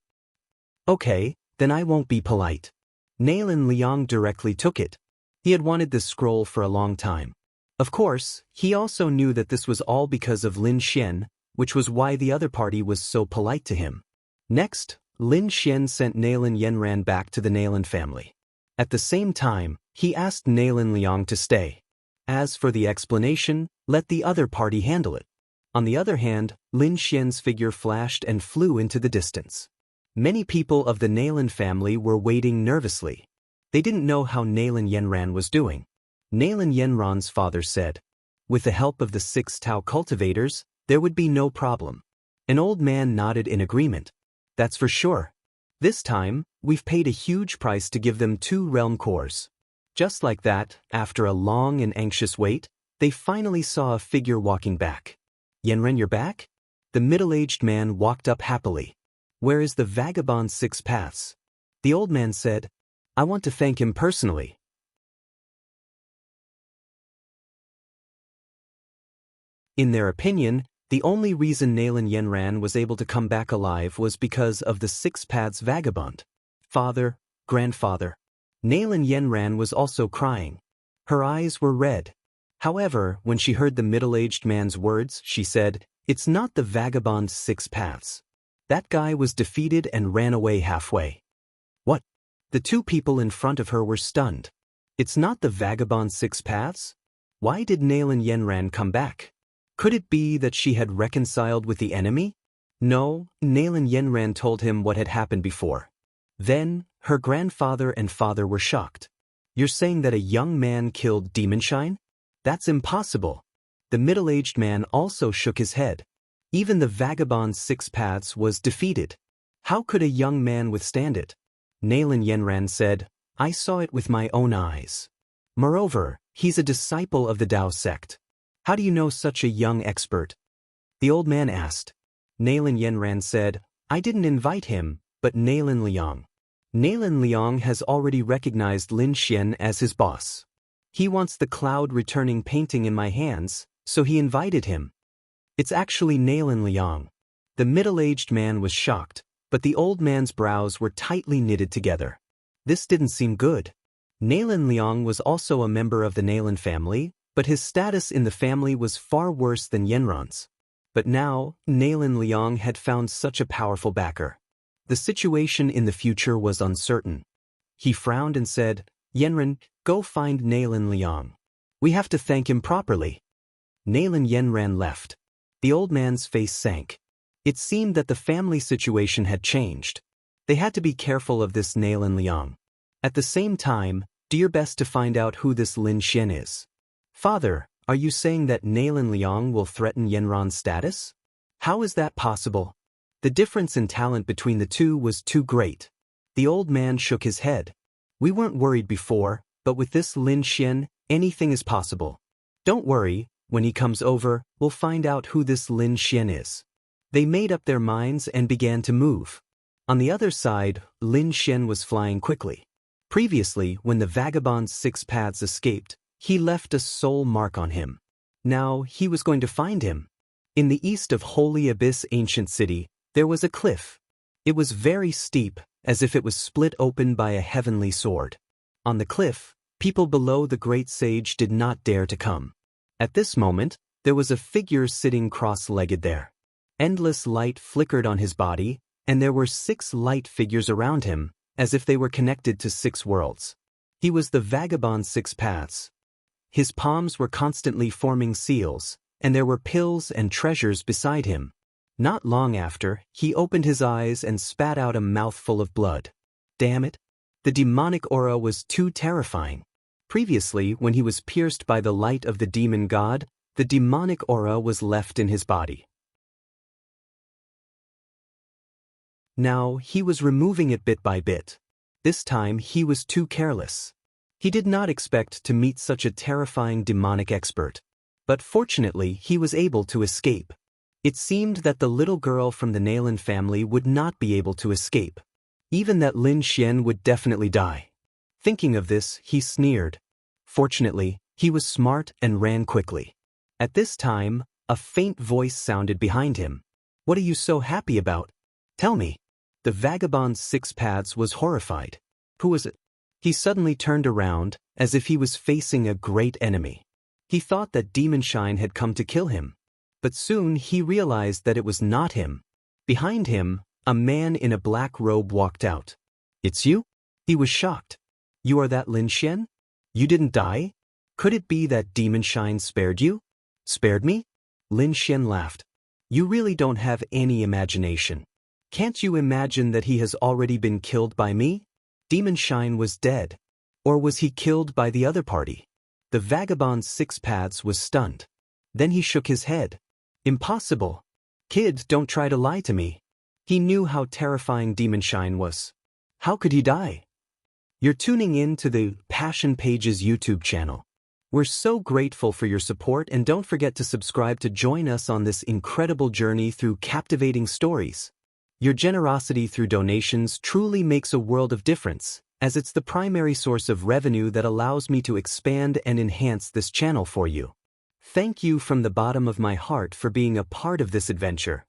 "Okay, then I won't be polite." Nalan Liang directly took it. He had wanted this scroll for a long time. Of course, he also knew that this was all because of Lin Xian, which was why the other party was so polite to him. Next, Lin Xian sent Nalan Yenran back to the Nalan family. At the same time, he asked Nalan Liang to stay. As for the explanation, let the other party handle it. On the other hand, Lin Xian's figure flashed and flew into the distance. Many people of the Nalan family were waiting nervously. They didn't know how Nalan Yenran was doing. Nalan Yenran's father said, "With the help of the 6 Tao cultivators, there would be no problem." An old man nodded in agreement. "That's for sure. This time, we've paid a huge price to give them 2 realm cores." Just like that, after a long and anxious wait, they finally saw a figure walking back. "Yenren, you're back?" The middle-aged man walked up happily. "Where is the vagabond 6 Paths?" The old man said, "I want to thank him personally." In their opinion, the only reason Nalan Yenran was able to come back alive was because of the 6 Paths vagabond. Father, grandfather. Nalan Yenran was also crying. Her eyes were red. However, when she heard the middle-aged man's words, she said, "It's not the vagabond 6 Paths. That guy was defeated and ran away halfway." What? The 2 people in front of her were stunned. It's not the vagabond 6 Paths? Why did Nalan Yenran come back? Could it be that she had reconciled with the enemy? No, Nalan Yenran told him what had happened before. Then, her grandfather and father were shocked. "You're saying that a young man killed Demonshine? That's impossible." The middle-aged man also shook his head. Even the vagabond 6 Paths was defeated. How could a young man withstand it? Nalan Yenran said, "I saw it with my own eyes. Moreover, he's a disciple of the Tao sect. How do you know such a young expert?" The old man asked. Nalan Yenran said, I didn't invite him, but Nalan Liang. Nalan Liang has already recognized Lin Xian as his boss. He wants the cloud returning painting in my hands, so he invited him. It's actually Nalan Liang. The middle-aged man was shocked, but the old man's brows were tightly knitted together. This didn't seem good. Nalan Liang was also a member of the Nalan family, but his status in the family was far worse than Yenran's. But now, Nalan Liang had found such a powerful backer. The situation in the future was uncertain. He frowned and said, Yenran, go find Nalan Liang. We have to thank him properly. Nalan Yenran left. The old man's face sank. It seemed that the family situation had changed. They had to be careful of this Nalan Liang. At the same time, do your best to find out who this Lin Xian is. Father, are you saying that Nalan Liang will threaten Yenran's status? How is that possible? The difference in talent between the two was too great. The old man shook his head. We weren't worried before, but with this Lin Xian, anything is possible. Don't worry, when he comes over, we'll find out who this Lin Xian is. They made up their minds and began to move. On the other side, Lin Xian was flying quickly. Previously, when the vagabond's 6 paths escaped, he left a soul mark on him. Now, he was going to find him. In the east of Holy Abyss Ancient City, there was a cliff. It was very steep, as if it was split open by a heavenly sword. On the cliff, people below the great sage did not dare to come. At this moment, there was a figure sitting cross-legged there. Endless light flickered on his body, and there were 6 light figures around him, as if they were connected to 6 worlds. He was the vagabond's 6 paths. His palms were constantly forming seals, and there were pills and treasures beside him. Not long after, he opened his eyes and spat out a mouthful of blood. Damn it! The demonic aura was too terrifying. Previously, when he was pierced by the light of the demon god, the demonic aura was left in his body. Now, he was removing it bit by bit. This time, he was too careless. He did not expect to meet such a terrifying demonic expert. But fortunately, he was able to escape. It seemed that the little girl from the Nalan family would not be able to escape. Even that Lin Xian would definitely die. Thinking of this, he sneered. Fortunately, he was smart and ran quickly. At this time, a faint voice sounded behind him. What are you so happy about? Tell me. The vagabond's 6 paths was horrified. Who was it? He suddenly turned around, as if he was facing a great enemy. He thought that Demon Shine had come to kill him. But soon he realized that it was not him. Behind him, a man in a black robe walked out. It's you? He was shocked. You are that Lin Xian? You didn't die? Could it be that Demon Shine spared you? Spared me? Lin Xian laughed. You really don't have any imagination. Can't you imagine that he has already been killed by me? Demon Shine was dead. Or was he killed by the other party? The vagabond's 6 paths was stunned. Then he shook his head. Impossible. Kid, don't try to lie to me. He knew how terrifying Demon Shine was. How could he die? You're tuning in to the Passion Pages YouTube channel. We're so grateful for your support, and don't forget to subscribe to join us on this incredible journey through captivating stories. Your generosity through donations truly makes a world of difference, as it's the primary source of revenue that allows me to expand and enhance this channel for you. Thank you from the bottom of my heart for being a part of this adventure.